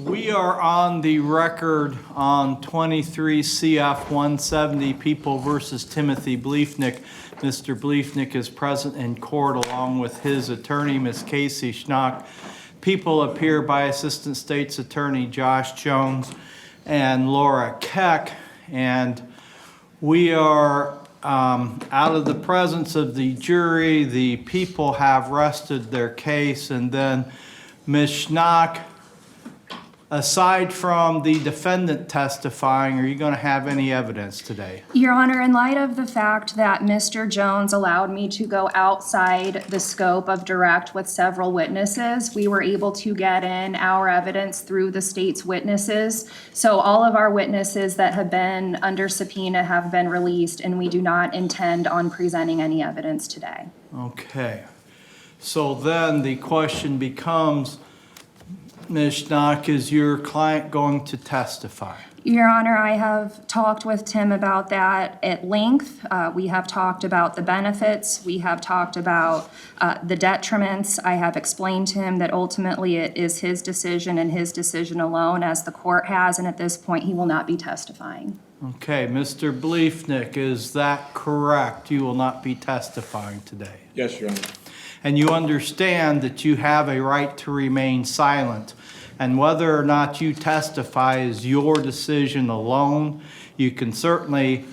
We are on the record on 23 CF 170 People versus Timothy Bliefnick. Mr. Bliefnick is present in court along with his attorney, Ms. Casey Schnock. People appear by Assistant State's Attorney Josh Jones and Laura Keck. And we are out of the presence of the jury. The people have rested their case, and then Ms. Schnock, aside from the defendant testifying, are you going to have any evidence today? Your Honor, in light of the fact that Mr. Jones allowed me to go outside the scope of direct with several witnesses, we were able to get in our evidence through the state's witnesses. So all of our witnesses that have been under subpoena have been released, and we do not intend on presenting any evidence today. Okay. So then the question becomes, Ms. Schnock, is your client going to testify? Your Honor, I have talked with Tim about that at length. We have talked about the benefits. We have talked about the detriments. I have explained to him that ultimately it is his decision and his decision alone, as the court has, and at this point he will not be testifying. Okay, Mr. Bliefnick, is that correct? You will not be testifying today? Yes, Your Honor. And you understand that you have a right to remain silent, and whether or not you testify is your decision alone. You can certainly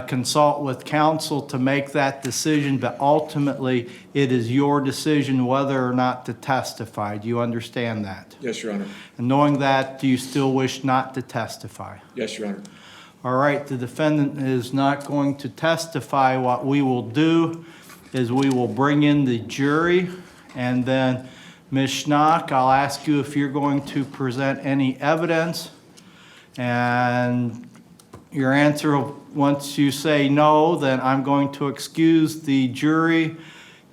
consult with counsel to make that decision, but ultimately it is your decision whether or not to testify. Do you understand that? Yes, Your Honor. And knowing that, do you still wish not to testify? Yes, Your Honor. All right, the defendant is not going to testify. What we will do is we will bring in the jury, and then Ms. Schnock, I'll ask you if you're going to present any evidence, and your answer, once you say no, then I'm going to excuse the jury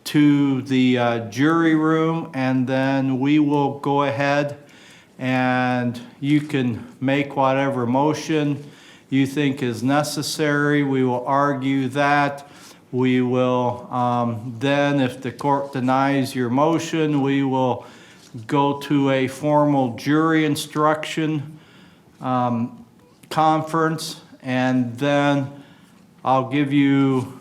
to the jury room, and then we will go ahead and you can make whatever motion you think is necessary. We will argue that. We will then, if the court denies your motion, we will go to a formal jury instruction conference, and then I'll give you,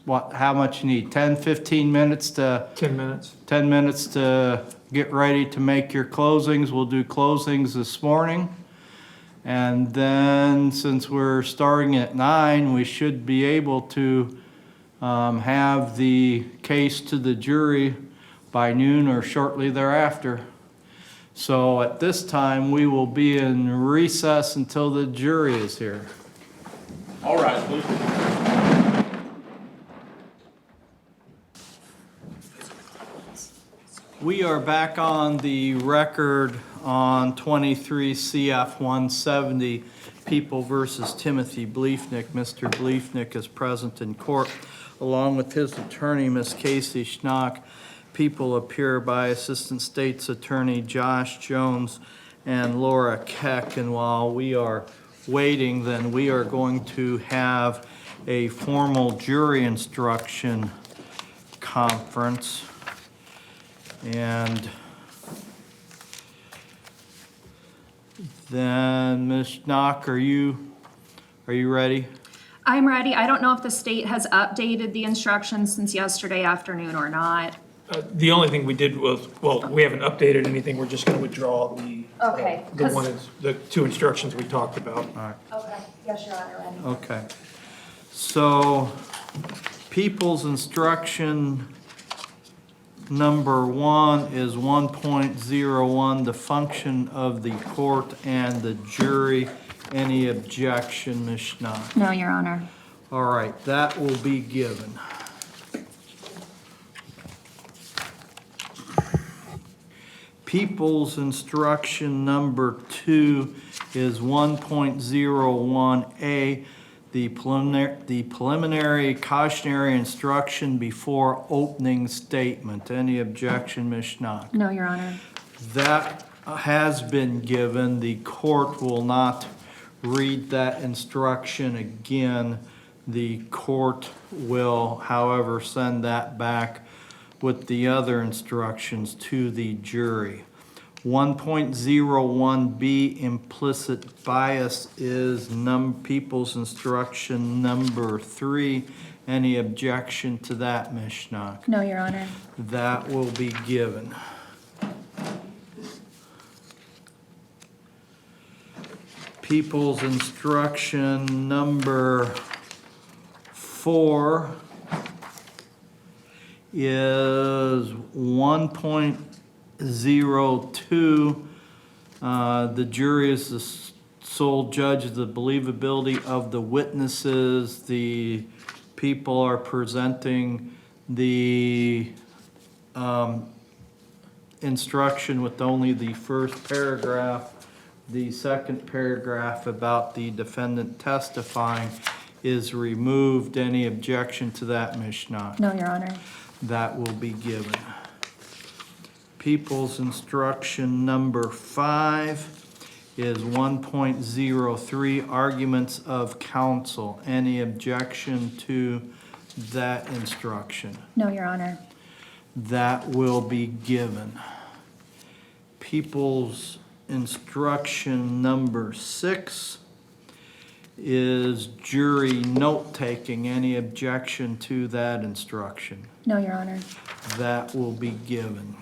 how much you need, 10, 15 minutes to? 10 minutes. 10 minutes to get ready to make your closings. We'll do closings this morning. And then, since we're starting at 9, we should be able to have the case to the jury by noon or shortly thereafter. So at this time, we will be in recess until the jury is here. All right, please. We are back on the record on 23 CF 170 People versus Timothy Bliefnick. Mr. Bliefnick is present in court along with his attorney, Ms. Casey Schnock. People appear by Assistant State's Attorney Josh Jones and Laura Keck. And while we are waiting, then we are going to have a formal jury instruction conference. And then, Ms. Schnock, are you ready? I'm ready. I don't know if the state has updated the instructions since yesterday afternoon or not. The only thing we did was, well, we haven't updated anything. We're just going to withdraw the Okay, the two instructions we talked about. Okay, yes, Your Honor, ready. Okay. So, People's Instruction number 1 is 1.01, the function of the court and the jury. Any objection, Ms. Schnock? No, Your Honor. All right, that will be given. People's Instruction number 2 is 1.01A, the preliminary cautionary instruction before opening statement. Any objection, Ms. Schnock? No, Your Honor. That has been given. The court will not read that instruction again. The court will, however, send that back with the other instructions to the jury. 1.01B implicit bias is People's Instruction number 3. Any objection to that, Ms. Schnock? No, Your Honor. That will be given. People's Instruction number 4 is 1.02. The jury is the sole judge of the believability of the witnesses. The people are presenting the instruction with only the first paragraph. The second paragraph about the defendant testifying is removed. Any objection to that, Ms. Schnock? No, Your Honor. That will be given. People's Instruction number 5 is 1.03, arguments of counsel. Any objection to that instruction? No, Your Honor. That will be given. People's Instruction number 6 is jury note-taking. Any objection to that instruction? No, Your Honor. That will be given.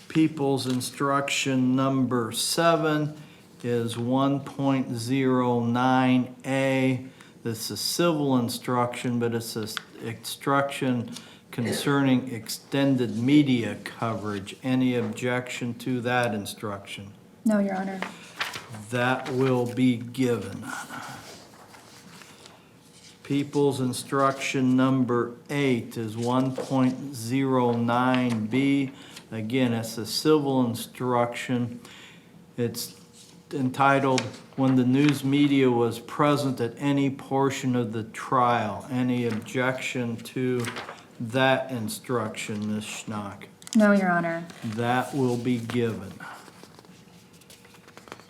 People's Instruction number 7 is 1.09A. This is civil instruction, but it's an instruction concerning extended media coverage. Any objection to that instruction? No, Your Honor. That will be given. People's Instruction number 8 is 1.09B. Again, it's a civil instruction. It's entitled, when the news media was present at any portion of the trial. Any objection to that instruction, Ms. Schnock? No, Your Honor. That will be given.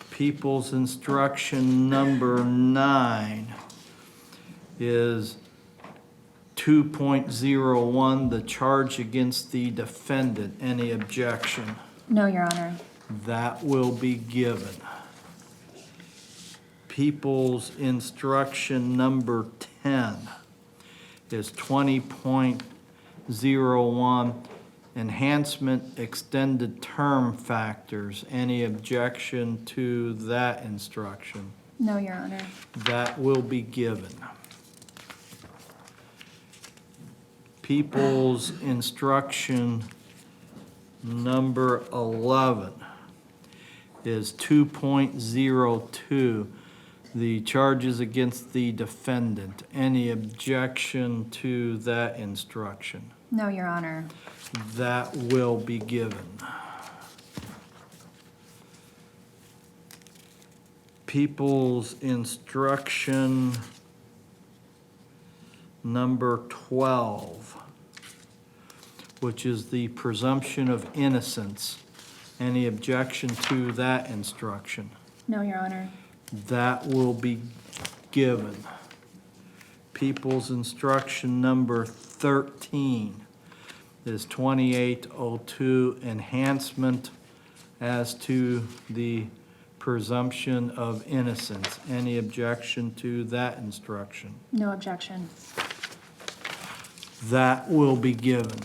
People's Instruction number 9 is 2.01, the charge against the defendant. Any objection? No, Your Honor. That will be given. People's Instruction number 10 is 20.01, enhancement extended term factors. Any objection to that instruction? No, Your Honor. That will be given. People's Instruction number 11 is 2.02, the charges against the defendant. Any objection to that instruction? No, Your Honor. That will be given. People's Instruction number 12, which is the presumption of innocence. Any objection to that instruction? No, Your Honor. That will be given. People's Instruction number 13 is 2802, enhancement as to the presumption of innocence. Any objection to that instruction? No objection. That will be given.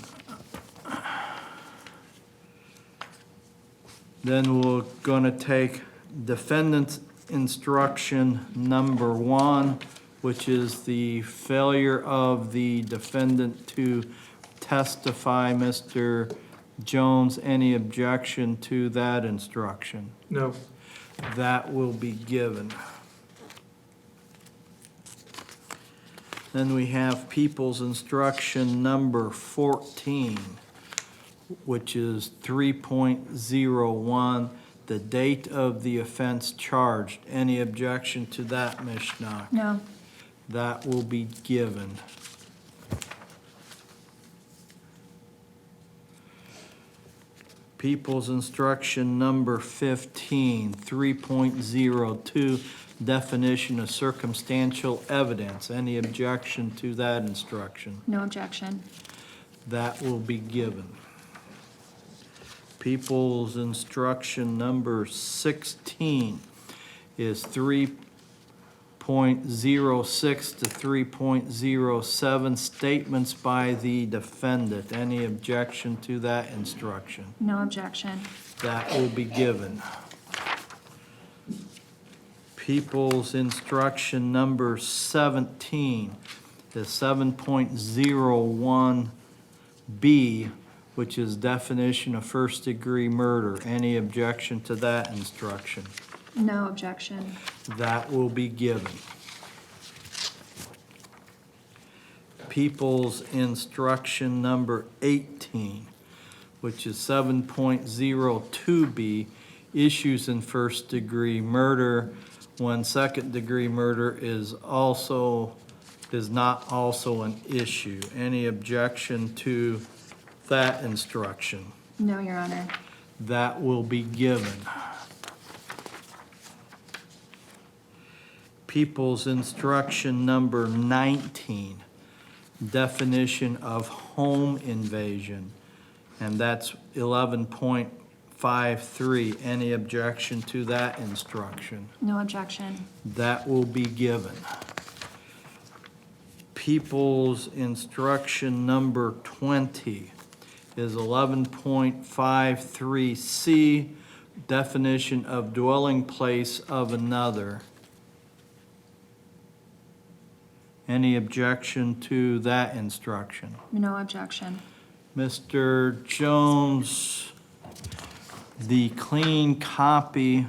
Then we're going to take defendant's instruction number 1, which is the failure of the defendant to testify. Mr. Jones, any objection to that instruction? No. That will be given. Then we have People's Instruction number 14, which is 3.01, the date of the offense charged. Any objection to that, Ms. Schnock? No. That will be given. People's Instruction number 15, 3.02, definition of circumstantial evidence. Any objection to that instruction? No objection. That will be given. People's instruction number 16 is 3.06 to 3.07, statements by the defendant. Any objection to that instruction? No objection. That will be given. People's instruction number 17 is 7.01B, which is definition of first-degree murder. Any objection to that instruction? No objection. That will be given. People's instruction number 18, which is 7.02B, issues in first-degree murder when second-degree murder is not also an issue. Any objection to that instruction? No, Your Honor. That will be given. People's instruction number 19, definition of home invasion, and that's 11.53. Any objection to that instruction? No objection. That will be given. People's instruction number 20 is 11.53C, definition of dwelling place of another. Any objection to that instruction? No objection. Mr. Jones, the clean copy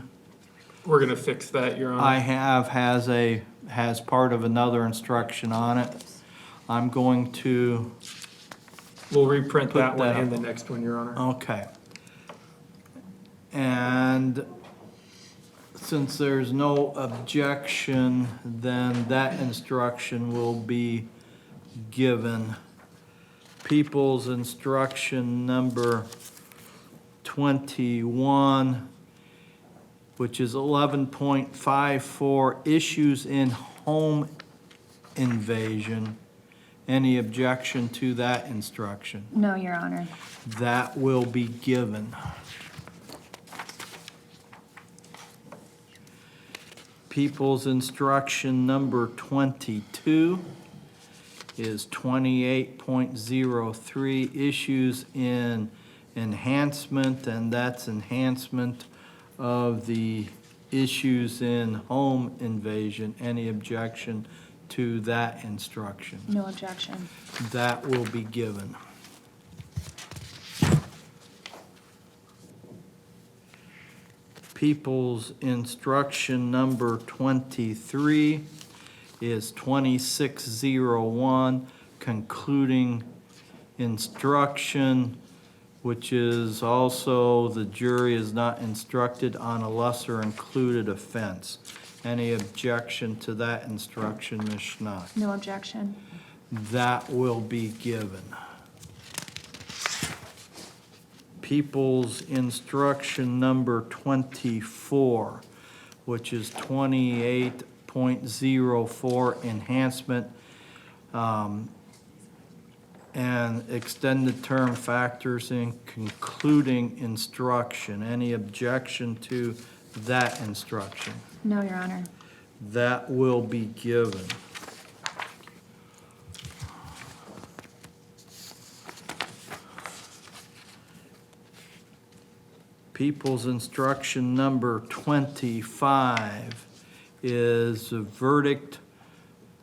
We're gonna fix that, Your Honor. I have has part of another instruction on it. I'm going to, We'll reprint Put that one that and up. the next one, Your Honor. okay. And since there's no objection, then that instruction will be given. People's instruction number 21, which is 11.54, issues in home invasion. Any objection to that instruction? No, Your Honor. That will be given. People's instruction number 22 is 28.03, issues in enhancement, and that's enhancement of the issues in home invasion. Any objection to that instruction? No objection. That will be given. People's instruction number 23 is 2601, concluding instruction, which is also the jury is not instructed on a lesser included offense. Any objection to that instruction, Ms. Schnock? No objection. That will be given. People's instruction number 24, which is 28.04, enhancement and extended term factors in concluding instruction. Any objection to that instruction? No, Your Honor. That will be given. People's instruction number 25 is a verdict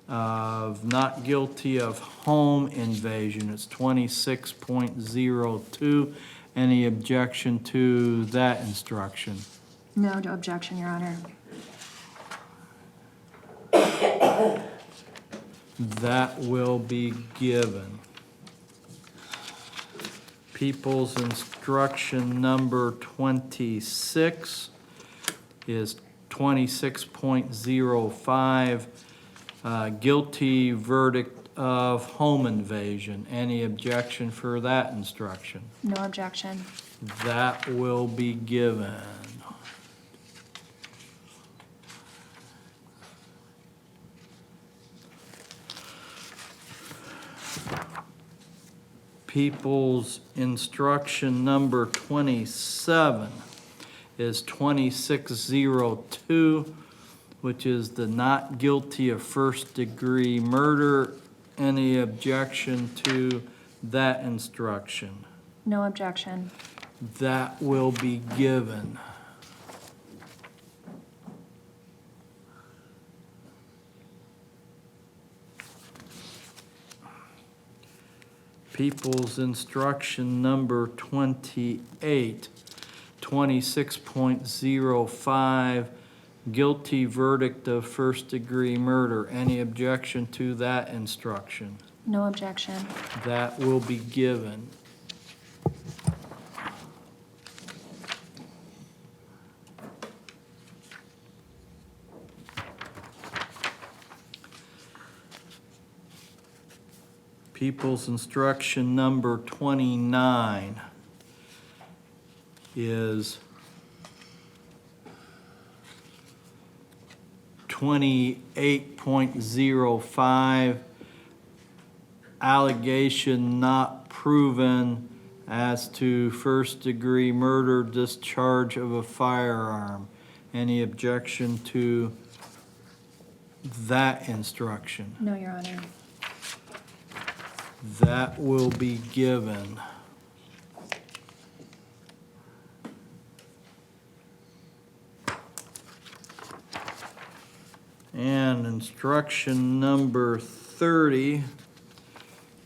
of not guilty of home invasion. It's 26.02. Any objection to that instruction? No objection, Your Honor. That will be given. People's instruction number 26 is 26.05, guilty verdict of home invasion. Any objection for that instruction? No objection. That will be given. People's instruction number 27 is 2602, which is the not guilty of first-degree murder. Any objection to that instruction? No objection. That will be given. People's instruction number 28, 26.05, guilty verdict of first-degree murder. Any objection to that instruction? No objection. That will be given. People's instruction number 29 is 28.05, allegation not proven as to first-degree murder, discharge of a firearm. Any objection to that instruction? No, Your Honor. That will be given. And instruction number 30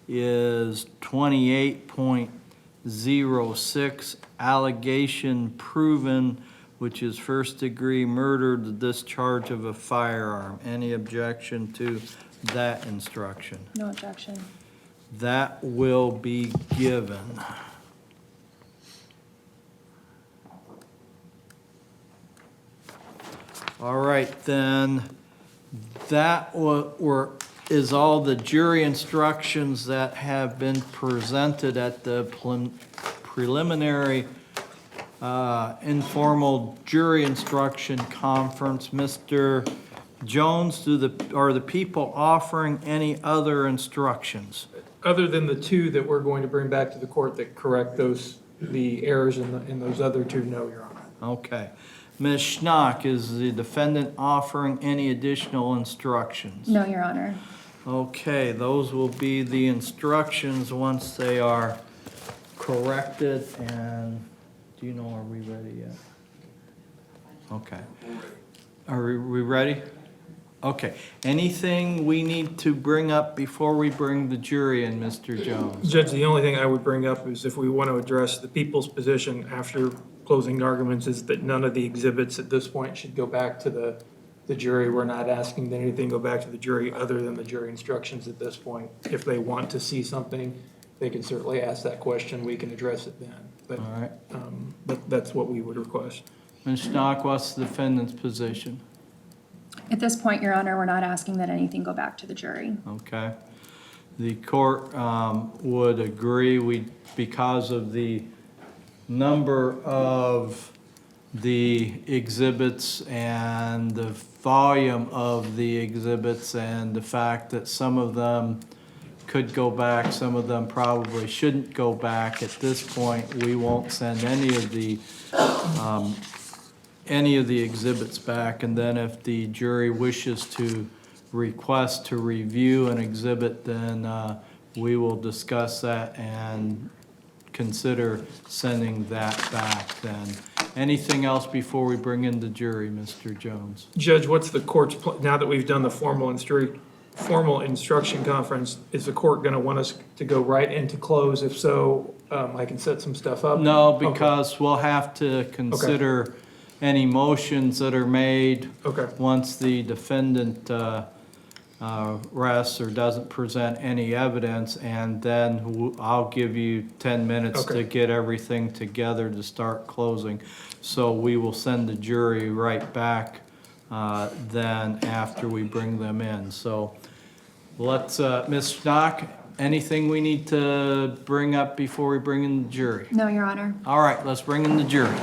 is 28.06, allegation proven, which is first-degree murder, the discharge of a firearm. Any objection to that instruction? No objection. That will be given. All right, then, that is all the jury instructions that have been presented at the preliminary informal jury instruction conference. Mr. Jones, are the people offering any other instructions? Other than the two that we're going to bring back to the court that correct the errors in those other two, no, Your Honor. Okay. Ms. Schnock, is the defendant offering any additional instructions? No, Your Honor. Okay, those will be the instructions once they are corrected. And do you know, are we ready yet? Okay. Are we ready? Okay. Anything we need to bring up before we bring the jury in, Mr. Jones? Judge, the only thing I would bring up is if we want to address the people's position after closing arguments is that none of the exhibits at this point should go back to the jury. We're not asking that anything go back to the jury other than the jury instructions at this point. If they want to see something, they can certainly ask that question. We can address it then. But, All right. but that's what we would request. Ms. Schnock, what's the defendant's position? At this point, Your Honor, we're not asking that anything go back to the jury. Okay. The court would agree, because of the number of the exhibits and the volume of the exhibits and the fact that some of them could go back, some of them probably shouldn't go back. At this point, we won't send any of the exhibits back, and then if the jury wishes to request to review an exhibit, then we will discuss that and consider sending that back then. Anything else before we bring in the jury, Mr. Jones? Judge, what's the court's, now that we've done the formal instruction conference, is the court going to want us to go right into close? If so, I can set some stuff up? No, Okay. because we'll have to consider any motions that are made Okay. once the defendant rests or doesn't present any evidence, and then I'll give you 10 minutes to Okay. get everything together to start closing. So we will send the jury right back then after we bring them in. So let's, Ms. Schnock, anything we need to bring up before we bring in the jury? No, Your Honor. All right, let's bring in the jury.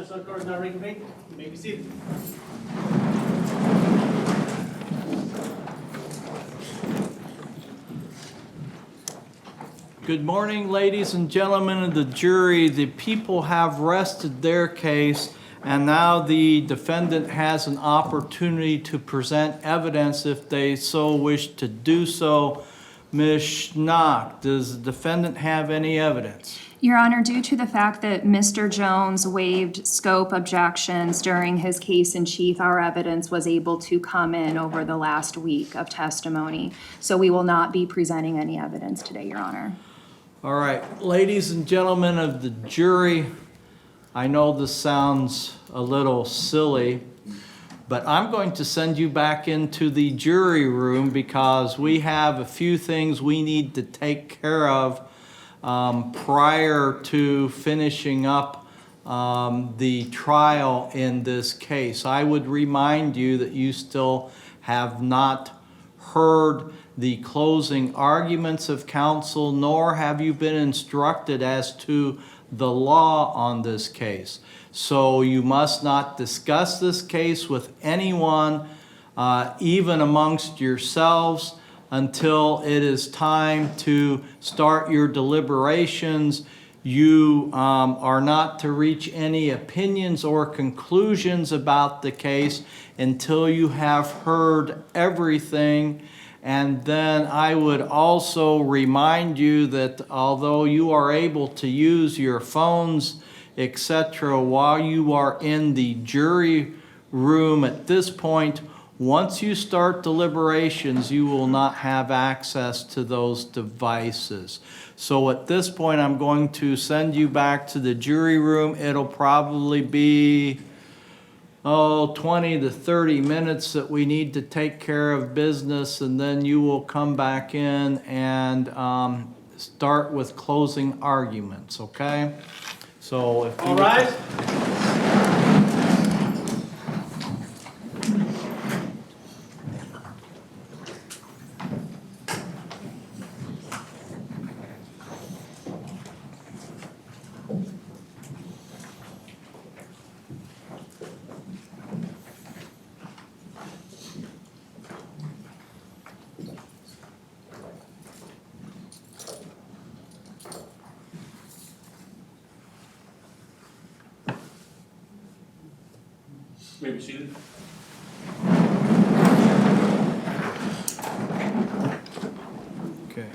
so court is now reconvened. You may be seated. Good morning, ladies and gentlemen of the jury. The people have rested their case, and now the defendant has an opportunity to present evidence if they so wish to do so. Ms. Schnock, does the defendant have any evidence? Your Honor, due to the fact that Mr. Jones waived scope objections during his case in chief, our evidence was able to come in over the last week of testimony. So we will not be presenting any evidence today, Your Honor. All right, ladies and gentlemen of the jury, I know this sounds a little silly, but I'm going to send you back into the jury room because we have a few things we need to take care of prior to finishing up the trial in this case. I would remind you that you still have not heard the closing arguments of counsel, nor have you been instructed as to the law on this case. So you must not discuss this case with anyone, even amongst yourselves, until it is time to start your deliberations. You are not to reach any opinions or conclusions about the case until you have heard everything. And then I would also remind you that although you are able to use your phones, etc., while you are in the jury room at this point, once you start deliberations, you will not have access to those devices. So at this point, I'm going to send you back to the jury room. It'll probably be 20 to 30 minutes that we need to take care of business, and then you will come back in and start with closing arguments, okay? So if you All rise. You may be seated. Okay.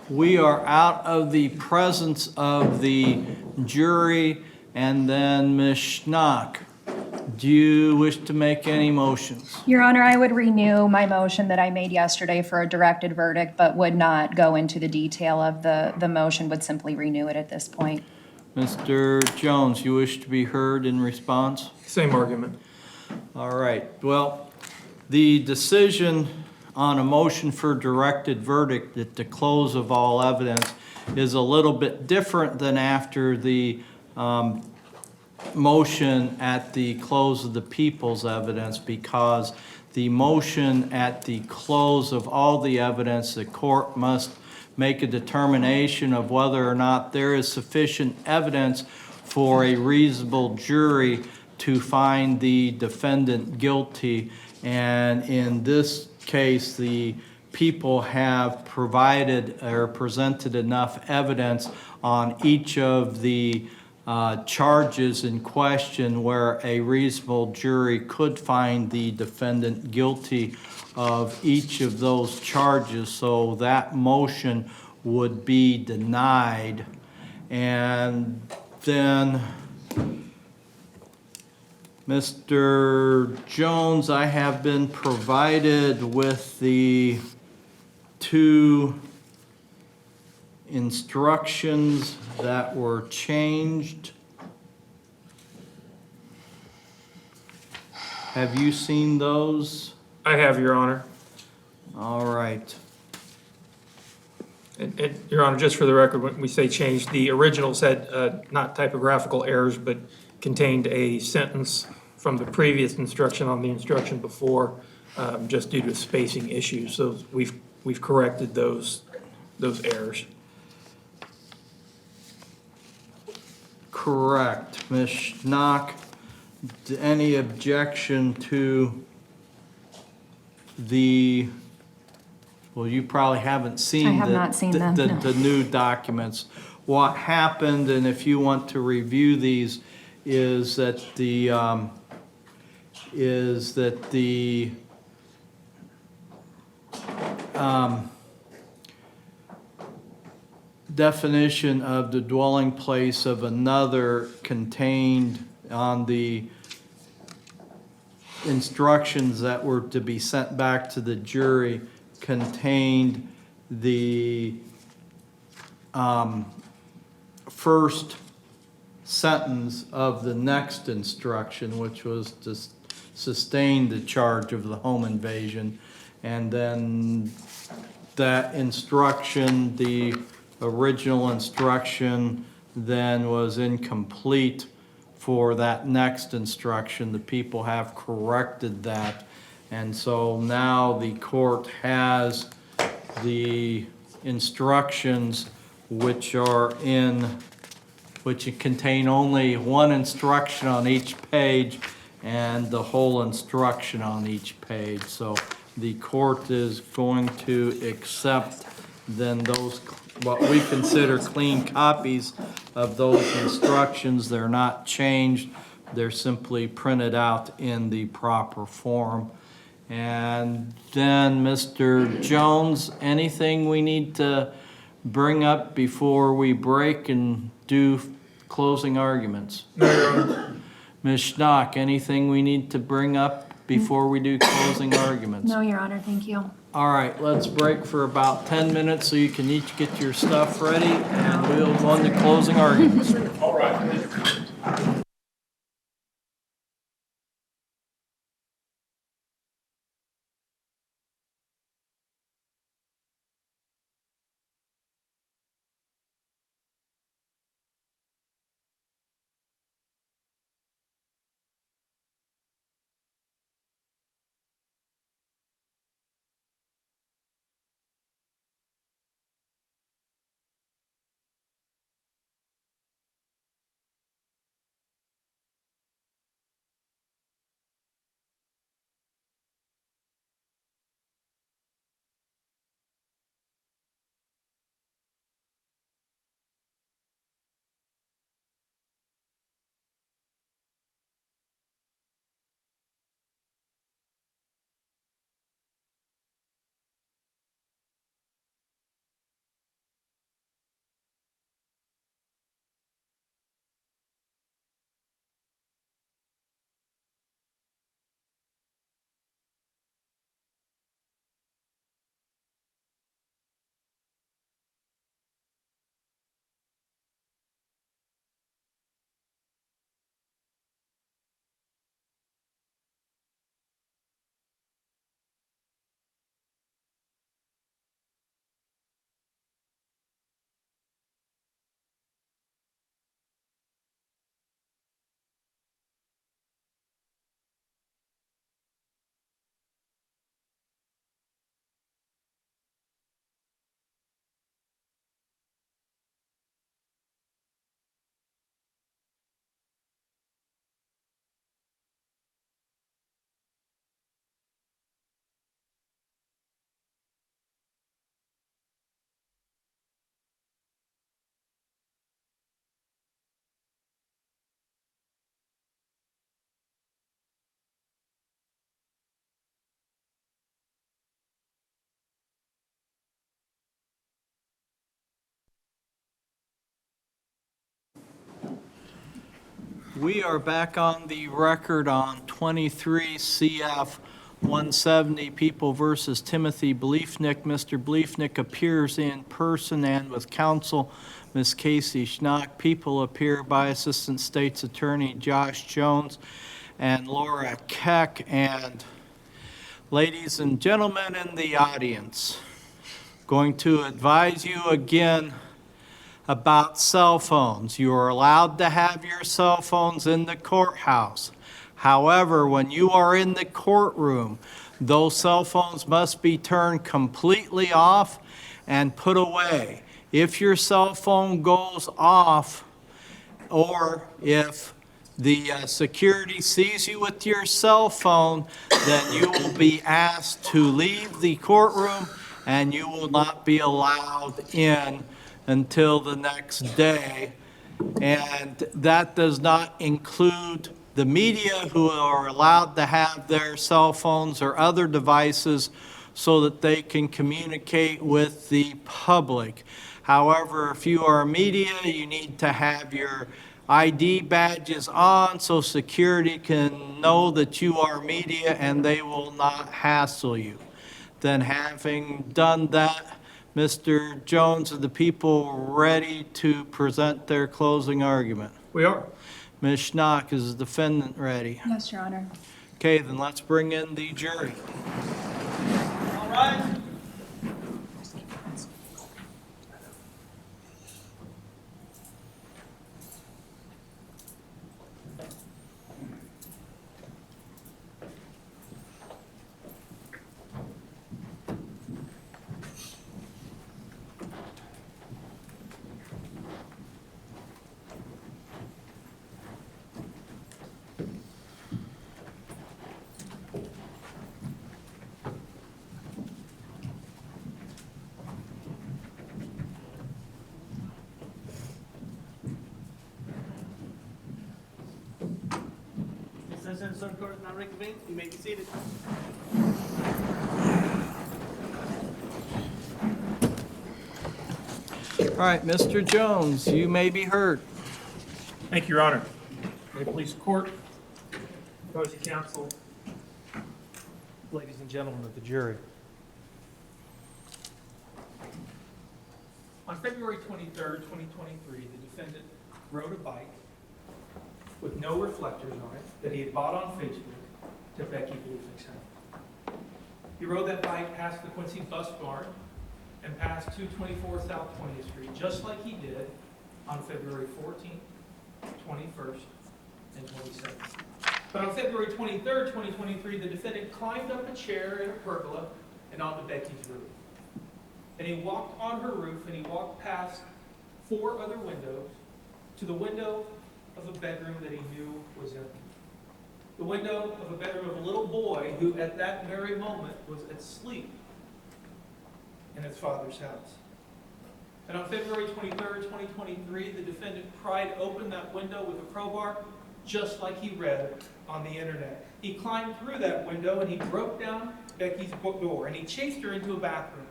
We are out of the presence of the jury, and then Ms. Schnock, do you wish to make any motions? Your Honor, I would renew my motion that I made yesterday for a directed verdict, but would not go into the detail of the motion, would simply renew it at this point. Mr. Jones, you wish to be heard in response? Same argument. All right. Well, the decision on a motion for directed verdict at the close of all evidence is a little bit different than after the motion at the close of the people's evidence, because the motion at the close of all the evidence, the court must make a determination of whether or not there is sufficient evidence for a reasonable jury to find the defendant guilty. And in this case, the people have provided or presented enough evidence on each of the charges in question where a reasonable jury could find the defendant guilty of each of those charges. So that motion would be denied. And then Mr. Jones, I have been provided with the two instructions that were changed. Have you seen those? I have, Your Honor. All right. And, Your Honor, just for the record, when we say change, the original said not typographical errors, but contained a sentence from the previous instruction on the instruction before, just due to spacing issues. So we've corrected those errors. correct. Ms. Schnock, any objection to well, you probably haven't seen I have not seen them, no. the new documents. What happened, and if you want to review these, is that the definition of the dwelling place of another contained on the instructions that were to be sent back to the jury contained the first sentence of the next instruction, which was to sustain the charge of the home invasion. And then that instruction, the original instruction, then was incomplete for that next instruction. The people have corrected that. And so now the court has the instructions which contain only one instruction on each page and the whole instruction on each page. So the court is going to accept then those, what we consider clean copies of those instructions. They're not changed. They're simply printed out in the proper form. And then, Mr. Jones, anything we need to bring up before we break and do closing arguments? No, Your Honor. Ms. Schnock, anything we need to bring up before we do closing arguments? No, Your Honor, thank you. All right, let's break for about 10 minutes so you can each get your stuff ready, and we'll go on to closing arguments. All right. We are back on the record on 23 CF 170, People versus Timothy Bliefnick. Mr. Bliefnick appears in person and with counsel, Ms. Casey Schnock. People appear by Assistant State's Attorney Josh Jones and Laura Keck. And ladies and gentlemen in the audience, going to advise you again about cell phones. You are allowed to have your cell phones in the courthouse. However, when you are in the courtroom, those cell phones must be turned completely off and put away. If your cell phone goes off or if the security sees you with your cell phone, then you will be asked to leave the courtroom and you will not be allowed in until the next day. And that does not include the media, who are allowed to have their cell phones or other devices so that they can communicate with the public. However, if you are media, you need to have your ID badges on so security can know that you are media and they will not hassle you. Then having done that, Mr. Jones, are the people ready to present their closing argument? We are. Ms. Schnock, is the defendant ready? Yes, Your Honor. Okay, then let's bring in the jury. All right. Session of court is now reconvened. You may be seated. All right, Mr. Jones, you may be heard. Thank you, Your Honor. May it please the court, opposing counsel, ladies and gentlemen of the jury. On February 23rd, 2023, the defendant rode a bike with no reflectors on it that he had bought on Facebook to Becky Bliefnick's house. He rode that bike past the Quincy bus barn and past 224 South 20th Street, just like he did on February 14th, 21st, and 22nd. But on February 23rd, 2023, the defendant climbed up a chair in a pergola and onto Becky's roof. And he walked on her roof and he walked past 4 other windows to the window of a bedroom that he knew was empty. The window of a bedroom of a little boy who at that very moment was asleep in his father's house. And on February 23rd, 2023, the defendant pried open that window with a crowbar, just like he read on the internet. He climbed through that window and he broke down Becky's door and he chased her into a bathroom.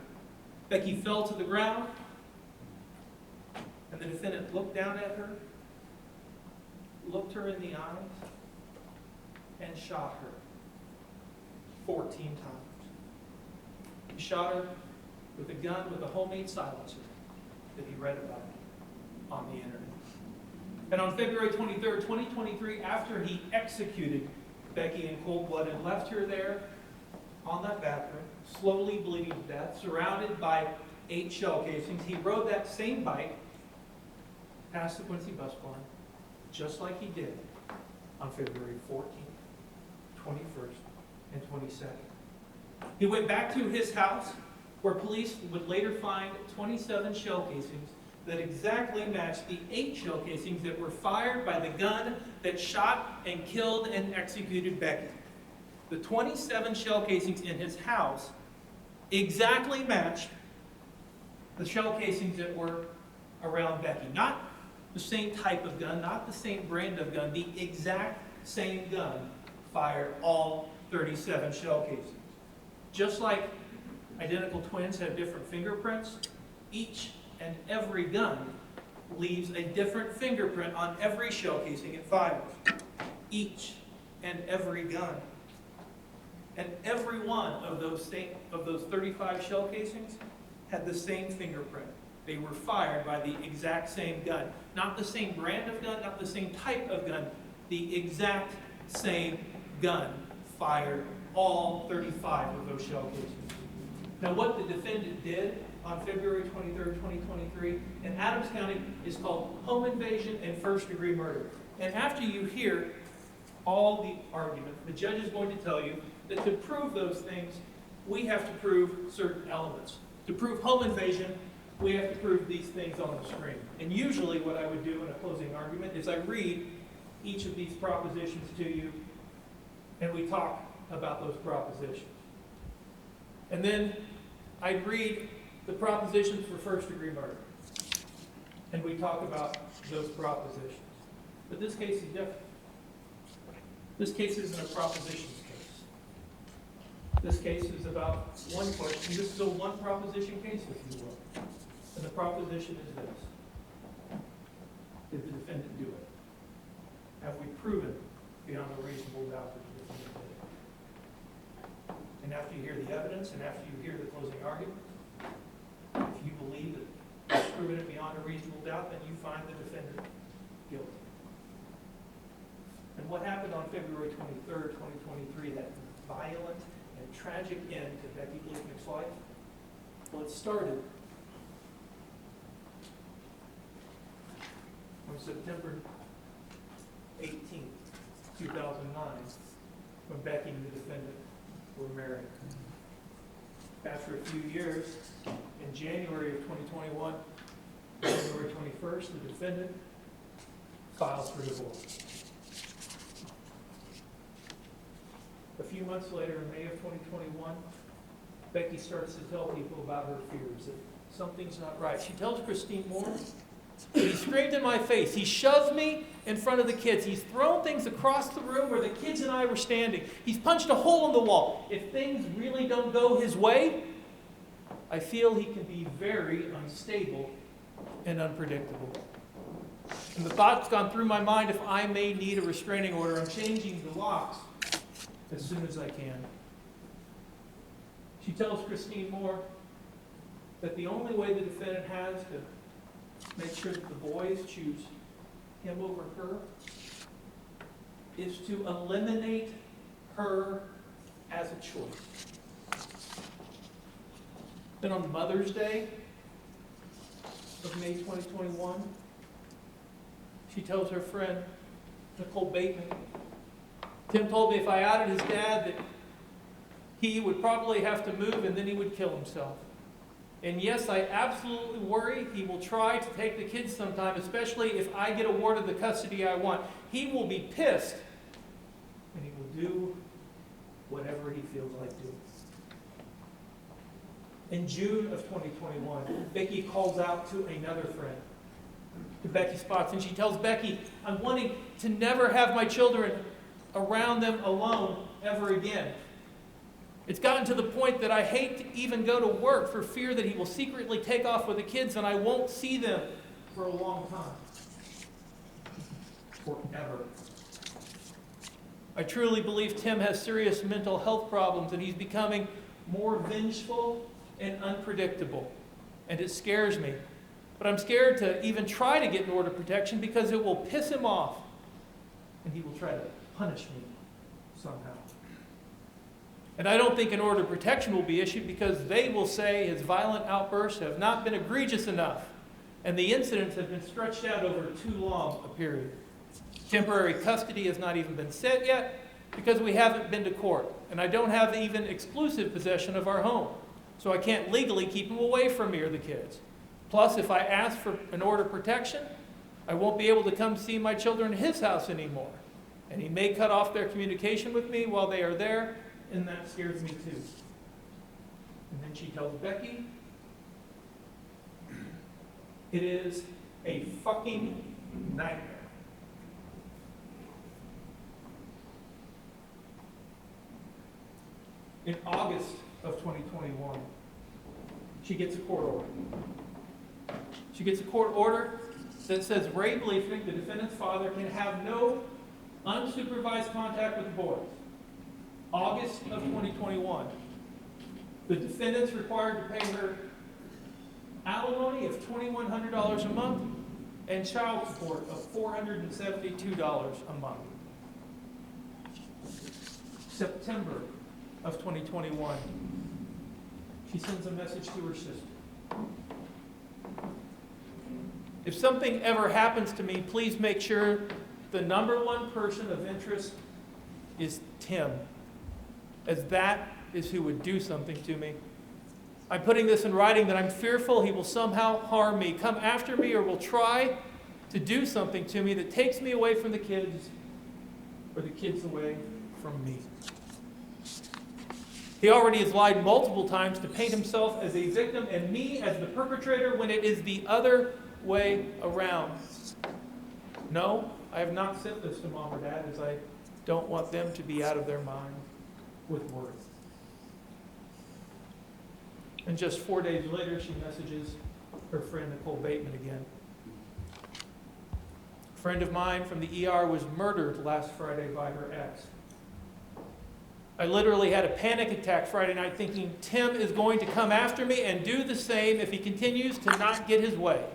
Becky fell to the ground and the defendant looked down at her, looked her in the eyes, and shot her 14 times. He shot her with a gun with a homemade silencer that he read about on the internet. And on February 23rd, 2023, after he executed Becky in cold blood and left her there on that bathroom, slowly bleeding to death, surrounded by 8 shell casings, he rode that same bike past the Quincy bus barn, just like he did on February 14th, 21st, and 22nd. He went back to his house, where police would later find 27 shell casings that exactly matched the 8 shell casings that were fired by the gun that shot and killed and executed Becky. The 27 shell casings in his house exactly matched the shell casings that were around Becky. Not the same type of gun, not the same brand of gun, the exact same gun fired all 37 shell casings. Just like identical twins have different fingerprints, each and every gun leaves a different fingerprint on every shell casing it fires. Each and every gun. And every one of those 35 shell casings had the same fingerprint. They were fired by the exact same gun. Not the same brand of gun, not the same type of gun, the exact same gun fired all 35 of those shell casings. Now, what the defendant did on February 23rd, 2023 in Adams County is called home invasion and first-degree murder. And after you hear all the argument, the judge is going to tell you that to prove those things, we have to prove certain elements. To prove home invasion, we have to prove these things on the screen. And usually what I would do in a closing argument is I read each of these propositions to you, and we talk about those propositions. And then I'd read the propositions for first-degree murder, and we talk about those propositions. But this case is different. This case isn't a propositions case. This case is about one question. This is a one proposition case, if you will. And the proposition is this: did the defendant do it? Have we proven beyond a reasonable doubt that the defendant did it? And after you hear the evidence, and after you hear the closing argument, if you believe that you've proven it beyond a reasonable doubt, then you find the defendant guilty. And what happened on February 23rd, 2023, that violent and tragic end to Becky Bliefnick's life? Well, it started on September 18th, 2009, when Becky and the defendant were married. After a few years, in January of 2021, January 21st, the defendant files for divorce. A few months later, in May of 2021, Becky starts to tell people about her fears, that something's not right. She tells Christine Moore, he screamed in my face. He shoved me in front of the kids. He's thrown things across the room where the kids and I were standing. He's punched a hole in the wall. If things really don't go his way, I feel he can be very unstable and unpredictable. And the thought's gone through my mind, if I may need a restraining order, I'm changing the locks as soon as I can. She tells Christine Moore that the only way the defendant has to make sure that the boys choose him over her is to eliminate her as a choice. Then on Mother's Day of May 2021, she tells her friend, Nicole Bateman, Tim told me if I outed his dad that he would probably have to move and then he would kill himself. And yes, I absolutely worry he will try to take the kids sometime, especially if I get awarded the custody I want. He will be pissed, and he will do whatever he feels like doing. In June of 2021, Becky calls out to another friend, to Becky Spots, and she tells Becky, I'm wanting to never have my children around them alone ever again. It's gotten to the point that I hate to even go to work for fear that he will secretly take off with the kids and I won't see them for a long time. Forever. I truly believe Tim has serious mental health problems and he's becoming more vengeful and unpredictable. And it scares me. But I'm scared to even try to get an order of protection because it will piss him off and he will try to punish me somehow. And I don't think an order of protection will be issued because they will say his violent outbursts have not been egregious enough and the incidents have been stretched out over too long a period. Temporary custody has not even been set yet because we haven't been to court. And I don't have even exclusive possession of our home. So I can't legally keep him away from me or the kids. Plus, if I ask for an order of protection, I won't be able to come see my children in his house anymore. And he may cut off their communication with me while they are there, and that scares me too. And then she tells Becky, it is a fucking nightmare. In August of 2021, she gets a court order. She gets a court order that says Ray Bliefnick, the defendant's father, can have no unsupervised contact with the boys. August of 2021. The defendant's required to pay her alimony of $2,100 a month and child support of $472 a month. September of 2021, she sends a message to her sister. If something ever happens to me, please make sure the number one person of interest is Tim, as that is who would do something to me. I'm putting this in writing that I'm fearful he will somehow harm me, come after me, or will try to do something to me that takes me away from the kids, or the kids away from me. He already has lied multiple times to paint himself as a victim and me as the perpetrator when it is the other way around. No, I have not sent this to Mom or Dad, as I don't want them to be out of their mind with worry. And just 4 days later, she messages her friend Nicole Bateman again. A friend of mine from the ER was murdered last Friday by her ex. I literally had a panic attack Friday night thinking Tim is going to come after me and do the same if he continues to not get his way.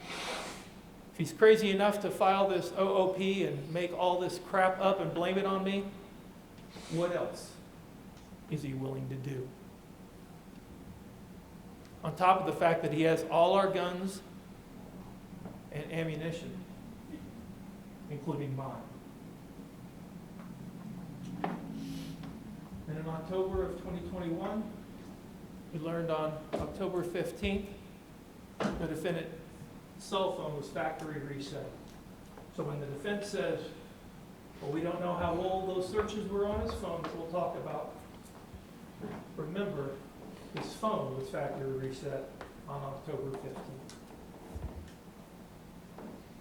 If he's crazy enough to file this OOP and make all this crap up and blame it on me, what else is he willing to do? On top of the fact that he has all our guns and ammunition, including mine. And in October of 2021, we learned on October 15th, the defendant's cell phone was factory reset. So when the defense says, well, we don't know how old those searches were on his phone that we'll talk about, remember, his phone was factory reset on October 15th.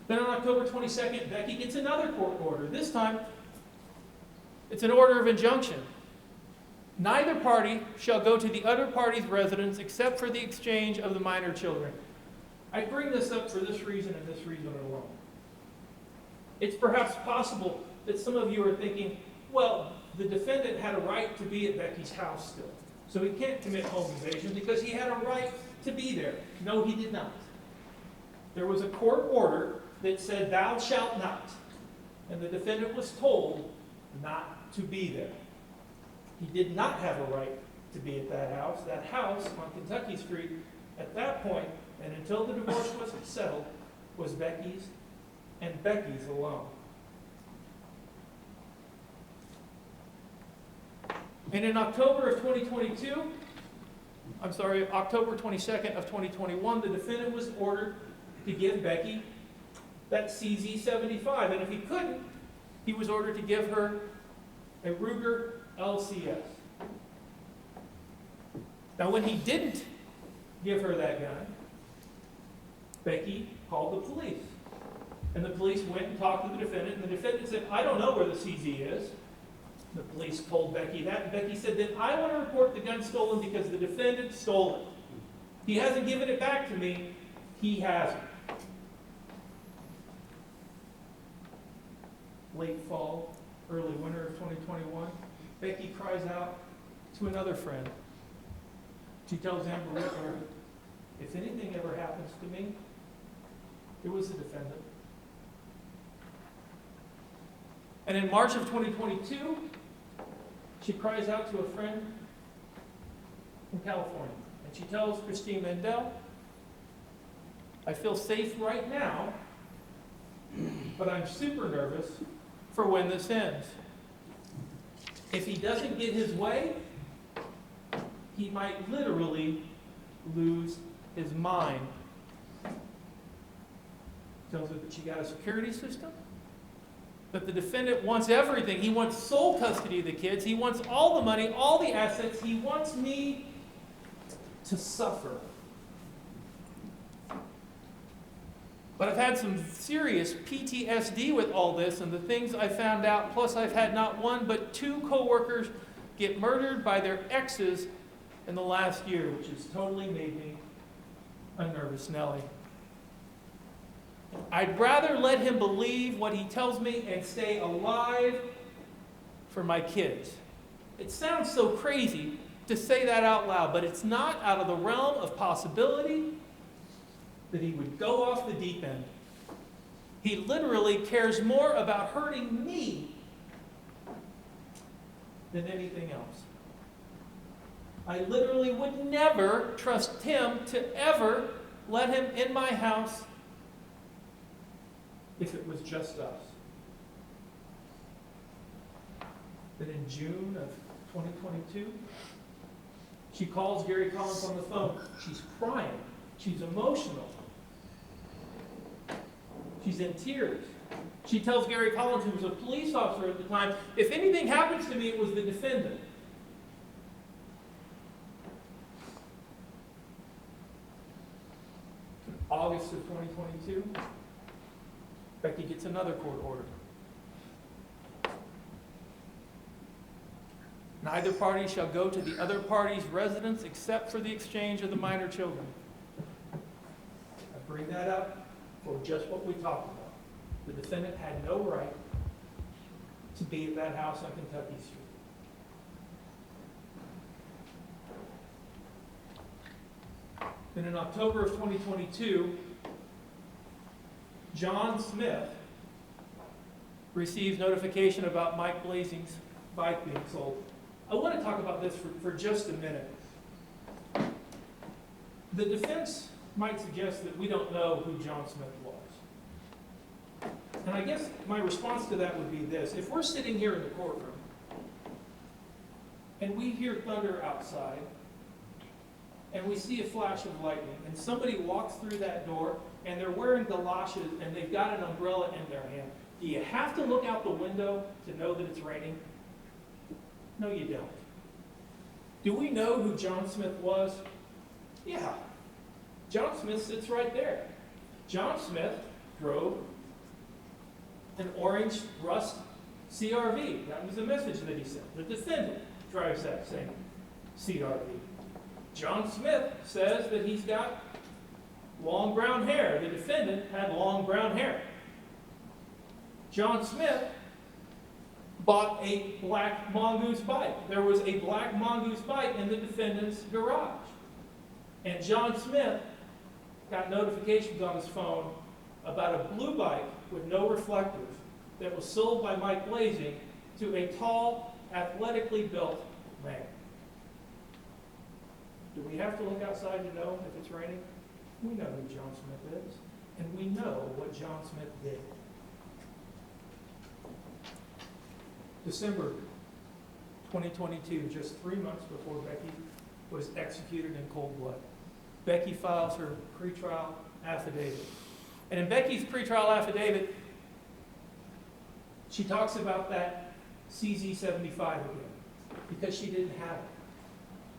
Then on October 22nd, Becky gets another court order. This time, it's an order of injunction. Neither party shall go to the other party's residence except for the exchange of the minor children. I bring this up for this reason and this reason alone. It's perhaps possible that some of you are thinking, well, the defendant had a right to be at Becky's house still, so he can't commit home invasion because he had a right to be there. No, he did not. There was a court order that said, thou shalt not, and the defendant was told not to be there. He did not have a right to be at that house. That house on Kentucky Street, at that point, and until the divorce was settled, was Becky's, and Becky's alone. And in October 22nd of 2021, the defendant was ordered to give Becky that CZ75. And if he couldn't, he was ordered to give her a Ruger LCS. Now, when he didn't give her that gun, Becky called the police. And the police went and talked to the defendant, and the defendant said, I don't know where the CZ is. The police told Becky that, and Becky said, then I want to report the gun stolen because the defendant stole it. He hasn't given it back to me. He hasn't. Late fall, early winter of 2021, Becky cries out to another friend. She tells Amber Whitmer, if anything ever happens to me, it was the defendant. And in March of 2022, she cries out to a friend from California. And she tells Christine Mendel, I feel safe right now, but I'm super nervous for when this ends. If he doesn't get his way, he might literally lose his mind. Tells her that she got a security system, that the defendant wants everything. He wants sole custody of the kids. He wants all the money, all the assets. He wants me to suffer. But I've had some serious PTSD with all this and the things I found out. Plus, I've had not one but two coworkers get murdered by their exes in the last year, which has totally made me a nervous Nelly. I'd rather let him believe what he tells me and stay alive for my kids. It sounds so crazy to say that out loud, but it's not out of the realm of possibility that he would go off the deep end. He literally cares more about hurting me than anything else. I literally would never trust him to ever let him in my house if it was just us. But in June of 2022, She calls Gary Collins on the phone. She's crying. She's emotional. She's in tears. She tells Gary Collins, who was a police officer at the time, if anything happens to me, it was the defendant. In August of 2022, Becky gets another court order. Neither party shall go to the other party's residence except for the exchange of the minor children. I bring that up for just what we talked about. The defendant had no right to be at that house on Kentucky Street. Then in October of 2022, John Smith receives notification about Mike Blazing's bike being sold. I want to talk about this for just a minute. The defense might suggest that we don't know who John Smith was. And I guess my response to that would be this. If we're sitting here in the courtroom and we hear thunder outside and we see a flash of lightning and somebody walks through that door and they're wearing galoshes and they've got an umbrella in their hand, do you have to look out the window to know that it's raining? No, you don't. Do we know who John Smith was? Yeah. John Smith sits right there. John Smith drove an orange rust CRV. That was the message that he sent. The defendant drives that same CRV. John Smith says that he's got long brown hair. The defendant had long brown hair. John Smith bought a black mongoose bike. There was a black mongoose bike in the defendant's garage. And John Smith got notifications on his phone about a blue bike with no reflectors that was sold by Mike Blazing to a tall, athletically built man. Do we have to look outside to know if it's raining? We know who John Smith is, and we know what John Smith did. December 2022, just 3 months before Becky was executed in cold blood, Becky files her pretrial affidavit. And in Becky's pretrial affidavit, she talks about that CZ-75 again, because she didn't have it.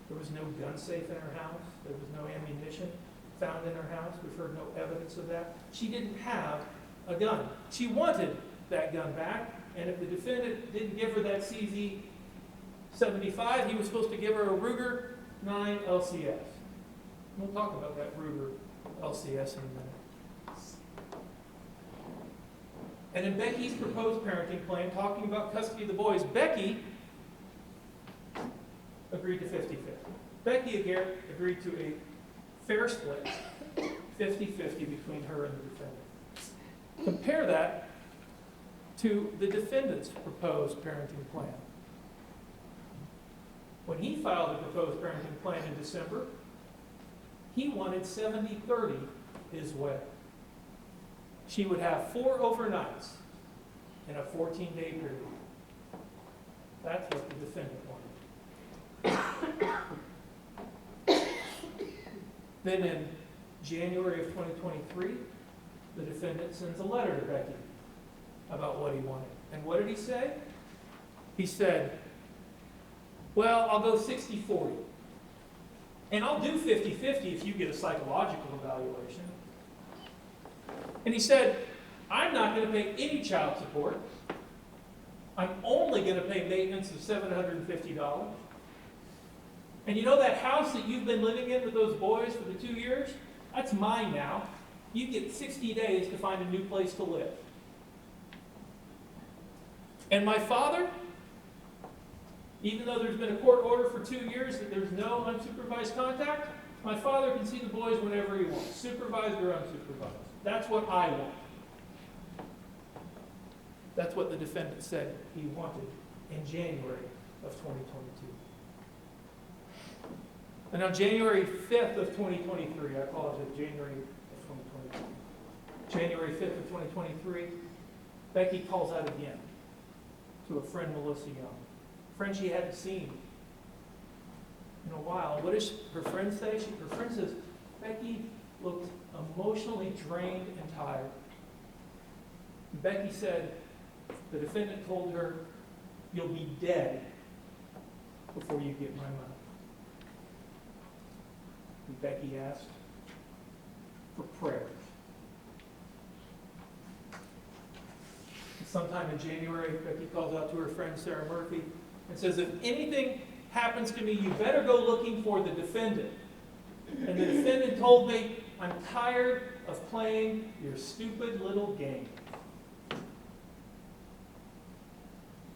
There was no gun safe in her house. There was no ammunition found in her house. We've heard no evidence of that. She didn't have a gun. She wanted that gun back, and if the defendant didn't give her that CZ-75, he was supposed to give her a Ruger 9 LCS. We'll talk about that Ruger LCS in a minute. And in Becky's proposed parenting plan, talking about custody of the boys, Becky agreed to 50-50. Becky agreed to a fair split, 50-50 between her and the defendant. Compare that to the defendant's proposed parenting plan. When he filed the proposed parenting plan in December, he wanted 70-30 his way. She would have 4 overnights in a 14-day period. That's what the defendant wanted. Then in January of 2023, the defendant sends a letter to Becky about what he wanted. And what did he say? He said, well, I'll go 60-40. And I'll do 50-50 if you get a psychological evaluation. And he said, I'm not going to pay any child support. I'm only going to pay maintenance of $750. And you know that house that you've been living in with those boys for the 2 years? That's mine now. You get 60 days to find a new place to live. And my father, even though there's been a court order for 2 years that there's no unsupervised contact, my father can see the boys whenever he wants, supervised or unsupervised. That's what I want. That's what the defendant said he wanted in January of 2022. And on January 5th of 2023, I apologize, January of 2023. January 5th of 2023, Becky calls out again to a friend, Melissa Young. A friend she hadn't seen in a while. What does her friend say? Her friend says, Becky looked emotionally drained and tired. Becky said, the defendant told her, you'll be dead before you get my money. And Becky asked for prayers. Sometime in January, Becky calls out to her friend Sarah Murphy and says, if anything happens to me, you better go looking for the defendant. And the defendant told me, I'm tired of playing your stupid little game.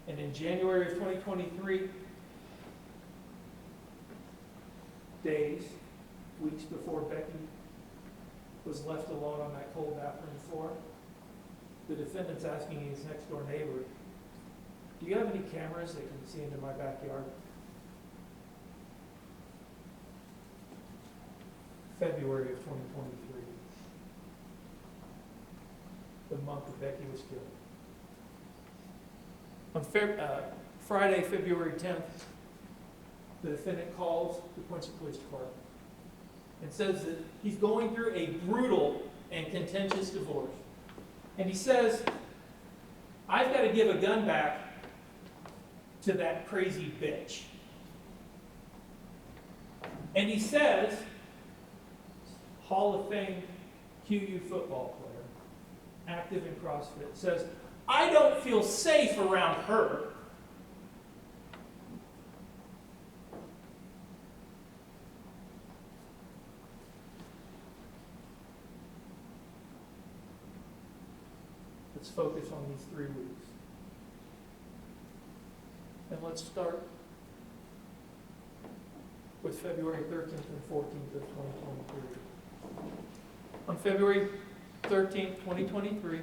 And in January of 2023, weeks before Becky was left alone on that cold bathroom floor, the defendant's asking his next door neighbor, do you have any cameras that can see into my backyard? February of 2023, the month that Becky was killed. On Friday, February 10th, the defendant calls the Quincy Police Department and says that he's going through a brutal and contentious divorce. And he says, I've got to give a gun back to that crazy bitch. And he says, Hall of Fame QU football player, active in CrossFit, says, I don't feel safe around her. Let's focus on these 3 weeks. And let's start with February 13th and 14th of 2023. On February 13th, 2023,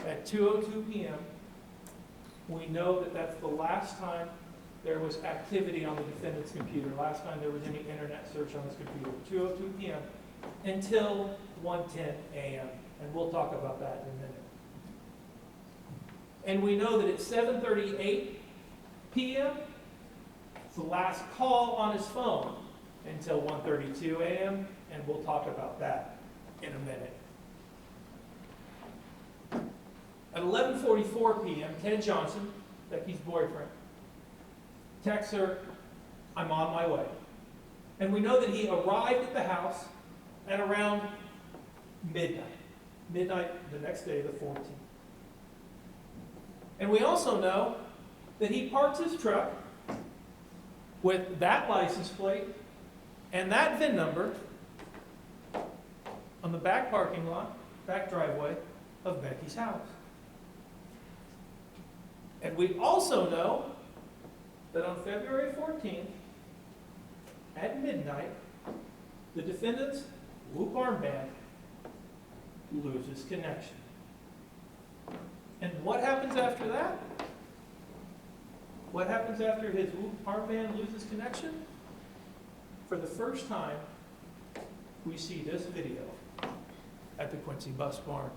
at 2:02 p.m., we know that that's the last time there was activity on the defendant's computer, last time there was any internet search on his computer, 2:02 p.m. until 1:10 a.m. And we'll talk about that in a minute. And we know that at 7:38 p.m., it's the last call on his phone until 1:32 a.m., and we'll talk about that in a minute. At 11:44 p.m., Ted Johnson, Becky's boyfriend, texts her, I'm on my way. And we know that he arrived at the house at around midnight the next day, the 14th. And we also know that he parks his truck with that license plate and that VIN number on the back parking lot, back driveway of Becky's house. And we also know that on February 14th, at midnight, the defendant's Whoop armband loses connection. And what happens after that? What happens after his Whoop armband loses connection? For the first time, we see this video at the Quincy bus barn.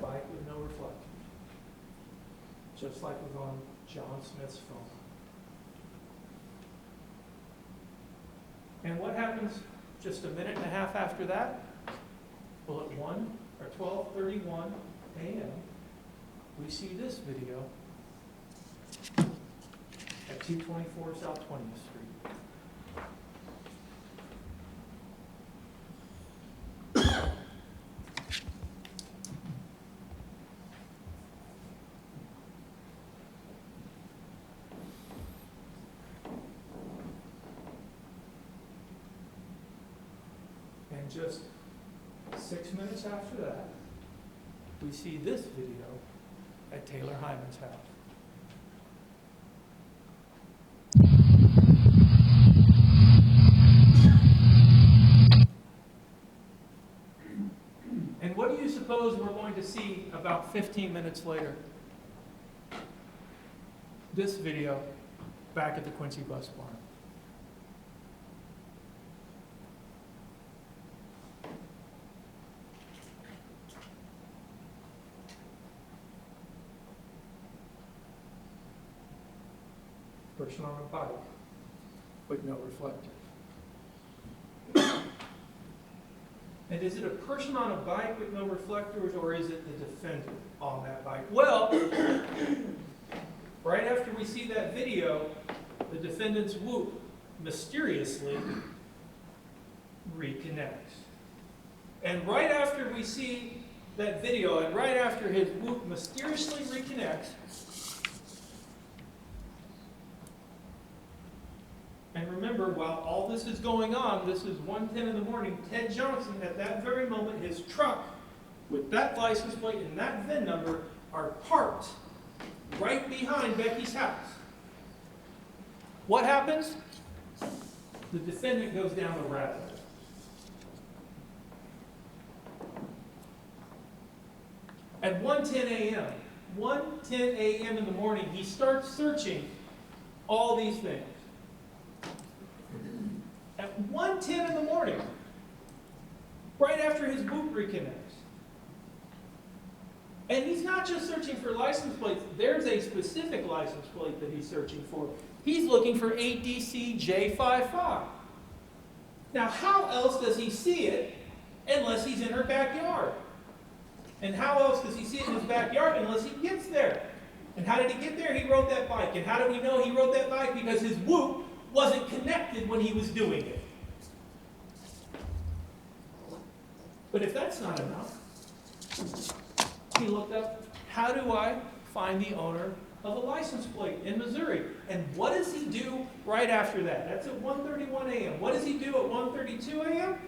Bike with no reflectors, just like was on John Smith's phone. And what happens just a minute and a half after that? Well, at 12:31 a.m., we see this video at 224 South 20th Street. And just 6 minutes after that, we see this video at Taylor Hyman's house. about 15 minutes later, this video back at the Quincy bus barn. Person on a bike with no reflector. And is it a person on a bike with no reflectors, or is it the defendant on that bike? Well, right after we see that video, the defendant's whoop mysteriously reconnects. And right after we see that video, and right after his whoop mysteriously reconnects, and remember, while all this is going on, this is 1:10 in the morning, Ted Johnson, at that very moment, his truck with that license plate and that VIN number are parked right behind Becky's house. What happens? The defendant goes down the rabbit hole. At 1:10 a.m., 1:10 a.m. in the morning, he starts searching all these things. At 1:10 in the morning, right after his whoop reconnects. And he's not just searching for license plates. There's a specific license plate that he's searching for. He's looking for ADC J55. Now, how else does he see it unless he's in her backyard? And how else does he see it in his backyard unless he gets there? And how did he get there? He rode that bike. And how do we know he rode that bike? Because his whoop wasn't connected when he was doing it. But if that's not enough, he looked up, how do I find the owner of a license plate in Missouri? And what does he do right after that? That's at 1:31 a.m. What does he do at 1:32 a.m.?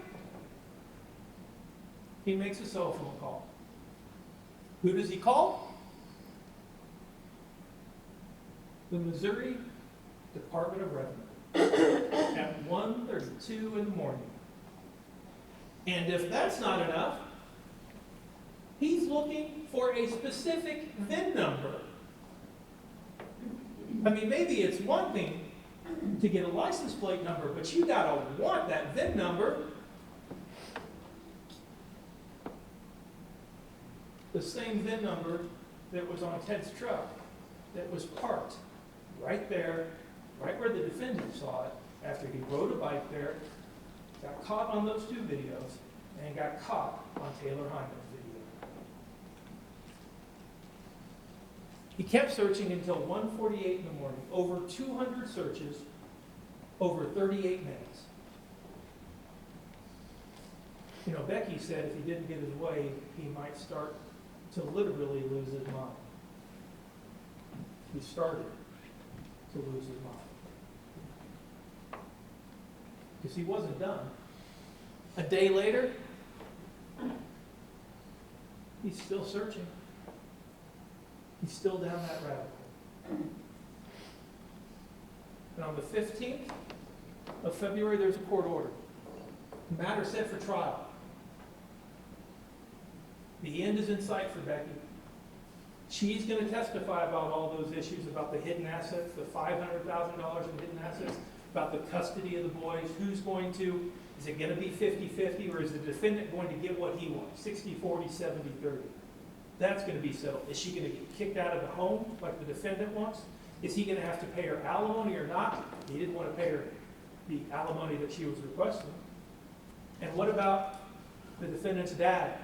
He makes a cell phone call. Who does he call? The Missouri Department of Revenue at 1:32 in the morning. And if that's not enough, he's looking for a specific VIN number. I mean, maybe it's one thing to get a license plate number, but you gotta want that VIN number. The same VIN number that was on Ted's truck that was parked right there, right where the defendant saw it, after he rode a bike there, got caught on those two videos, and got caught on Taylor Hyman's video. He kept searching until 1:48 in the morning, over 200 searches, over 38 minutes. You know, Becky said if he didn't get his way, he might start to literally lose his mind. He started to lose his mind. Because he wasn't done. A day later, he's still searching. He's still down that rabbit hole. And on the 15th of February, there's a court order. The matter set for trial. The end is in sight for Becky. She's going to testify about all those issues, about the hidden assets, the $500,000 in hidden assets, about the custody of the boys, who's going to, is it going to be 50-50, or is the defendant going to get what he wants, 60-40, 70-30? That's going to be settled. Is she going to get kicked out of the home like the defendant wants? Is he going to have to pay her alimony or not? He didn't want to pay her the alimony that she was requesting. And what about the defendant's dad?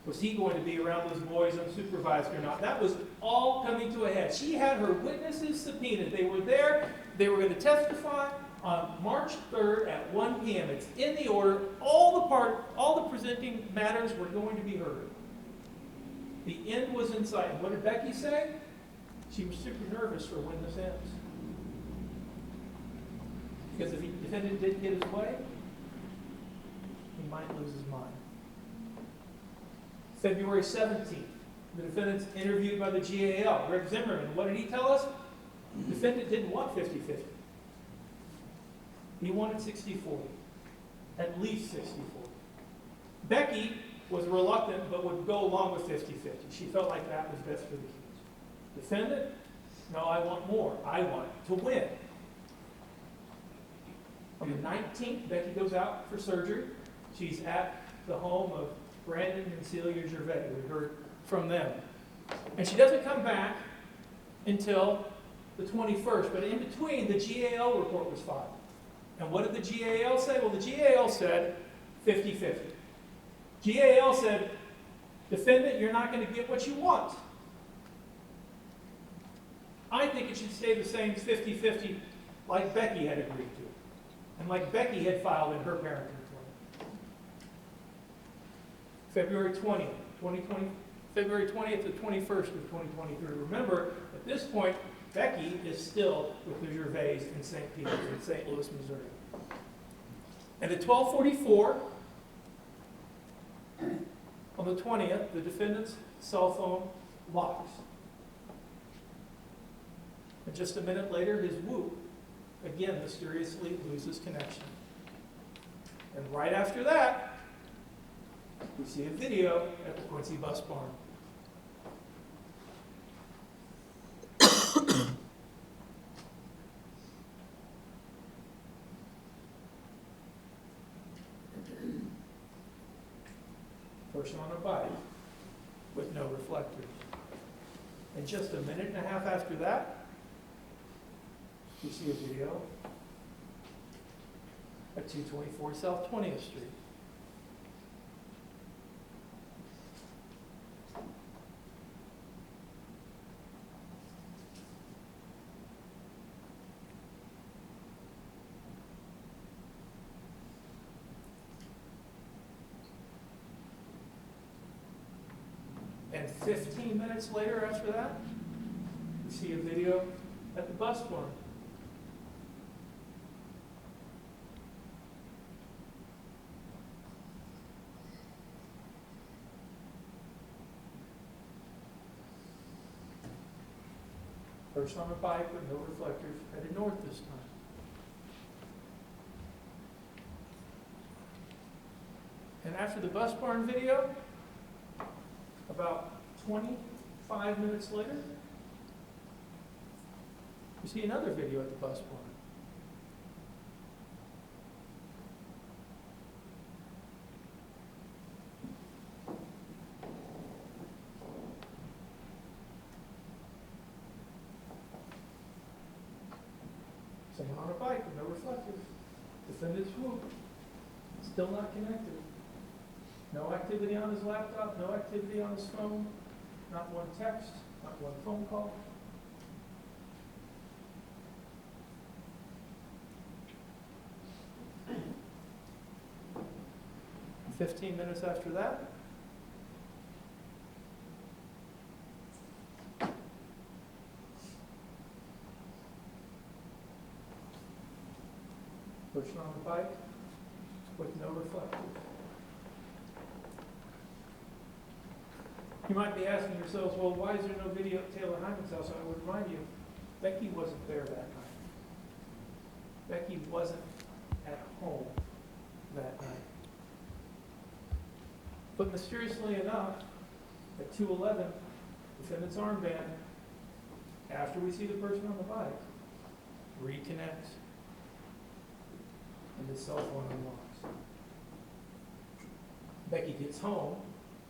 Was he going to be around those boys unsupervised or not? That was all coming to a head. She had her witnesses subpoenaed. They were there. They were going to testify on March 3rd at 1 p.m. It's in the order. All the presenting matters were going to be heard. The end was in sight. And what did Becky say? She was super nervous for when this ends. Because if the defendant didn't get his way, he might lose his mind. February 17th, the defendant's interviewed by the GAL, Rick Zimmerman. What did he tell us? The defendant didn't want 50-50. He wanted 60-40, at least 60-40. Becky was reluctant but would go along with 50-50. She felt like that was best for the kids. Defendant, no, I want more. I want to win. On the 19th, Becky goes out for surgery. She's at the home of Brandon and Celia Gervais. We heard from them. And she doesn't come back until the 21st, but in between, the GAL report was filed. And what did the GAL say? Well, the GAL said 50-50. GAL said, defendant, you're not going to get what you want. I think it should stay the same 50-50 like Becky had agreed to, and like Becky had filed in her parenting plan. February 20th, 2020, February 20th to 21st of 2023. Remember, at this point, Becky is still with the Gervais in St. Peter's in St. Louis, Missouri. And at 12:44, on the 20th, the defendant's cell phone locks. And just a minute later, his whoop, again, mysteriously loses connection. And right after that, we see a video at the Quincy bus barn. Person on a bike with no reflectors. And just a minute and a half after that, you see a video at 224 South 20th Street. And 15 minutes later after that, you see a video at the bus barn. Person on a bike with no reflectors, headed north this time. And after the bus barn video, about 25 minutes later, you see another video at the bus barn. Someone on a bike with no reflectors. Defendant's whoop. Still not connected. No activity on his laptop, no activity on his phone, not one text, not one phone call. And 15 minutes after that, person on the bike with no reflectors. You might be asking yourselves, well, why is there no video at Taylor Hyman's house? I would remind you, Becky wasn't there that night. Becky wasn't at home that night. But mysteriously enough, at 2:11, defendant's armband, after we see the person on the bike, reconnects. And his cell phone unlocks. Becky gets home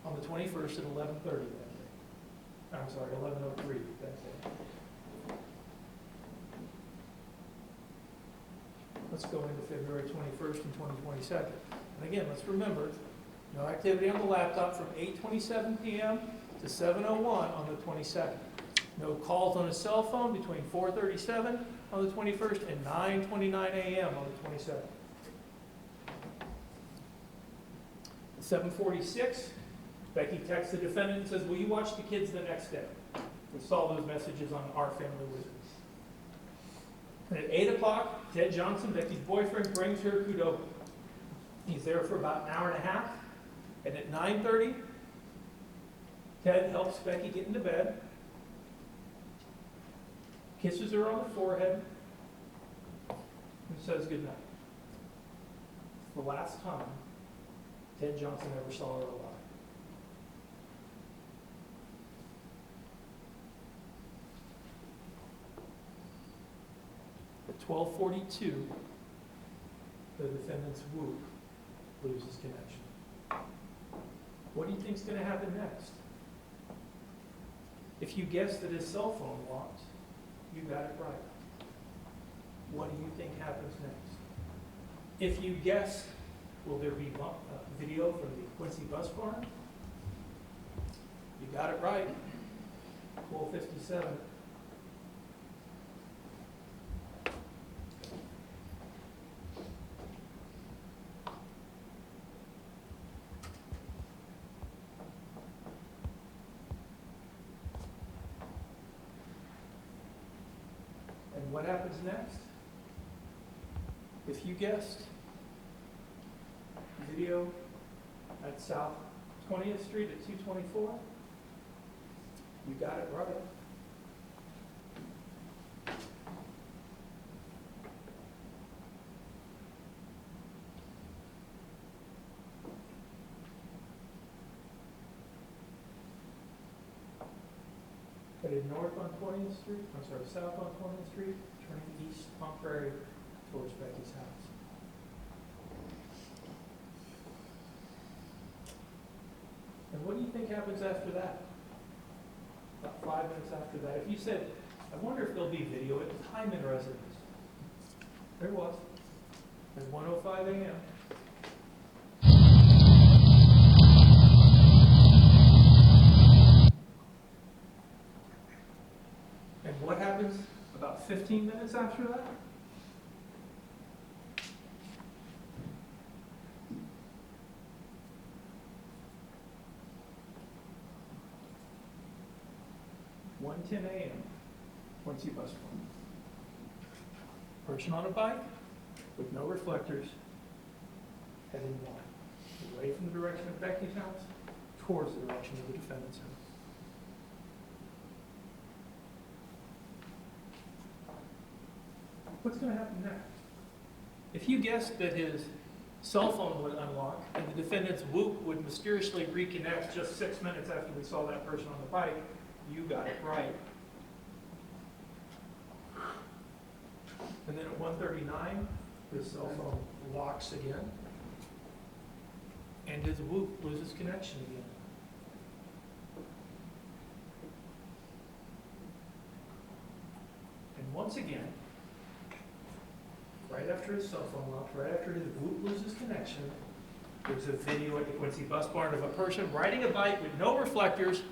on the 21st at 11:30 that day. I'm sorry, 11:03 that day. Let's go into February 21st and 22nd. And again, let's remember, no activity on the laptop from 8:27 p.m. to 7:01 on the 22nd. No calls on his cell phone between 4:37 on the 21st and 9:29 a.m. on the 22nd. 7:46, Becky texts the defendant and says, will you watch the kids the next day? We saw those messages on our family witness. And at 8 o'clock, Ted Johnson, Becky's boyfriend, brings her Qdoba. He's there for about an hour and a half. And at 9:30, Ted helps Becky get into bed, kisses her on the forehead, and says goodnight. The last time Ted Johnson ever saw her alive. At 12:42, the defendant's whoop loses connection. What do you think's going to happen next? If you guess that his cell phone locked, you got it right. What do you think happens next? If you guess, will there be video from the Quincy bus barn? You got it right. 12:57. And what happens next? If you guessed, video at South 20th Street at 224, you got it right. Headed north on 20th Street, south on 20th Street, turning east on Prairie towards Becky's house. And what do you think happens after that? About 5 minutes after that. If you said, I wonder if there'll be video at the Hyman residence. There was. At 1:05 a.m. And what happens about 15 minutes after that? One 10 a.m. Quincy bus barn. Person on a bike with no reflectors, heading north, away from the direction of Becky's house, towards the direction of the defendant's house. What's going to happen next? If you guessed that his cell phone would unlock and the defendant's whoop would mysteriously reconnect just 6 minutes after we saw that person on the bike, you got it right. And then at 1:39, his cell phone locks again, and his whoop loses connection again. And once again, right after his cell phone locks, right after his whoop loses connection, there's a video at the Quincy bus barn of a person riding a bike with no reflectors,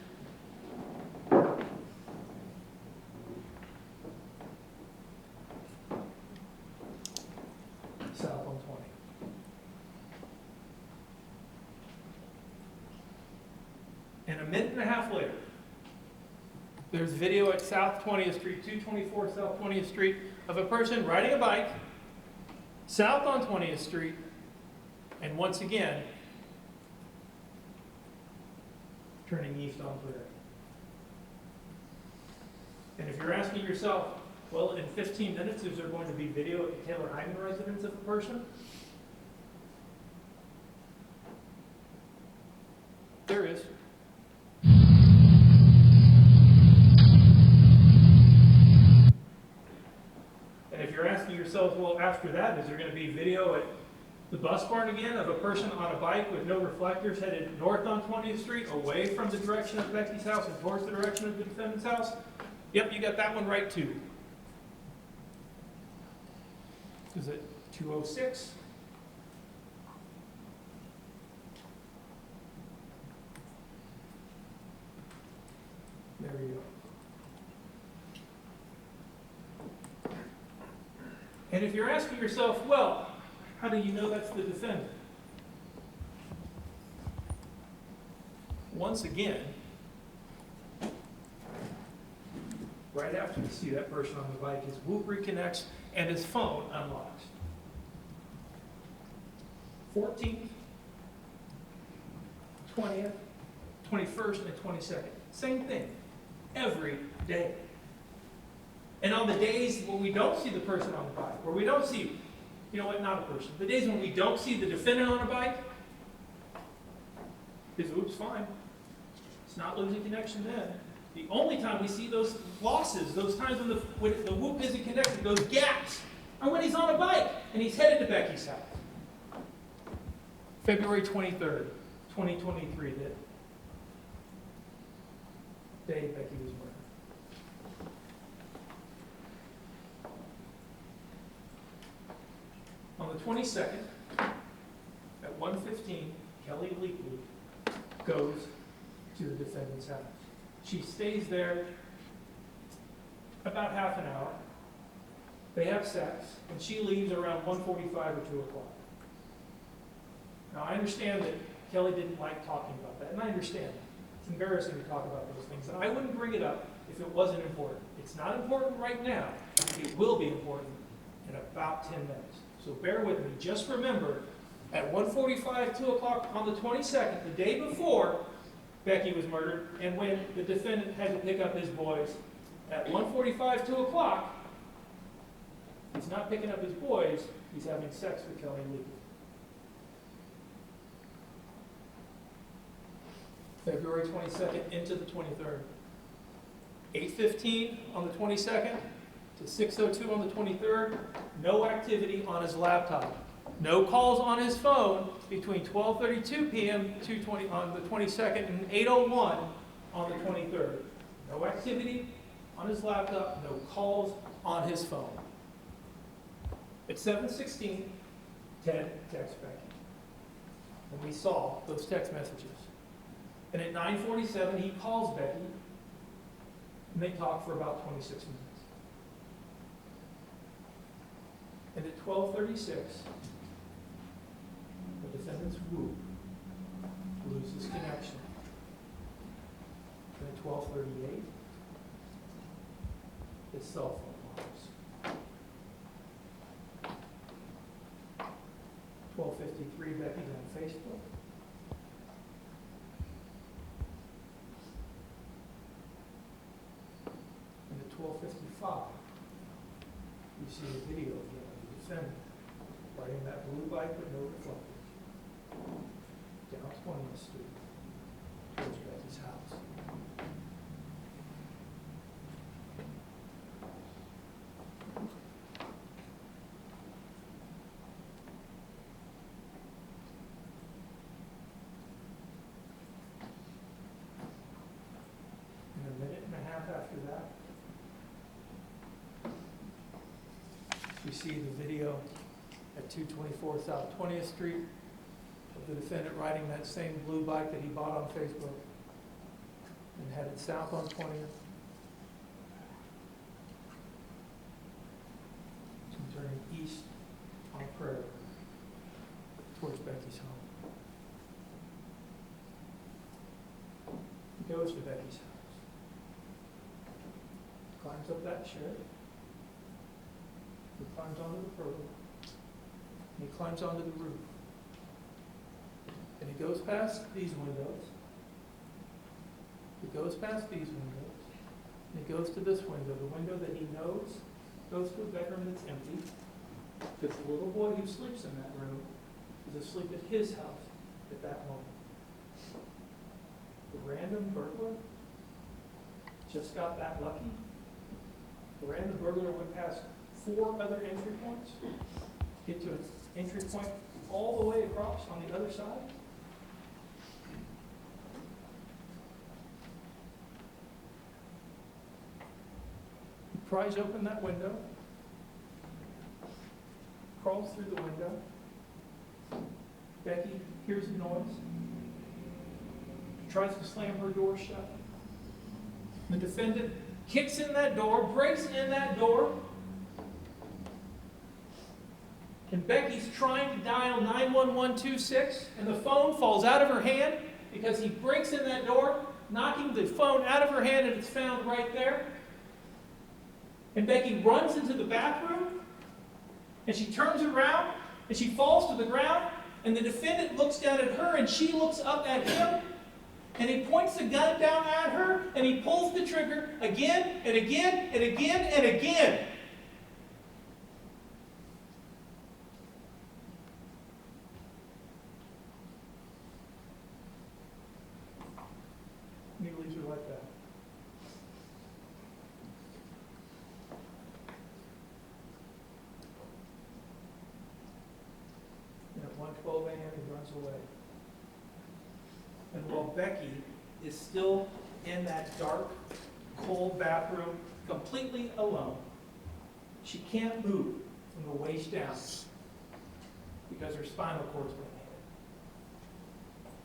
south on 20. And a minute and a half later, there's video at South 20th Street, 224 South 20th Street, of a person riding a bike, south on 20th Street, and once again, turning east on Prairie. And if you're asking yourself, well, in 15 minutes, is there going to be video at the Taylor Hyman residence of a person? There is. And if you're asking yourself, well, after that, is there going to be video at the bus barn again of a person on a bike with no reflectors headed north on 20th Street, away from the direction of Becky's house and towards the direction of the defendant's house? Yep, you got that one right too. Is it 2:06? There you go. And if you're asking yourself, well, how do you know that's the defendant? Once again, right after you see that person on the bike, his whoop reconnects and his phone unlocks. 14th, 20th, 21st, and 22nd. Same thing. Every day. And on the days when we don't see the person on the bike, where we don't see, you know what, not a person, the days when we don't see the defendant on a bike, his whoop's fine. It's not losing connection then. The only time we see those losses, those times when the whoop isn't connected, those gaps or when he's on a bike and he's headed to Becky's house. February 23rd, 2023, the day Becky was murdered. On the 22nd, at 1:15, Kelly Leakley goes to the defendant's house. She stays there about half an hour. They have sex, and she leaves around 1:45 or 2 o'clock. Now, I understand that Kelly didn't like talking about that, and I understand that. It's embarrassing to talk about those things, and I wouldn't bring it up if it wasn't important. It's not important right now. It will be important in about 10 minutes. So bear with me. Just remember, at 1:45, 2 o'clock on the 22nd, the day before Becky was murdered, and when the defendant had to pick up his boys, at 1:45, 2 o'clock, he's not picking up his boys, he's having sex with Kelly Lee. February 22nd into the 23rd. 8:15 on the 22nd to 6:02 on the 23rd, no activity on his laptop. No calls on his phone between 12:32 p.m. on the 22nd and 8:01 on the 23rd. No activity on his laptop, no calls on his phone. At 7:16, Ted texts Becky. And we saw those text messages. And at 9:47, he calls Becky, and they talk for about 26 minutes. And at 12:36, the defendant's whoop loses connection. And at 12:38, his cell phone wires. 12:53, Becky's on Facebook. And at 12:55, you see a video again of the defendant riding that blue bike with no reflectors down 20th Street towards Becky's house. And a minute and a half after that, we see the video at 224 South 20th Street of the defendant riding that same blue bike that he bought on Facebook and headed south on 20th and turning east on Prairie towards Becky's home. He goes to Becky's house, climbs up that shed. He climbs onto the pergola, and he climbs onto the roof. And he goes past these windows. He goes past these windows. And he goes to this window, the window that he knows goes to a bedroom that's empty. Because the little boy who sleeps in that room is asleep at his house at that moment. The random burglar just got that lucky. The random burglar went past 4 other entry points, get to an entry point all the way across on the other side. He pries open that window, crawls through the window. Becky hears the noise, tries to slam her door shut. The defendant kicks in that door, breaks in that door, and Becky's trying to dial 91126, and the phone falls out of her hand because he breaks in that door, knocking the phone out of her hand, and it's found right there. And Becky runs into the bathroom, and she turns around, and she falls to the ground, and the defendant looks down at her, and she looks up at him, and he points the gun down at her, and he pulls the trigger again, and again, and again, and again. And he leaves her like that. 12 a.m., he runs away. And while Becky is still in that dark, cold bathroom, completely alone, she can't move from the waist down because her spinal cord's been hit.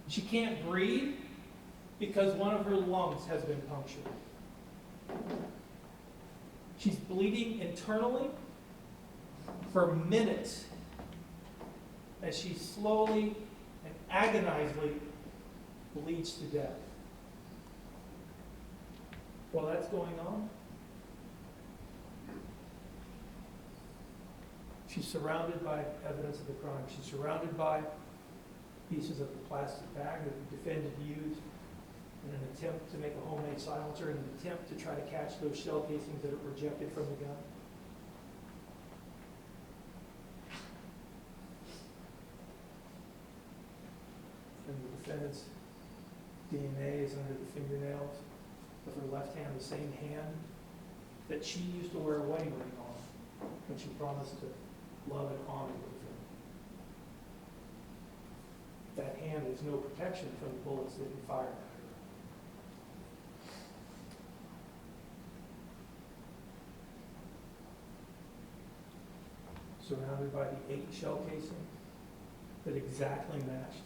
She can't breathe because one of her lungs has been punctured. She's bleeding internally for minutes as she slowly and agonizingly bleeds to death. While that's going on, she's surrounded by evidence of the crime. She's surrounded by pieces of the plastic bag that the defendant used in an attempt to make a homemade silencer, in an attempt to try to catch those shell casings that are ejected from the gun. And the defendant's DNA is under the fingernails of her left hand, the same hand that she used to wear a wedding ring on when she promised to love and honor with him. That hand is no protection from the bullets that he fired at her. Surrounded by the 8 shell casings that exactly matched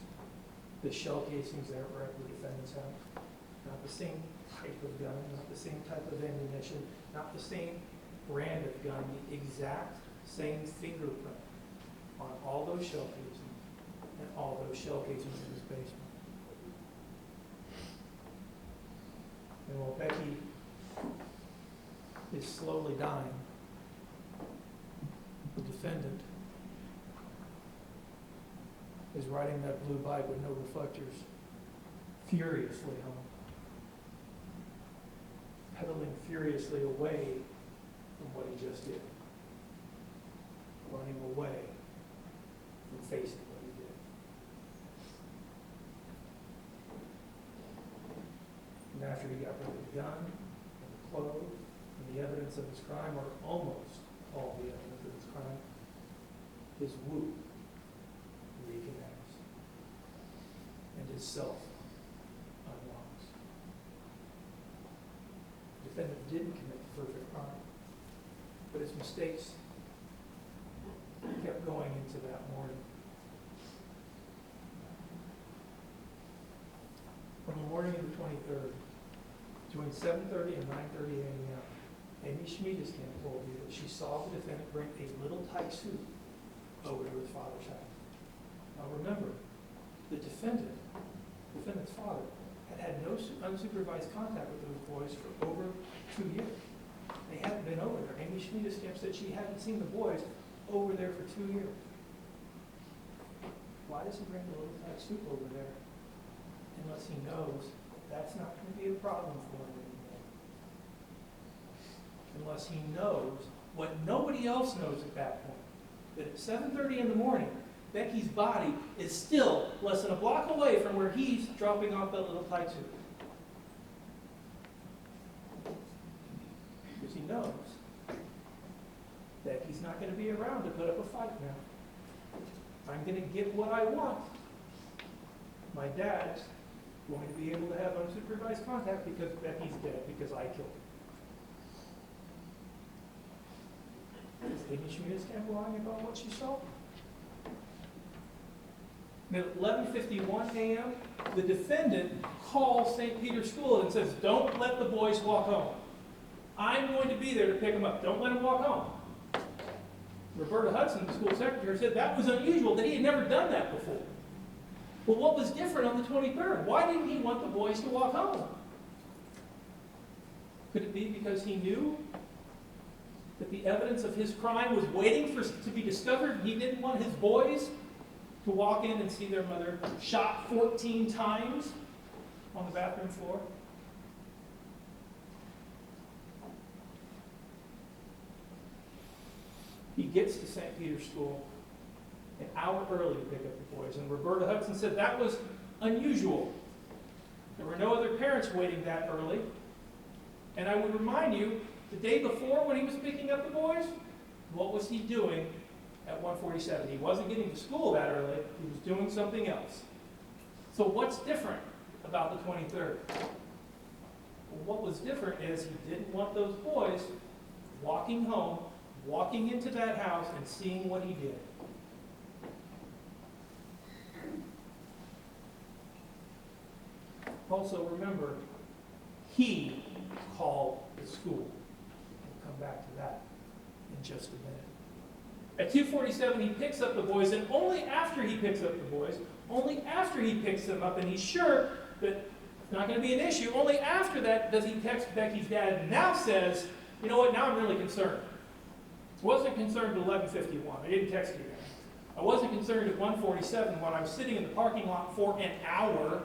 the shell casings that were at the defendant's house. Not the same type of gun, not the same type of ammunition, not the same brand of gun, the exact same fingerprint on all those shell casings and all those shell casings in his basement. And while Becky is slowly dying, the defendant is riding that blue bike with no reflectors, furiously home, pedaling furiously away from what he just did, running away from facing what he did. And after he got rid of the gun, and the clothes, and the evidence of his crime, or almost all the evidence of his crime, his whoop reconnects, and his self unlocks. The defendant didn't commit the perfect crime, but his mistakes kept going into that morning. On the morning of the 23rd, between 7:30 and 9:30 a.m., Amy Schmiedeskamp told me that she saw the defendant bring a little tight suit over to his father's house. Now remember, the defendant's father, had no unsupervised contact with those boys for over 2 years. They hadn't been over there. Amy Schmiedeskamp said she hadn't seen the boys over there for 2 years. Why does he bring the little tight suit over there unless he knows that's not going to be a problem for him anymore? Unless he knows what nobody else knows at that point, that at 7:30 in the morning, Becky's body is still less than a block away from where he's dropping off that little tight suit. Because he knows that he's not going to be around to put up a fight now. I'm going to get what I want. My dad's going to be able to have unsupervised contact because Becky's dead, because I killed her. Is Amy Schmiedeskamp lying about what she saw? And at 11:51 a.m., the defendant calls St. Peter's School and says, "Don't let the boys walk home. I'm going to be there to pick them up. Don't let them walk home." Roberta Hudson, the school secretary, said that was unusual, that he had never done that before. Well, what was different on the 23rd? Why didn't he want the boys to walk home? Could it be because he knew that the evidence of his crime was waiting to be discovered? He didn't want his boys to walk in and see their mother shot 14 times on the bathroom floor? He gets to St. Peter's School an hour early to pick up the boys, and Roberta Hudson said that was unusual. There were no other parents waiting that early. And I would remind you, the day before when he was picking up the boys, what was he doing at 1:47. He wasn't getting to school that early. He was doing something else. So what's different about the 23rd? Well, what was different is he didn't want those boys walking home, walking into that house, and seeing what he did. Also, remember, he called the school. We'll come back to that in just a minute. At 2:47, he picks up the boys, and only after he picks up the boys, only after he picks them up, and he's sure that it's not going to be an issue, only after that does he text Becky's dad, and now says, you know what, now I'm really concerned. I wasn't concerned at 11:51. I didn't text you guys. I wasn't concerned at 1:47 when I was sitting in the parking lot for an hour.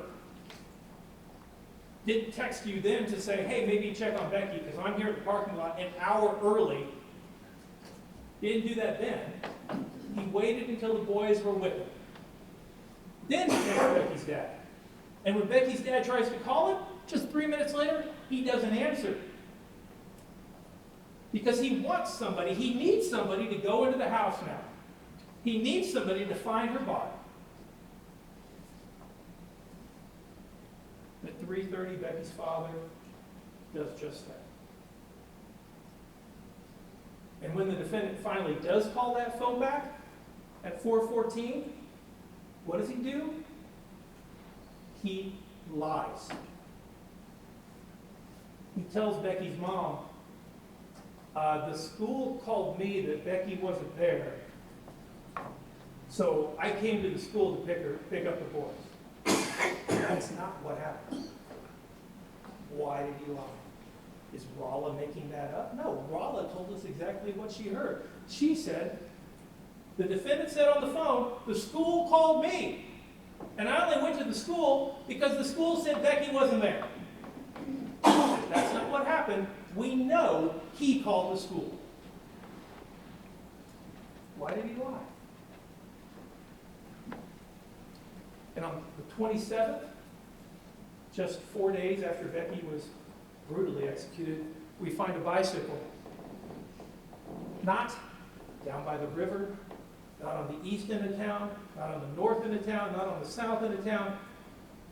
Didn't text you then to say, hey, maybe check on Becky because I'm here at the parking lot an hour early. Didn't do that then. He waited until the boys were with him. Then he texted Becky's dad. And when Becky's dad tries to call him, just 3 minutes later, he doesn't answer. Because he wants somebody, he needs somebody to go into the house now. He needs somebody to find her body. At 3:30, Becky's father does just that. And when the defendant finally does call that phone back at 4:14, what does he do? He lies. He tells Becky's mom, the school called me that Becky wasn't there, so I came to the school to pick up the boys. That's not what happened. Why did he lie? Is Rolla making that up? No, Rolla told us exactly what she heard. She said, the defendant said on the phone, the school called me. And I only went to the school because the school said Becky wasn't there. If that's not what happened, we know he called the school. Why did he lie? And on the 27th, just 4 days after Becky was brutally executed, we find a bicycle. Not down by the river, not on the east end of town, not on the north end of town, not on the south end of town,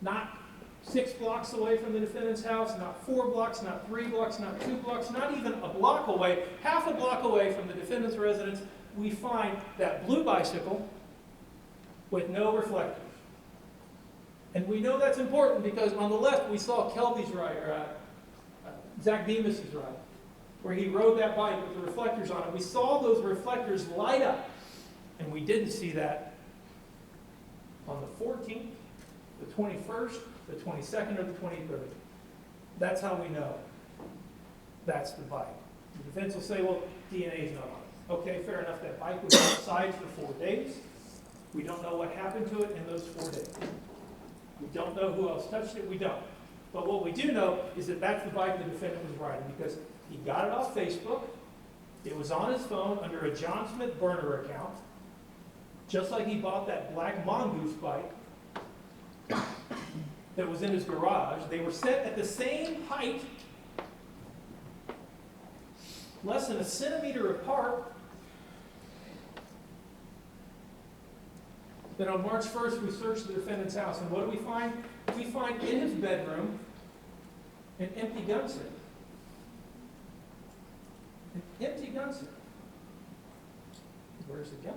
not 6 blocks away from the defendant's house, not 4 blocks, not 3 blocks, not 2 blocks, not even a block away, half a block away from the defendant's residence, we find that blue bicycle with no reflectors. And we know that's important because on the left we saw Kelby's ride, or Zach Bemis's ride, where he rode that bike with the reflectors on it. We saw those reflectors light up, and we didn't see that on the 14th, the 21st, the 22nd, or the 23rd. That's how we know that's the bike. The defense will say, well, DNA is not on it. Okay, fair enough, that bike was outside for 4 days. We don't know what happened to it in those 4 days. We don't know who else touched it, we don't. But what we do know is that that's the bike the defendant was riding because he got it off Facebook. It was on his phone under a John Smith burner account, just like he bought that black Mongoose bike that was in his garage. They were set at the same height, less than a centimeter apart. Then on March 1st, we searched the defendant's house, and what do we find? We find in his bedroom an empty gun safe. An empty gun safe. Where's the gun?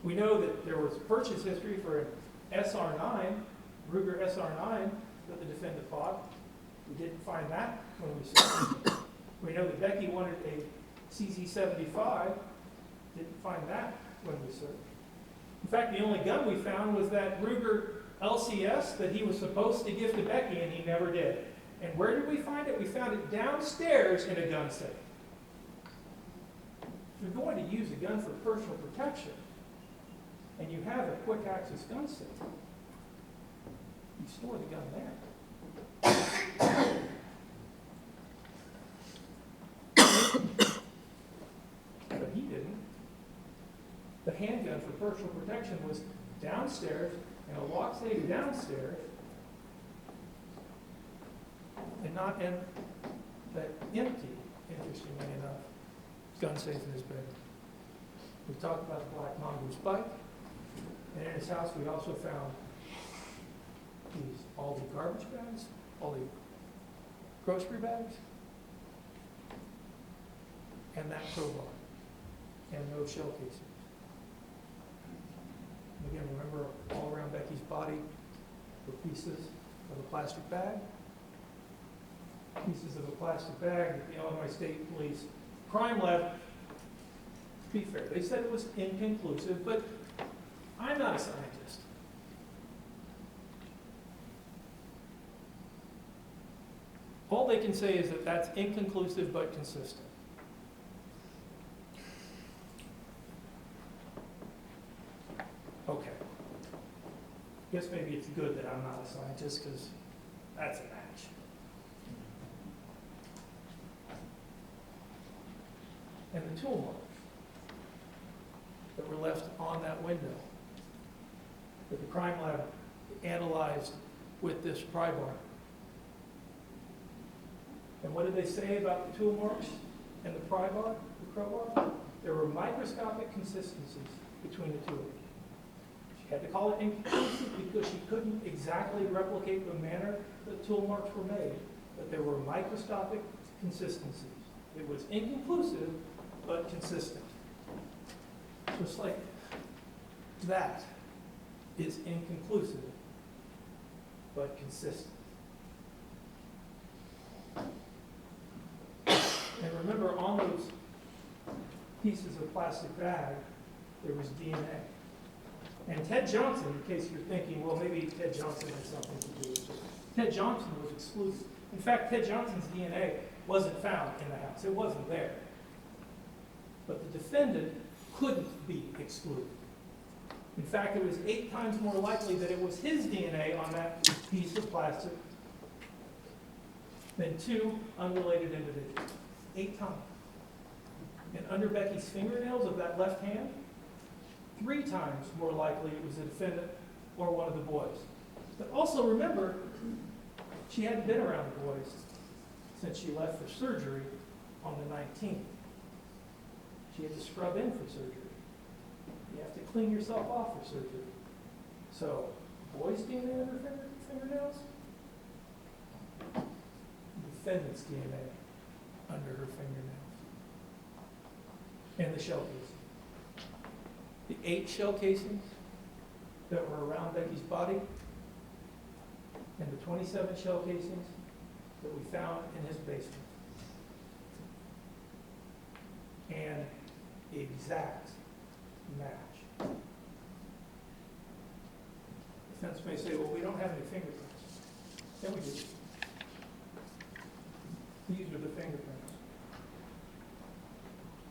We know that there was purchase history for an SR9, Ruger SR9, that the defendant bought. We didn't find that when we searched. We know that Becky wanted a CZ75. Didn't find that when we searched. In fact, the only gun we found was that Ruger LCS that he was supposed to give to Becky, and he never did. And where did we find it? We found it downstairs in a gun safe. If you're going to use a gun for personal protection, and you have a quick access gun safe, you store the gun there. But he didn't. The handgun for personal protection was downstairs, in a lock safe downstairs, and not in the empty, interestingly enough, gun safe in his bedroom. We talked about the black mongoose bike, and in his house, we also found these Aldi garbage bags, Aldi grocery bags, and that crowbar, and no shell casings. And again, remember, all around Becky's body were pieces of a plastic bag, pieces of a plastic bag that the Illinois State Police Crime Lab, to be fair, they said it was inconclusive, but I'm not a scientist. All they can say is that that's inconclusive but consistent. Okay. Guess maybe it's good that I'm not a scientist, because that's a match. And the tool marks that were left on that window that the crime lab analyzed with this pry bar. And what did they say about the tool marks and the pry bar, the crowbar? There were microscopic consistencies between the two of them. She had to call it inconclusive because she couldn't exactly replicate the manner that tool marks were made, but there were microscopic consistencies. It was inconclusive, but consistent. Just like that is inconclusive, but consistent. And remember, on those pieces of plastic bag, there was DNA. And Ted Johnson, in case you're thinking, well, maybe Ted Johnson had something to do with it. Ted Johnson was excluded. In fact, Ted Johnson's DNA wasn't found in the house. It wasn't there. But the defendant couldn't be excluded. In fact, it was 8 times more likely that it was his DNA on that piece of plastic than 2 unrelated individuals. 8 times. And under Becky's fingernails of that left hand, 3 times more likely it was the defendant or one of the boys. But also remember, she hadn't been around the boys since she left for surgery on the 19th. She had to scrub in for surgery. You have to clean yourself off for surgery. So, boys' DNA under fingernails, defendant's DNA under her fingernails, and the shell casing. The 8 shell casings that were around Becky's body, and the 27 shell casings that we found in his basement. And exact match. Defense may say, well, we don't have any fingerprints. Yeah, we do. These are the fingerprints.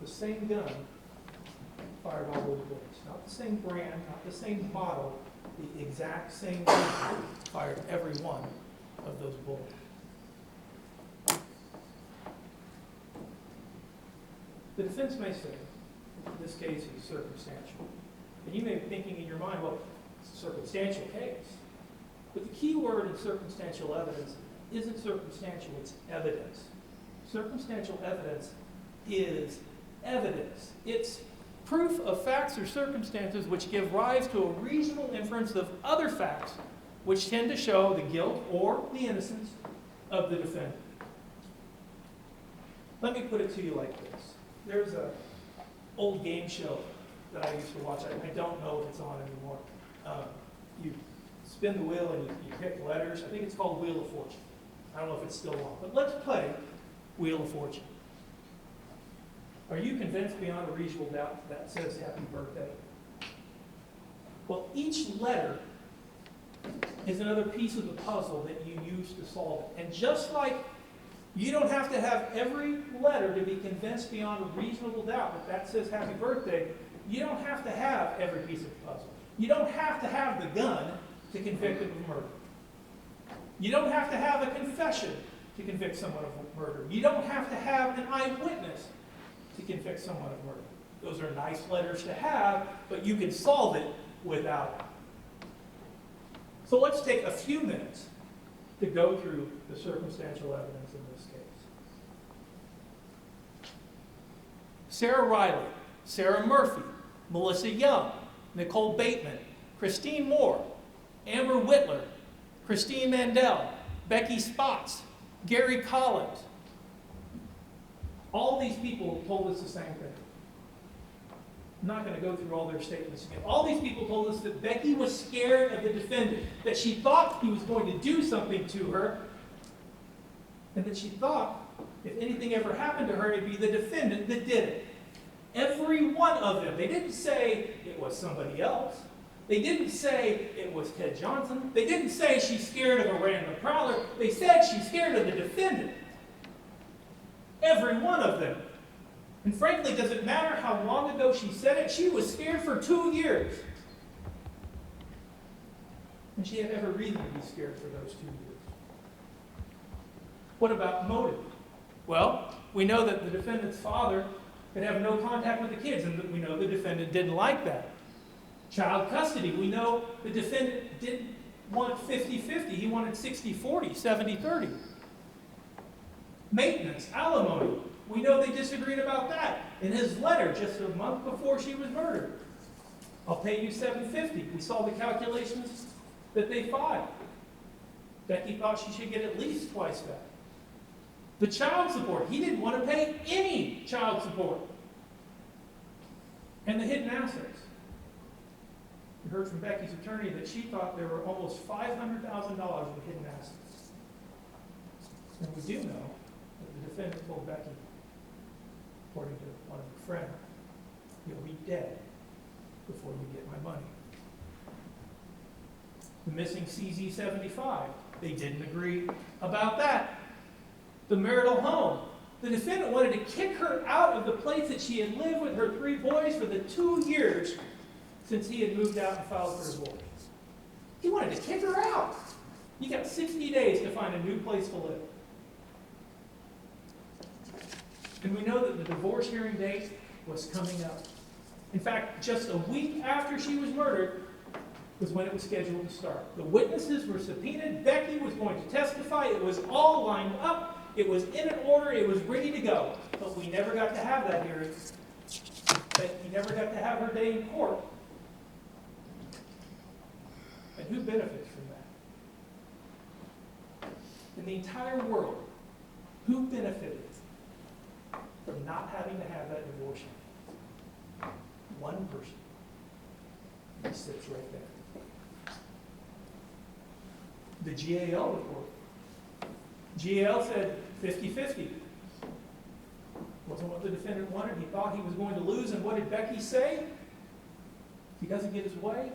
The same gun fired all those bullets. Not the same brand, not the same model, the exact same gun fired every one of those bullets. The defense may say, this case is circumstantial. And you may be thinking in your mind, well, it's a circumstantial case. But the key word in circumstantial evidence isn't circumstantial, it's evidence. Circumstantial evidence is evidence. It's proof of facts or circumstances which give rise to a reasonable inference of other facts which tend to show the guilt or the innocence of the defendant. Let me put it to you like this. There's an old game show that I used to watch. I don't know if it's on anymore. You spin the wheel and you pick letters. I think it's called Wheel of Fortune. I don't know if it's still on, but let's play Wheel of Fortune. Are you convinced beyond a reasonable doubt that says happy birthday? Well, each letter is another piece of the puzzle that you use to solve it. And just like you don't have to have every letter to be convinced beyond a reasonable doubt that that says happy birthday, you don't have to have every piece of the puzzle. You don't have to have the gun to convict him of murder. You don't have to have a confession to convict someone of murder. You don't have to have an eyewitness to convict someone of murder. Those are nice letters to have, but you can solve it without it. So let's take a few minutes to go through the circumstantial evidence in this case. Sarah Riley, Sarah Murphy, Melissa Young, Nicole Bateman, Christine Moore, Amber Whitler, Christine Mandel, Becky Spots, Gary Collins. All these people told us the same thing. I'm not going to go through all their statements again. All these people told us that Becky was scared of the defendant, that she thought he was going to do something to her, and that she thought if anything ever happened to her, it'd be the defendant that did it. Every one of them. They didn't say it was somebody else. They didn't say it was Ted Johnson. They didn't say she's scared of a random prowler. They said she's scared of the defendant. Every one of them. And frankly, it doesn't matter how long ago she said it, she was scared for 2 years. And she had every reason to be scared for those 2 years. What about motive? Well, we know that the defendant's father could have no contact with the kids, and we know the defendant didn't like that. Child custody, we know the defendant didn't want 50-50. He wanted 60-40, 70-30. Maintenance, alimony, we know they disagreed about that. In his letter just a month before she was murdered, I'll pay you $750. We saw the calculations that they filed. Becky thought she should get at least twice that. The child support, he didn't want to pay any child support. And the hidden assets. We heard from Becky's attorney that she thought there were almost $500,000 in hidden assets. And we do know that the defendant told Becky, according to one of her friends, you'll be dead before you get my money. The missing CZ-75, they didn't agree about that. The marital home. The defendant wanted to kick her out of the place that she had lived with her 3 boys for the 2 years since he had moved out and filed for divorce. He wanted to kick her out. You got 60 days to find a new place to live. And we know that the divorce hearing date was coming up. In fact, just a week after she was murdered was when it was scheduled to start. The witnesses were subpoenaed. Becky was going to testify. It was all lined up. It was in an order. It was ready to go. But we never got to have that hearing. Becky never got to have her day in court. And who benefits from that? In the entire world, who benefited from not having to have that divorce? One person. He sits right there. The GAL report. GAL said 50-50. Wasn't what the defendant wanted. He thought he was going to lose. And what did Becky say? If he doesn't get his way,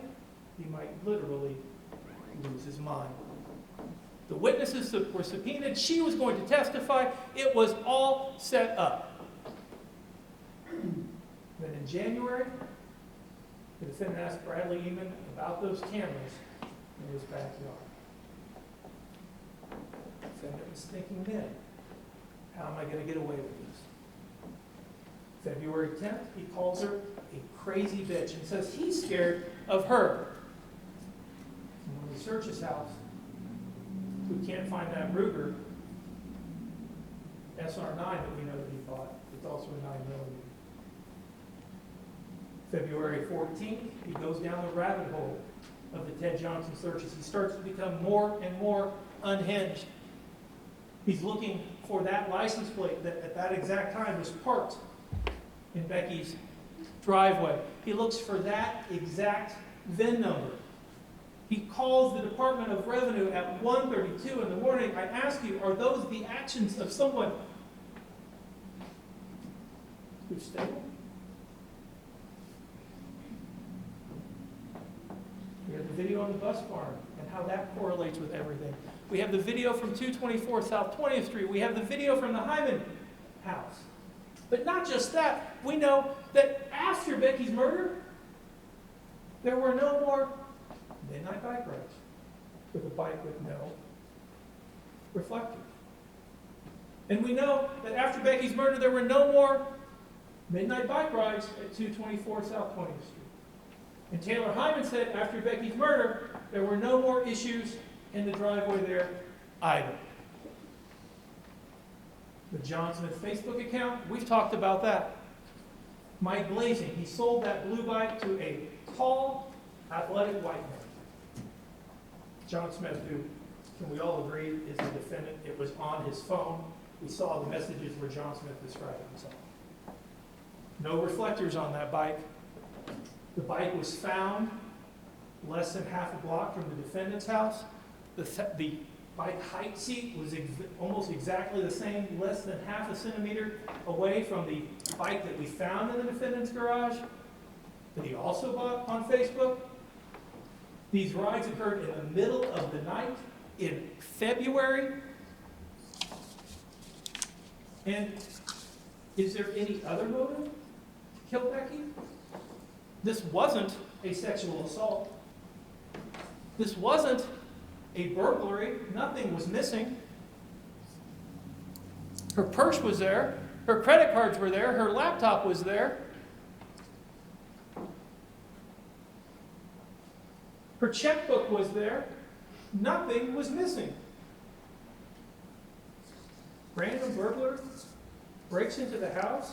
he might literally lose his mind. The witnesses were subpoenaed. She was going to testify. It was all set up. Then in January, the defendant asked Bradley Eman about those cameras in his backyard. The defendant was thinking then, how am I going to get away with this? February 10th, he calls her a crazy bitch and says he's scared of her. And when we search his house, we can't find that Ruger SR9 that we know that he bought. It's also a 9mm. February 14th, he goes down the rabbit hole of the Ted Johnson searches. He starts to become more and more unhinged. He's looking for that license plate that at that exact time was parked in Becky's driveway. He looks for that exact VIN number. He calls the Department of Revenue at 1:32 in the morning. I ask you, are those the actions of someone who's stable? We have the video on the bus barn and how that correlates with everything. We have the video from 224 South 20th Street. We have the video from the Hyman house. But not just that, we know that after Becky's murder, there were no more midnight bike rides with a bike with no reflectors. And we know that after Becky's murder, there were no more midnight bike rides at 224 South 20th Street. And Taylor Hyman said after Becky's murder, there were no more issues in the driveway there either. The John Smith Facebook account, we've talked about that. Mike Blazing, he sold that blue bike to a tall, athletic white man. John Smith, who, can we all agree, is the defendant. It was on his phone. We saw the messages where John Smith described himself. No reflectors on that bike. The bike was found less than half a block from the defendant's house. The bike height seat was almost exactly the same, less than half a centimeter away from the bike that we found in the defendant's garage, that he also bought on Facebook. These rides occurred in the middle of the night in February. And is there any other motive to kill Becky? This wasn't a sexual assault. This wasn't a burglary. Nothing was missing. Her purse was there. Her credit cards were there. Her laptop was there. Her checkbook was there. Nothing was missing. Random burglar breaks into the house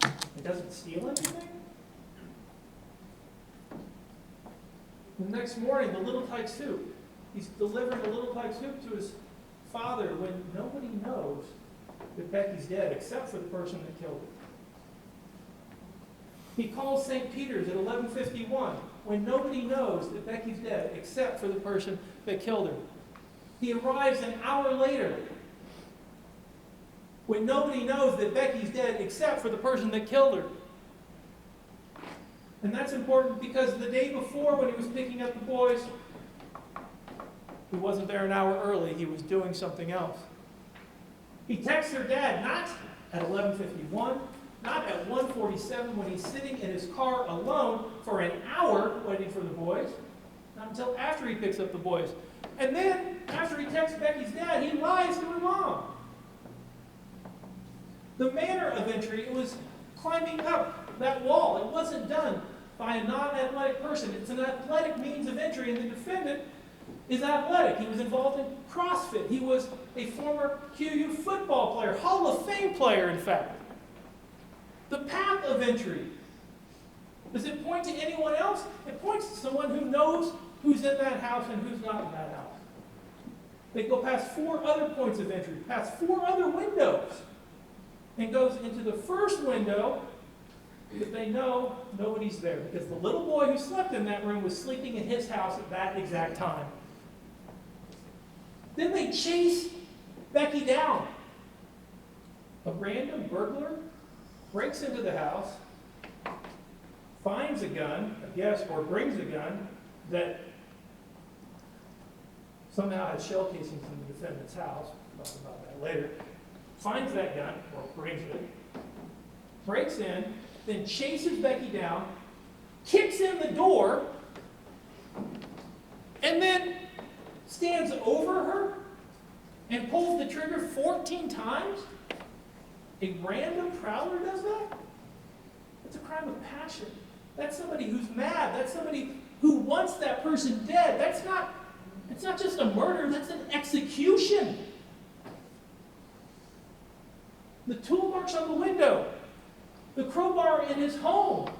and doesn't steal anything? The next morning, the little tyke soup. He's delivering a little tyke soup to his father when nobody knows that Becky's dead except for the person that killed her. He calls St. Peter's at 11:51 when nobody knows that Becky's dead except for the person that killed her. He arrives an hour later when nobody knows that Becky's dead except for the person that killed her. And that's important because the day before when he was picking up the boys, he wasn't there an hour early. He was doing something else. He texts her dad not at 11:51, not at 1:47 when he's sitting in his car alone for an hour waiting for the boys, not until after he picks up the boys. And then, after he texts Becky's dad, he lies to her mom. The manner of entry, it was climbing up that wall. It wasn't done by a non-athletic person. It's an athletic means of entry, and the defendant is athletic. He was involved in CrossFit. He was a former QU football player, Hall of Fame player, in fact. The path of entry, does it point to anyone else? It points to someone who knows who's in that house and who's not in that house. They go past 4 other points of entry, past 4 other windows, and goes into the first window that they know nobody's there, because the little boy who slept in that room was sleeping in his house at that exact time. Then they chase Becky down. A random burglar breaks into the house, finds a gun, I guess, or brings a gun that somehow has shell casings in the defendant's house. We'll talk about that later. Finds that gun, or brings it, breaks in, then chases Becky down, kicks in the door, and then stands over her and pulls the trigger 14 times? A random prowler does that? It's a crime of passion. That's somebody who's mad. That's somebody who wants that person dead. It's not just a murder, that's an execution. The tool marks on the window, the crowbar in his home.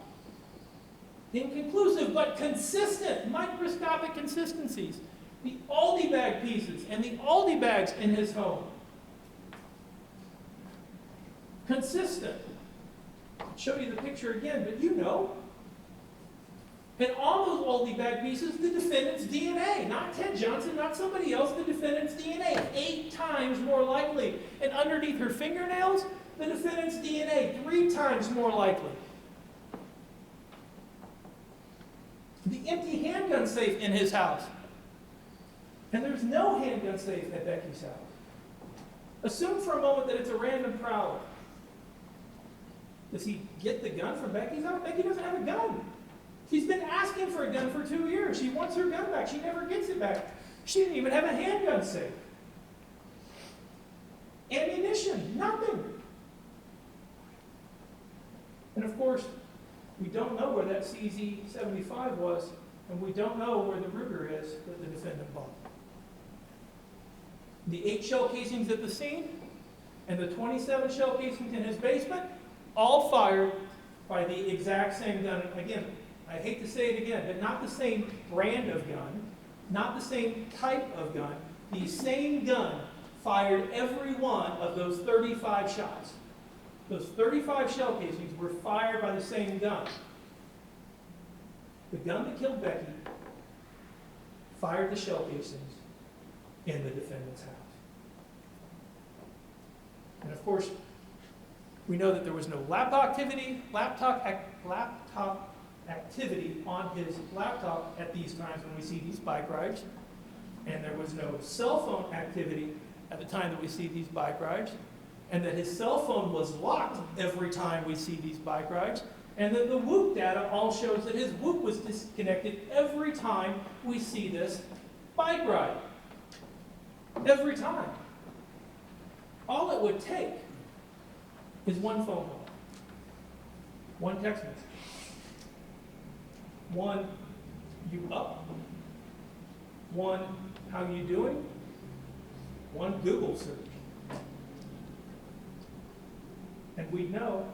Inconclusive, but consistent, microscopic consistencies. The Aldi bag pieces and the Aldi bags in his home. Consistent. I'll show you the picture again, but you know. And on those Aldi bag pieces, the defendant's DNA. Not Ted Johnson, not somebody else, the defendant's DNA. 8 times more likely. And underneath her fingernails, the defendant's DNA. 3 times more likely. The empty handgun safe in his house. And there's no handgun safe at Becky's house. Assume for a moment that it's a random prowler. Does he get the gun from Becky's house? Becky doesn't have a gun. She's been asking for a gun for 2 years. She wants her gun back. She never gets it back. She didn't even have a handgun safe. Ammunition, nothing. And of course, we don't know where that CZ-75 was, and we don't know where the Ruger is that the defendant bought. The 8 shell casings at the scene and the 27 shell casings in his basement, all fired by the exact same gun. Again, I hate to say it again, but not the same brand of gun, not the same type of gun. The same gun fired every one of those 35 shots. Those 35 shell casings were fired by the same gun. The gun that killed Becky fired the shell casings in the defendant's house. And of course, we know that there was no laptop activity on his laptop at these times when we see these bike rides. And there was no cell phone activity at the time that we see these bike rides. And that his cell phone was locked every time we see these bike rides. And that the whoop data all shows that his whoop was disconnected every time we see this bike ride. Every time. All it would take is one phone call, one text message, one you up, one how you doing, one Google search. And we'd know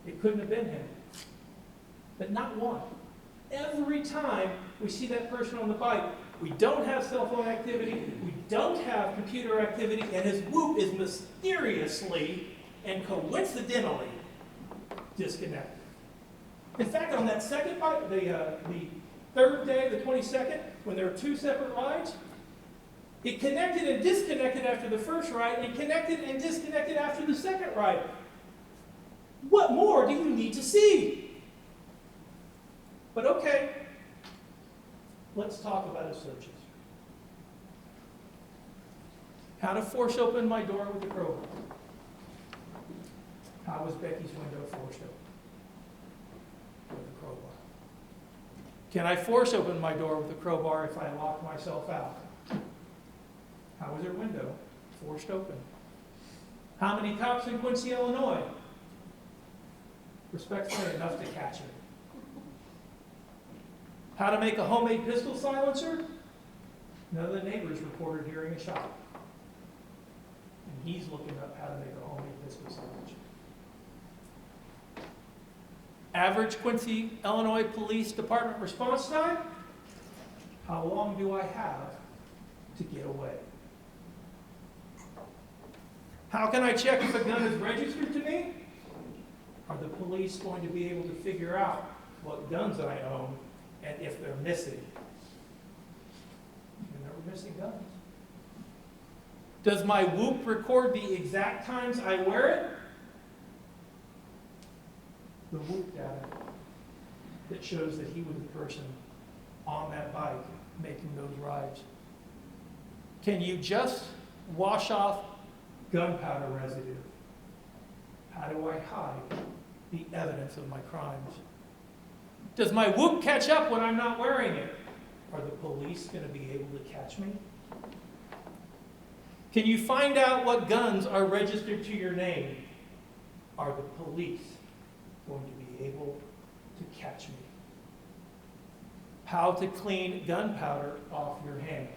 it couldn't have been him. But not one. Every time we see that person on the bike, we don't have cell phone activity, we don't have computer activity, and his whoop is mysteriously and coincidentally disconnected. In fact, on that second bike, the third day, the 22nd, when there were two separate rides, it connected and disconnected after the first ride, and connected and disconnected after the second ride. What more do you need to see? But okay, let's talk about his searches. How to force open my door with a crowbar. How was Becky's window forced open? With a crowbar. Can I force open my door with a crowbar if I lock myself out? How was her window forced open? How many cops in Quincy, Illinois? Respectfully enough to catch her. How to make a homemade pistol silencer? None of the neighbors reported hearing a shot. And he's looking up how to make a homemade pistol silencer. Average Quincy, Illinois Police Department response time? How long do I have to get away? How can I check if a gun is registered to me? Are the police going to be able to figure out what guns I own and if they're missing? And there were missing guns. Does my whoop record the exact times I wear it? The whoop data that shows that he was the person on that bike making those rides. Can you just wash off gunpowder residue? How do I hide the evidence of my crimes? Does my whoop catch up when I'm not wearing it? Are the police going to be able to catch me? Can you find out what guns are registered to your name? Are the police going to be able to catch me? How to clean gunpowder off your hands?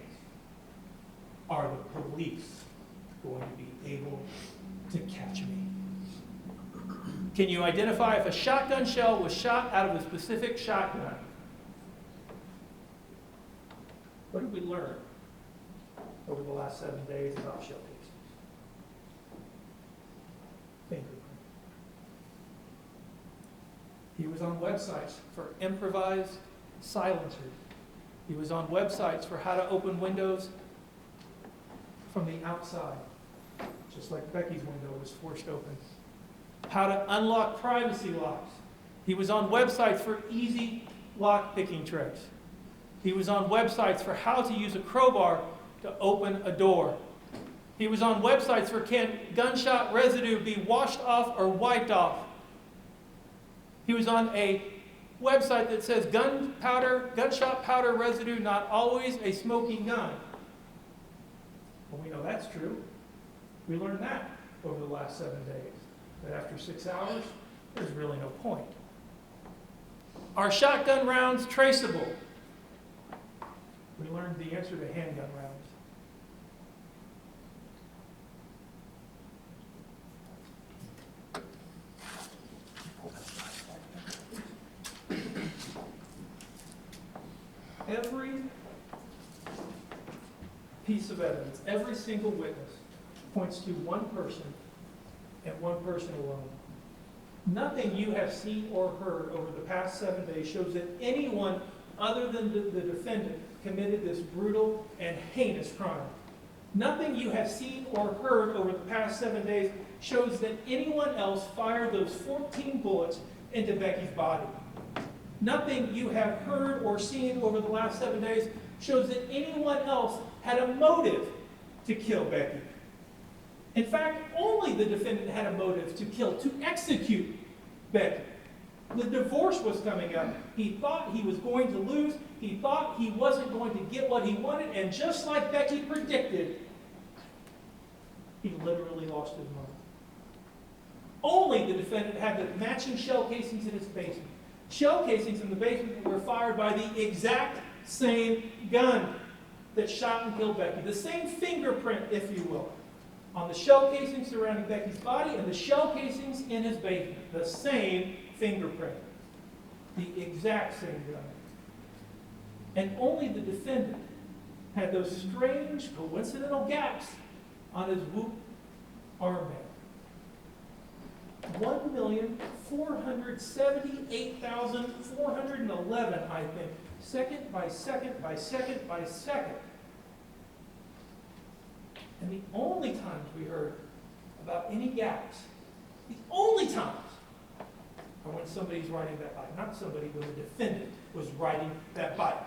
Are the police going to be able to catch me? Can you identify if a shotgun shell was shot out of a specific shotgun? What did we learn over the last 7 days about shell casings? Fingerprint. He was on websites for improvised silencers. He was on websites for how to open windows from the outside, just like Becky's window was forced open. How to unlock privacy locks. He was on websites for easy lock picking tricks. He was on websites for how to use a crowbar to open a door. He was on websites for can gunshot residue be washed off or wiped off. He was on a website that says gunshot powder residue not always a smoking gun. Well, we know that's true. We learned that over the last 7 days. That after 6 hours, there's really no point. Are shotgun rounds traceable? We learned the answer to handgun rounds. every piece of evidence, every single witness points to one person and one person alone. Nothing you have seen or heard over the past 7 days shows that anyone other than the defendant committed this brutal and heinous crime. Nothing you have seen or heard over the past 7 days shows that anyone else fired those 14 bullets into Becky's body. Nothing you have heard or seen over the last 7 days shows that anyone else had a motive to kill Becky. In fact, only the defendant had a motive to kill, to execute Becky. The divorce was coming up. He thought he was going to lose. He thought he wasn't going to get what he wanted. And just like Becky predicted, he literally lost his mind. Only the defendant had the matching shell casings in his basement. Shell casings in the basement that were fired by the exact same gun that shot and killed Becky. The same fingerprint, if you will, on the shell casings surrounding Becky's body and the shell casings in his basement. The same fingerprint. The exact same gun. And only the defendant had those strange, coincidental gaps on his whoop armband. 1,478,411, I think, second by second by second by second. And the only times we heard about any gaps, the only times, are when somebody's riding that bike. Not somebody, when the defendant was riding that bike.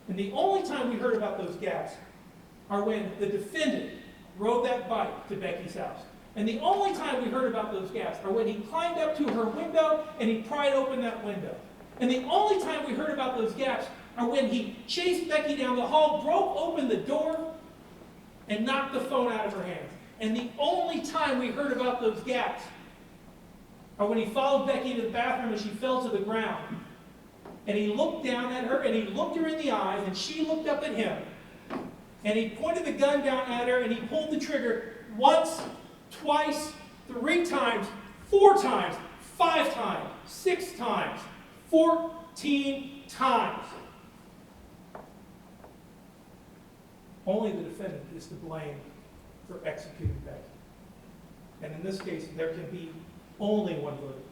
And the only time we heard about those gaps are when the defendant rode that bike to Becky's house. And the only time we heard about those gaps are when he climbed up to her window and he pried open that window. And the only time we heard about those gaps are when he chased Becky down the hall, broke open the door, and knocked the phone out of her hands. And the only time we heard about those gaps are when he followed Becky into the bathroom and she fell to the ground. And he looked down at her and he looked her in the eyes and she looked up at him. And he pointed the gun down at her and he pulled the trigger once, twice, 3 times, 4 times, 5 times, 6 times, 14 times. Only the defendant is to blame for executing Becky. And in this case, there can be only one verdict.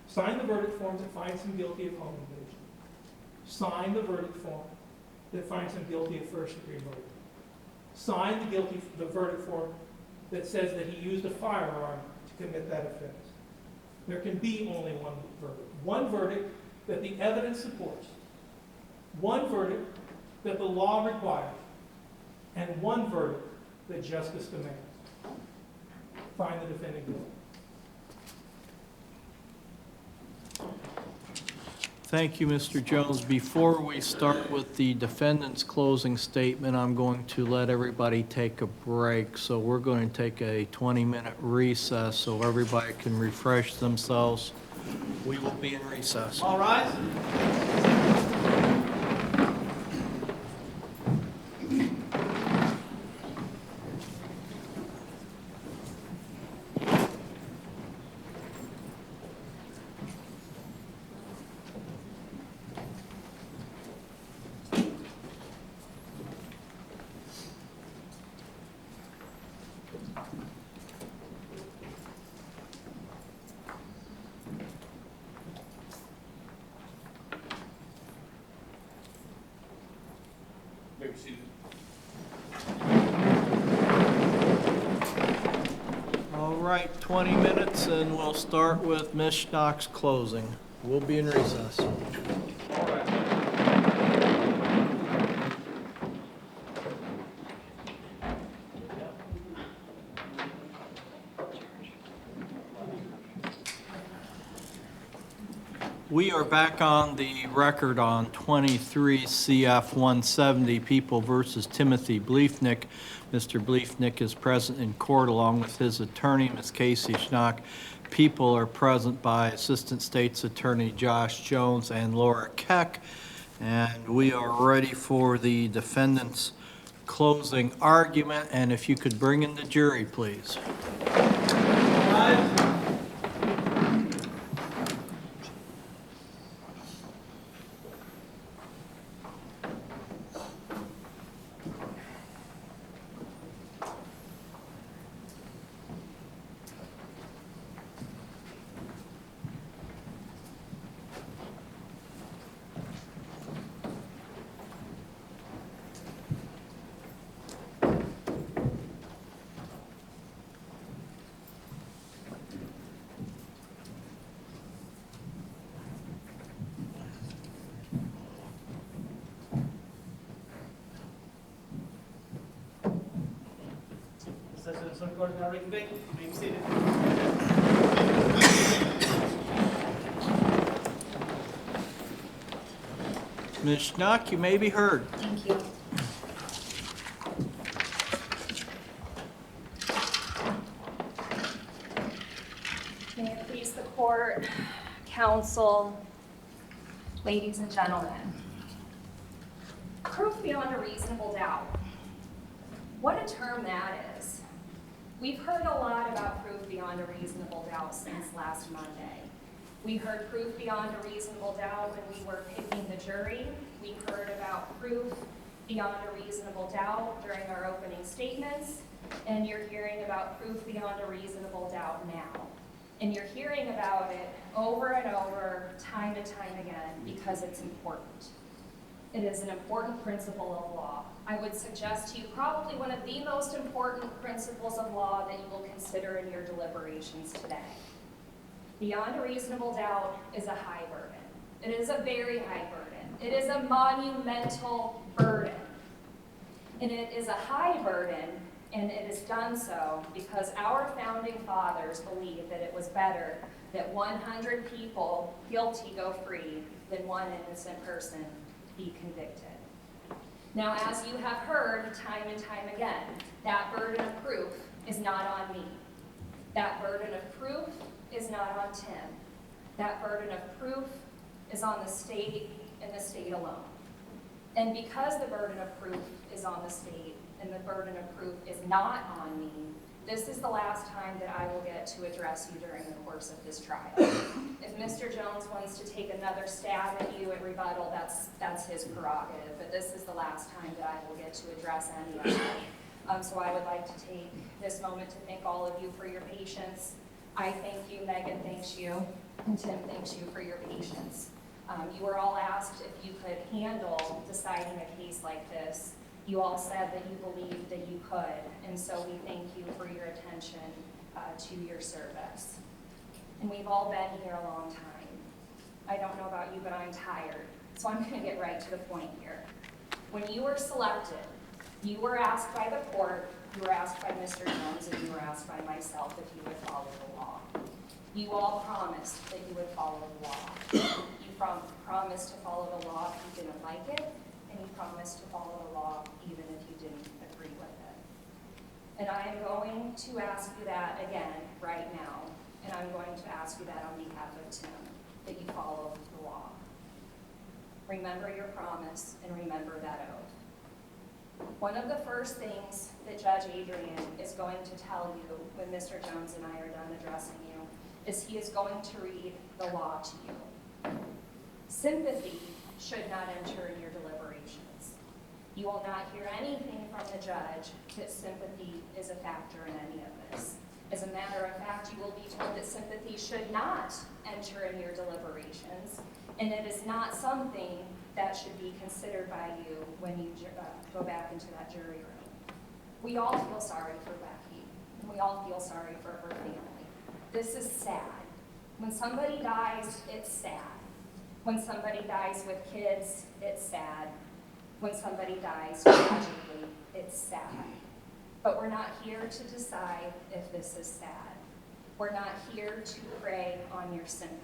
Sign the verdict form that finds him guilty of home invasion. Sign the verdict form that finds him guilty of first-degree murder. Sign the verdict form that says that he used a firearm to commit that offense. There can be only one verdict. One verdict that the evidence supports. One verdict that the law requires. And one verdict that justice demands. Find the defendant guilty. Thank you, Mr. Jones. Before we start with the defendant's closing statement, I'm going to let everybody take a break. So we're going to take a 20-minute recess so everybody can refresh themselves. We will be in recess. All rise. May be seated. All right, 20 minutes, and we'll start with Ms. Schnock's closing. We'll be in recess. All right. We are back on the record on 23 CF 170, People versus Timothy Bliefnick. Mr. Bliefnick is present in court along with his attorney, Ms. Casey Schnock. People are present by Assistant State's Attorney Josh Jones and Laura Keck. And we are ready for the defendant's closing argument. And if you could bring in the jury, please. All rise. So the court is now reconvened. You may be seated. Ms. Schnock, you may be heard. Thank you. May it please the court, counsel, ladies and gentlemen. Proof beyond a reasonable doubt. What a term that is. We've heard a lot about proof beyond a reasonable doubt since last Monday. We heard proof beyond a reasonable doubt when we were picking the jury. We heard about proof beyond a reasonable doubt during our opening statements. And you're hearing about proof beyond a reasonable doubt now. And you're hearing about it over and over, time to time again, because it's important. It is an important principle of law. I would suggest to you probably one of the most important principles of law that you will consider in your deliberations today. Beyond a reasonable doubt is a high burden. It is a very high burden. It is a monumental burden. And it is a high burden, and it is done so because our founding fathers believed that it was better that 100 people guilty go free than one innocent person be convicted. Now, as you have heard time and time again, that burden of proof is not on me. That burden of proof is not on Tim. That burden of proof is on the state and the state alone. And because the burden of proof is on the state and the burden of proof is not on me, this is the last time that I will get to address you during the course of this trial. If Mr. Jones wants to take another stab at you at rebuttal, that's his prerogative, but this is the last time that I will get to address any of it. So I would like to take this moment to thank all of you for your patience. I thank you, Megan thanks you, and Tim thanks you for your patience. You were all asked if you could handle deciding a case like this. You all said that you believed that you could, and so we thank you for your attention to your service. And we've all been here a long time. I don't know about you, but I'm tired, so I'm going to get right to the point here. When you were selected, you were asked by the court, you were asked by Mr. Jones, and you were asked by myself if you would follow the law. You all promised that you would follow the law. You promised to follow the law if you didn't like it, and you promised to follow the law even if you didn't agree with it. And I am going to ask you that again right now, and I'm going to ask you that on behalf of Tim, that you follow the law. Remember your promise and remember that oath. One of the first things that Judge Adrian is going to tell you when Mr. Jones and I are done addressing you is he is going to read the law to you. Sympathy should not enter in your deliberations. You will not hear anything from the judge that sympathy is a factor in any of this. As a matter of fact, you will be told that sympathy should not enter in your deliberations, and it is not something that should be considered by you when you go back into that jury room. We all feel sorry for Becky, and we all feel sorry for her family. This is sad. When somebody dies, it's sad. When somebody dies with kids, it's sad. When somebody dies tragically, it's sad. But we're not here to decide if this is sad. We're not here to prey on your sympathy.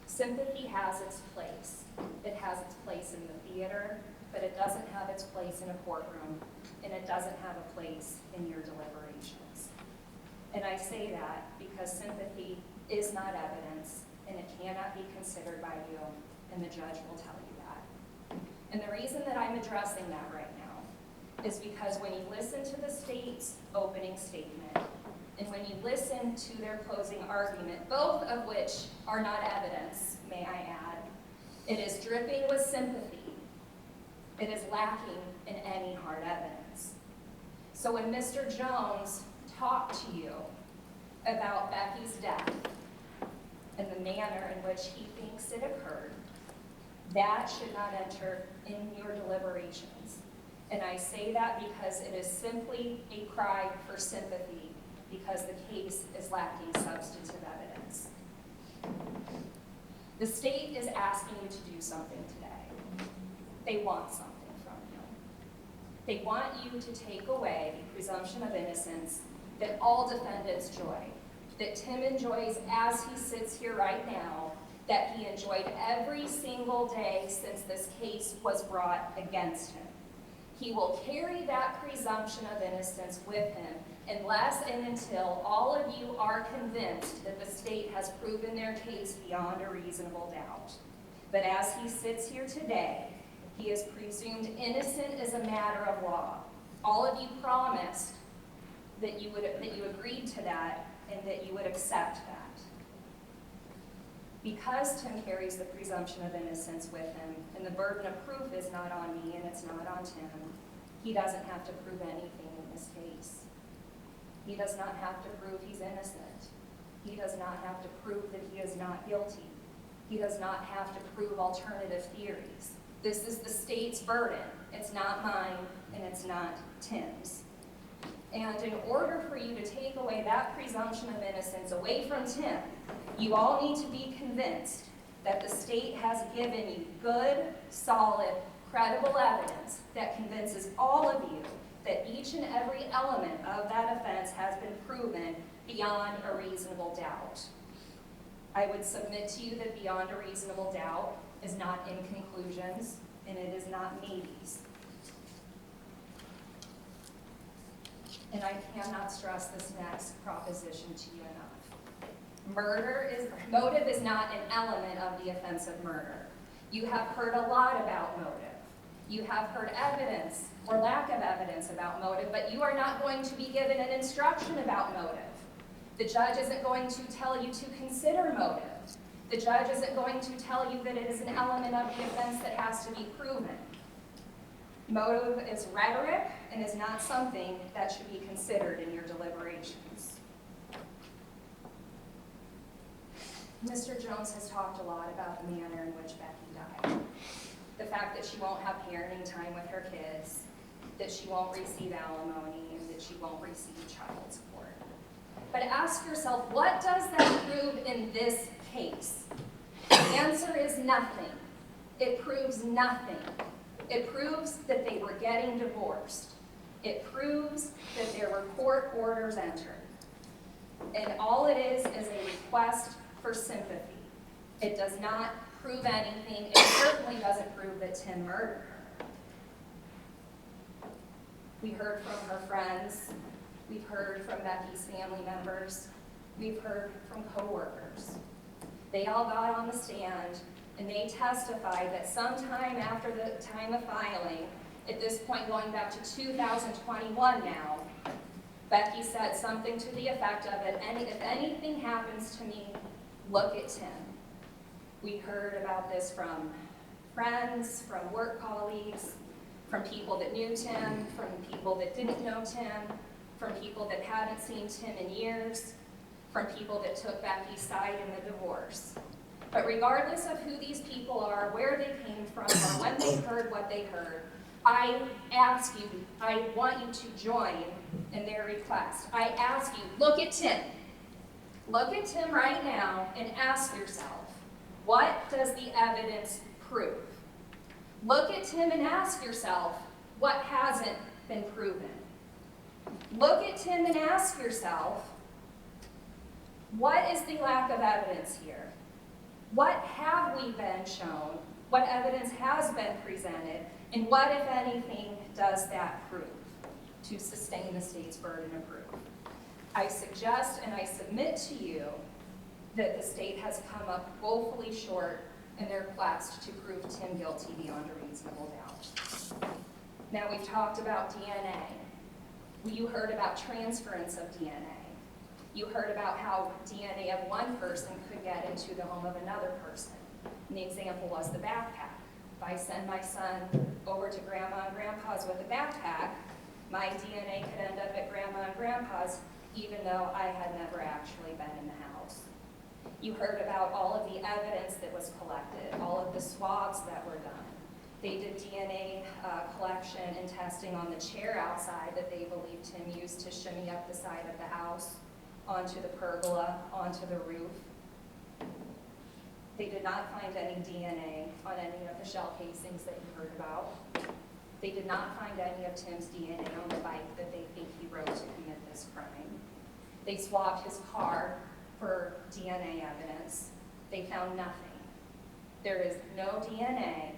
Sympathy has its place. It has its place in the theater, but it doesn't have its place in a courtroom, and it doesn't have a place in your deliberations. And I say that because sympathy is not evidence, and it cannot be considered by you, and the judge will tell you that. And the reason that I'm addressing that right now is because when you listen to the state's opening statement, and when you listen to their closing argument, both of which are not evidence, may I add, it is dripping with sympathy. It is lacking in any hard evidence. So when Mr. Jones talked to you about Becky's death and the manner in which he thinks it occurred, that should not enter in your deliberations. And I say that because it is simply a cry for sympathy because the case is lacking substantive evidence. The state is asking you to do something today. They want something from you. They want you to take away the presumption of innocence that all defendants enjoy, that Tim enjoys as he sits here right now, that he enjoyed every single day since this case was brought against him. He will carry that presumption of innocence with him unless and until all of you are convinced that the state has proven their case beyond a reasonable doubt. But as he sits here today, he is presumed innocent as a matter of law. All of you promised that you agreed to that and that you would accept that. Because Tim carries the presumption of innocence with him, and the burden of proof is not on me and it's not on Tim, he doesn't have to prove anything in this case. He does not have to prove he's innocent. He does not have to prove that he is not guilty. He does not have to prove alternative theories. This is the state's burden. It's not mine and it's not Tim's. And in order for you to take away that presumption of innocence away from Tim, you all need to be convinced that the state has given you good, solid, credible evidence that convinces all of you that each and every element of that offense has been proven beyond a reasonable doubt. I would submit to you that beyond a reasonable doubt is not in conclusions, and it is not maybes. And I cannot stress this next proposition to you enough. Motive is not an element of the offense of murder. You have heard a lot about motive. You have heard evidence or lack of evidence about motive, but you are not going to be given an instruction about motive. The judge isn't going to tell you to consider motive. The judge isn't going to tell you that it is an element of the offense that has to be proven. Motive is rhetoric and is not something that should be considered in your deliberations. Mr. Jones has talked a lot about the manner in which Becky died. The fact that she won't have parenting time with her kids, that she won't receive alimony, and that she won't receive child support. But ask yourself, what does that prove in this case? The answer is nothing. It proves nothing. It proves that they were getting divorced. It proves that there were court orders entered. And all it is a request for sympathy. It does not prove anything. It certainly doesn't prove that Tim murdered her. We heard from her friends. We've heard from Becky's family members. We've heard from coworkers. They all got on the stand and they testified that sometime after the time of filing, at this point going back to 2021 now, Becky said something to the effect of, if anything happens to me, look at Tim. We heard about this from friends, from work colleagues, from people that knew Tim, from people that didn't know Tim, from people that hadn't seen Tim in years, from people that took Becky's side in the divorce. But regardless of who these people are, where they came from, or when they heard what they heard, I ask you, I want you to join in their request. I ask you, look at Tim. Look at Tim right now and ask yourself, what does the evidence prove? Look at Tim and ask yourself, what hasn't been proven? Look at Tim and ask yourself, what is the lack of evidence here? What have we been shown? What evidence has been presented? And what, if anything, does that prove to sustain the state's burden of proof? I suggest and I submit to you that the state has come up woefully short in their quest to prove Tim guilty beyond a reasonable doubt. Now, we've talked about DNA. You heard about transference of DNA. You heard about how DNA of one person could get into the home of another person. And the example was the backpack. If I send my son over to Grandma and Grandpa's with a backpack, my DNA could end up at Grandma and Grandpa's, even though I had never actually been in the house. You heard about all of the evidence that was collected, all of the swabs that were done. They did DNA collection and testing on the chair outside that they believed Tim used to shimmy up the side of the house, onto the pergola, onto the roof. They did not find any DNA on any of the shell casings that you heard about. They did not find any of Tim's DNA on the bike that they think he rode to commit this crime. They swabbed his car for DNA evidence. They found nothing. There is no DNA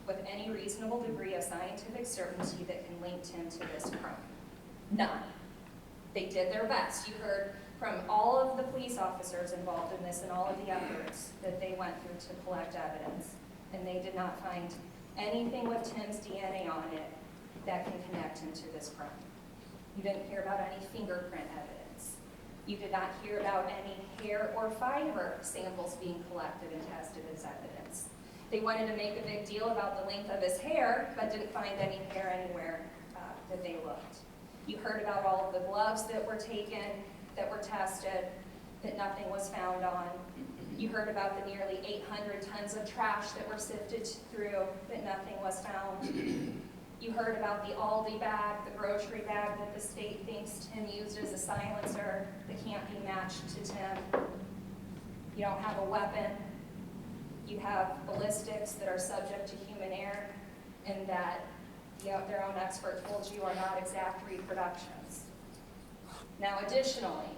with any reasonable degree of scientific certainty that can link him to this crime. None. They did their best. You heard from all of the police officers involved in this and all of the efforts that they went through to collect evidence, and they did not find anything with Tim's DNA on it that can connect him to this crime. You didn't hear about any fingerprint evidence. You did not hear about any hair or fiber samples being collected and tested as evidence. They wanted to make a big deal about the length of his hair, but didn't find any hair anywhere that they looked. You heard about all of the gloves that were taken, that were tested, that nothing was found on. You heard about the nearly 800 tons of trash that were sifted through, that nothing was found. You heard about the Aldi bag, the grocery bag that the state thinks Tim used as a silencer that can't be matched to Tim. You don't have a weapon. You have ballistics that are subject to human error, and that their own expert told you are not exact reproductions. Now, additionally,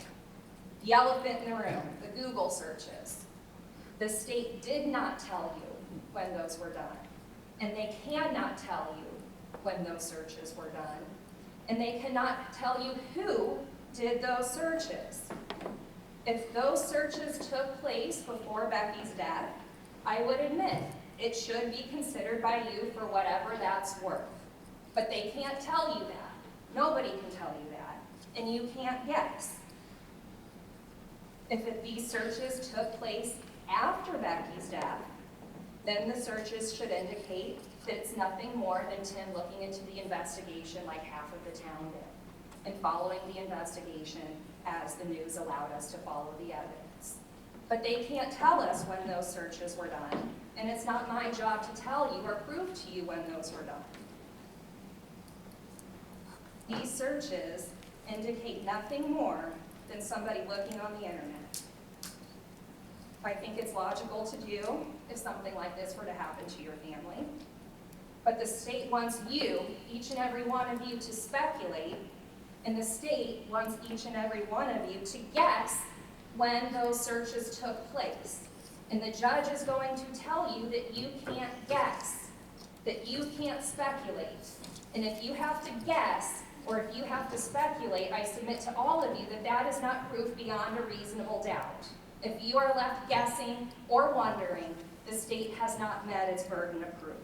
the elephant in the room, the Google searches. The state did not tell you when those were done, and they cannot tell you when those searches were done, and they cannot tell you who did those searches. If those searches took place before Becky's death, I would admit it should be considered by you for whatever that's worth. But they can't tell you that. Nobody can tell you that, and you can't guess. If these searches took place after Becky's death, then the searches should indicate that it's nothing more than Tim looking into the investigation like half of the town did, and following the investigation as the news allowed us to follow the evidence. But they can't tell us when those searches were done, and it's not my job to tell you or prove to you when those were done. These searches indicate nothing more than somebody looking on the internet. I think it's logical to do if something like this were to happen to your family. But the state wants you, each and every one of you, to speculate, and the state wants each and every one of you to guess when those searches took place. And the judge is going to tell you that you can't guess, that you can't speculate. And if you have to guess, or if you have to speculate, I submit to all of you that that is not proof beyond a reasonable doubt. If you are left guessing or wondering, the state has not met its burden of proof.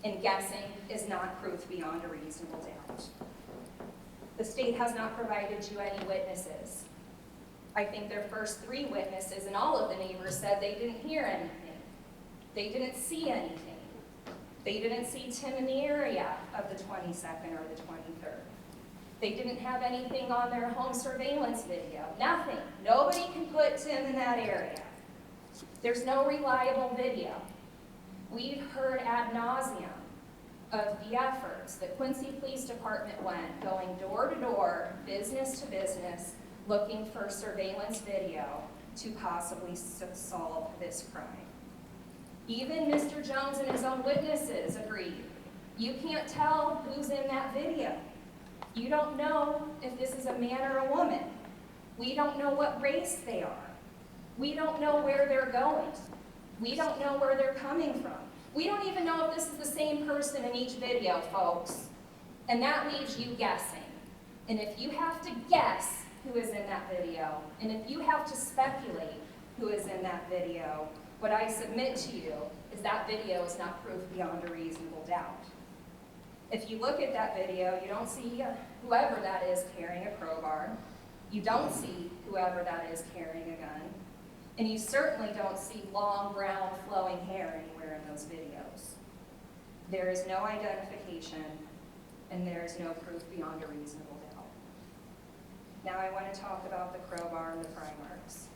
And guessing is not proof beyond a reasonable doubt. The state has not provided you any witnesses. I think their first 3 witnesses and all of the neighbors said they didn't hear anything. They didn't see anything. They didn't see Tim in the area of the 22nd or the 23rd. They didn't have anything on their home surveillance video. Nothing. Nobody can put Tim in that area. There's no reliable video. We've heard ad nauseum of the efforts that Quincy Police Department went, going door to door, business to business, looking for surveillance video to possibly solve this crime. Even Mr. Jones and his own witnesses agreed. You can't tell who's in that video. You don't know if this is a man or a woman. We don't know what race they are. We don't know where they're going. We don't know where they're coming from. We don't even know if this is the same person in each video, folks. And that leaves you guessing. And if you have to guess who is in that video, and if you have to speculate who is in that video, what I submit to you is that video is not proof beyond a reasonable doubt. If you look at that video, you don't see whoever that is carrying a crowbar. You don't see whoever that is carrying a gun. And you certainly don't see long, brown, flowing hair anywhere in those videos. There is no identification, and there is no proof beyond a reasonable doubt. Now I want to talk about the crowbar and the pry marks.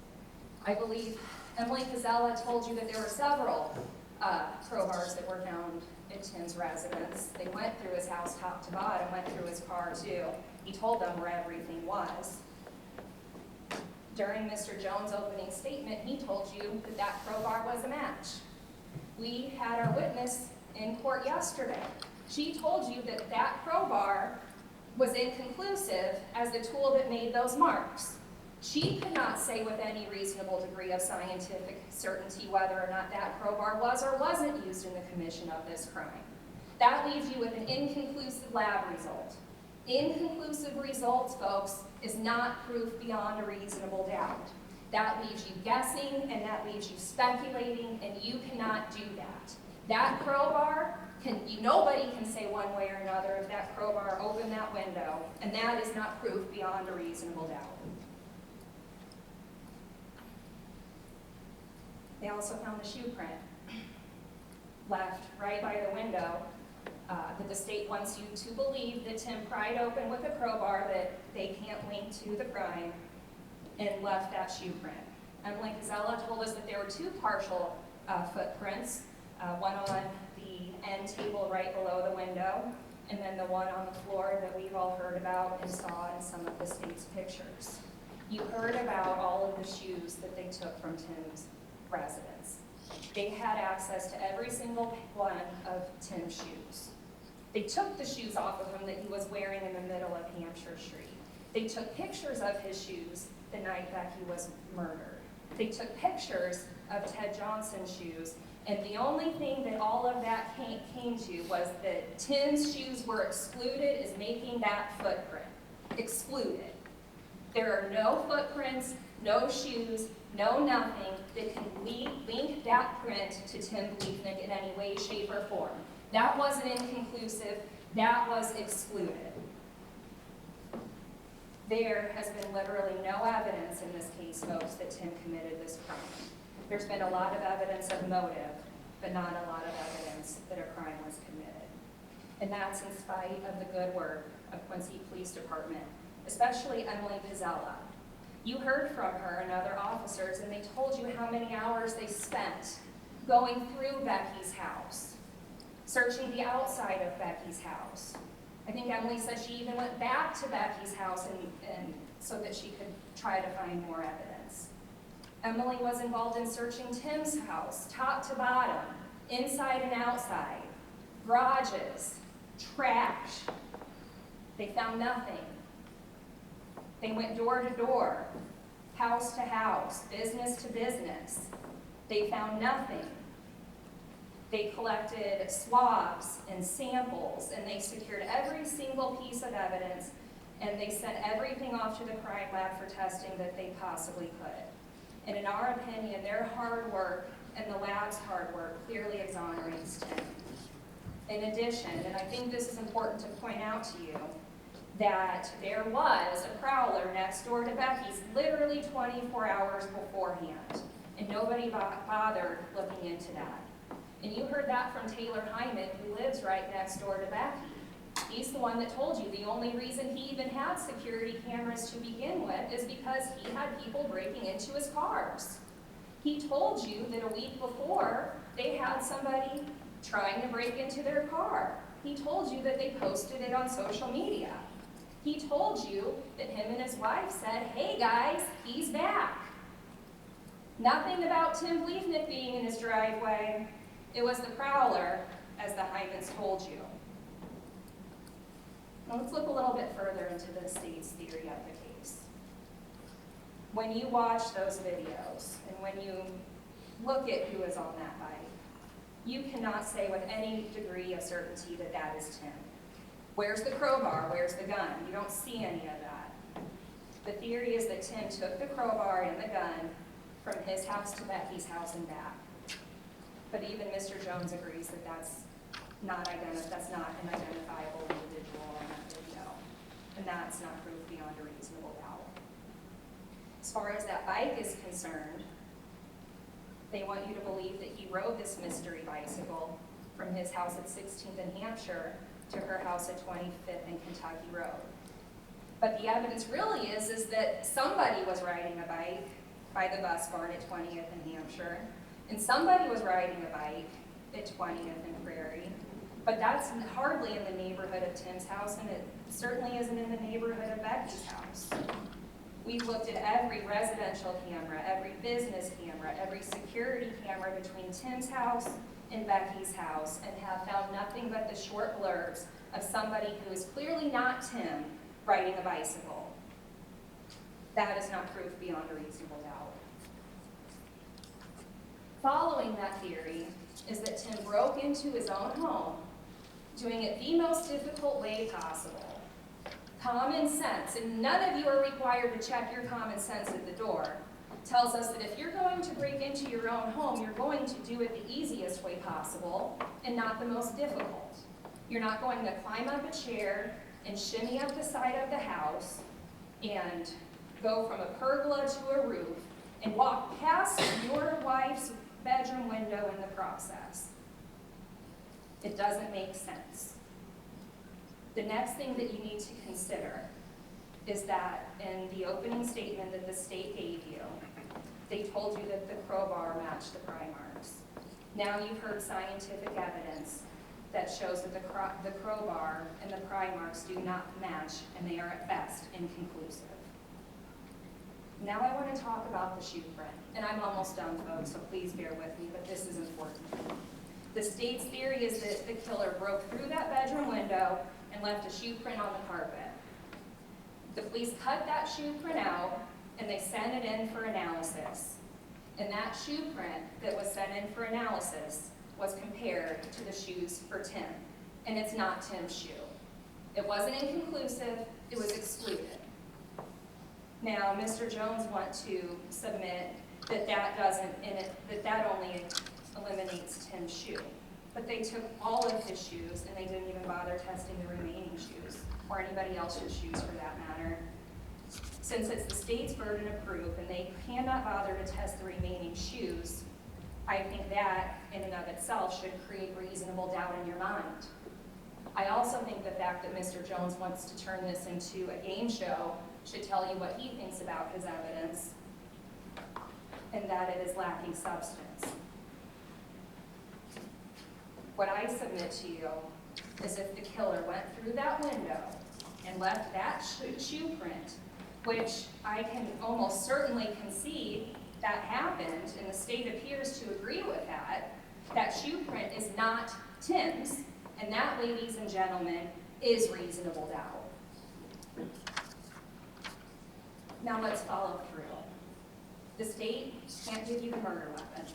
I believe Emily Pizzella told you that there were several crowbars that were found at Tim's residence. They went through his house top to bottom, went through his car too. He told them where everything was. During Mr. Jones' opening statement, he told you that that crowbar was a match. We had our witness in court yesterday. She told you that that crowbar was inconclusive as the tool that made those marks. She could not say with any reasonable degree of scientific certainty whether or not that crowbar was or wasn't used in the commission of this crime. That leaves you with an inconclusive lab result. Inconclusive results, folks, is not proof beyond a reasonable doubt. That leaves you guessing, and that leaves you speculating, and you cannot do that. That crowbar, nobody can say one way or another if that crowbar opened that window, and that is not proof beyond a reasonable doubt. They also found the shoe print left right by the window that the state wants you to believe that Tim pried open with a crowbar that they can't link to the crime and left that shoe print. Emily Casella told us that there were two partial footprints, one on the end table right below the window, and then the one on the floor that we've all heard about and saw in some of the state's pictures. You heard about all of the shoes that they took from Tim's residence. They had access to every single one of Tim's shoes. They took the shoes off of him that he was wearing in the middle of Hampshire Street. They took pictures of his shoes the night that he was murdered. They took pictures of Ted Johnson's shoes, and the only thing that all of that came to was that Tim's shoes were excluded as making that footprint. Excluded. There are no footprints, no shoes, no nothing that can link that print to Tim Bliefnick in any way, shape, or form. That wasn't inconclusive. That was excluded. There has been literally no evidence in this case, folks, that Tim committed this crime. There's been a lot of evidence of motive, but not a lot of evidence that a crime was committed. And that's in spite of the good work of Quincy Police Department, especially Emily Pizzella. You heard from her and other officers, and they told you how many hours they spent going through Becky's house, searching the outside of Becky's house. I think Emily said she even went back to Becky's house and so that she could try to find more evidence. Emily was involved in searching Tim's house, top to bottom, inside and outside, garages, trash. They found nothing. They went door to door, house to house, business to business. They found nothing. They collected swabs and samples, and they secured every single piece of evidence, and they sent everything off to the crime lab for testing that they possibly could. And in our opinion, their hard work and the lab's hard work clearly exonerates Tim. In addition, and I think this is important to point out to you, that there was a prowler next door to Becky's literally 24 hours beforehand, and nobody bothered looking into that. And you heard that from Taylor Hyman, who lives right next door to Becky. He's the one that told you the only reason he even had security cameras to begin with is because he had people breaking into his cars. He told you that a week before, they had somebody trying to break into their car. He told you that they posted it on social media. He told you that him and his wife said, "Hey guys, he's back." Nothing about Tim Bliefnick being in his driveway. It was the prowler, as the Hymans told you. Now let's look a little bit further into the state's theory of the case. When you watch those videos, and when you look at who is on that bike, you cannot say with any degree of certainty that that is Tim. Where's the crowbar? Where's the gun? You don't see any of that. The theory is that Tim took the crowbar and the gun from his house to Becky's house and back. But even Mr. Jones agrees that that's not an identifiable individual on that video. And that's not proof beyond a reasonable doubt. As far as that bike is concerned, they want you to believe that he rode this mystery bicycle from his house at 16th and Hampshire to her house at 25th and Kentucky Road. But the evidence really is that somebody was riding a bike by the bus barn at 20th and Hampshire, and somebody was riding a bike at 20th and Prairie, but that's hardly in the neighborhood of Tim's house, and it certainly isn't in the neighborhood of Becky's house. We've looked at every residential camera, every business camera, every security camera between Tim's house and Becky's house, and have found nothing but the short blurbs of somebody who is clearly not Tim riding a bicycle. That is not proof beyond a reasonable doubt. Following that theory is that Tim broke into his own home, doing it the most difficult way possible. Common sense, and none of you are required to check your common sense at the door, tells us that if you're going to break into your own home, you're going to do it the easiest way possible and not the most difficult. You're not going to climb up a chair and shimmy up the side of the house and go from a pergola to a roof and walk past your wife's bedroom window in the process. It doesn't make sense. The next thing that you need to consider is that in the opening statement that the state gave you, they told you that the crowbar matched the pry marks. Now you've heard scientific evidence that shows that the crowbar and the pry marks do not match, and they are at best inconclusive. Now I want to talk about the shoe print, and I'm almost done, folks, so please bear with me, but this is important. The state's theory is that the killer broke through that bedroom window and left a shoe print on the carpet. The police cut that shoe print out, and they sent it in for analysis. And that shoe print that was sent in for analysis was compared to the shoes for Tim. And it's not Tim's shoe. It wasn't inconclusive, it was excluded. Now, Mr. Jones wants to submit that that only eliminates Tim's shoe. But they took all of his shoes, and they didn't even bother testing the remaining shoes, or anybody else's shoes for that matter. Since it's the state's burden of proof, and they cannot bother to test the remaining shoes, I think that, in and of itself, should create reasonable doubt in your mind. I also think the fact that Mr. Jones wants to turn this into a game show should tell you what he thinks about his evidence, and that it is lacking substance. What I submit to you is if the killer went through that window and left that shoe print, which I can almost certainly concede that happened, and the state appears to agree with that shoe print is not Tim's, and that, ladies and gentlemen, is reasonable doubt. Now let's follow through. The state can't give you the murder weapon.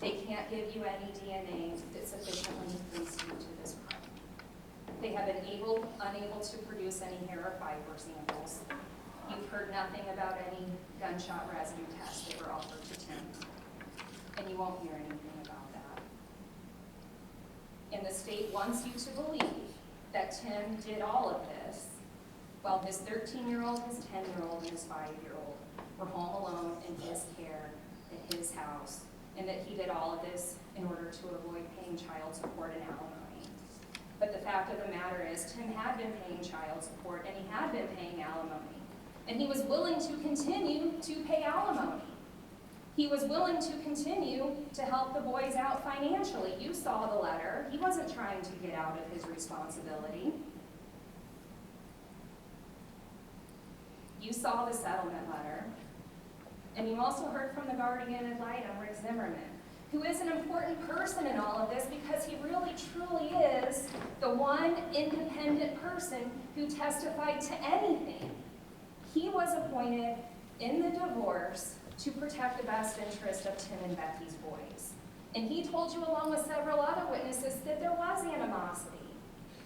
They can't give you any DNA that sufficiently links you to this crime. They have been unable to produce any hair or fiber samples. You've heard nothing about any gunshot residue tests that were offered to Tim, and you won't hear anything about that. And the state wants you to believe that Tim did all of this while his 13-year-old, his 10-year-old, and his 5-year-old were home alone in his care at his house, and that he did all of this in order to avoid paying child support and alimony. But the fact of the matter is, Tim had been paying child support, and he had been paying alimony. And he was willing to continue to pay alimony. He was willing to continue to help the boys out financially. You saw the letter. He wasn't trying to get out of his responsibility. You saw the settlement letter. And you also heard from the guardian ad litem, Rick Zimmerman, who is an important person in all of this because he really truly is the one independent person who testified to anything. He was appointed in the divorce to protect the best interest of Tim and Becky's boys. And he told you, along with several other witnesses, that there was animosity.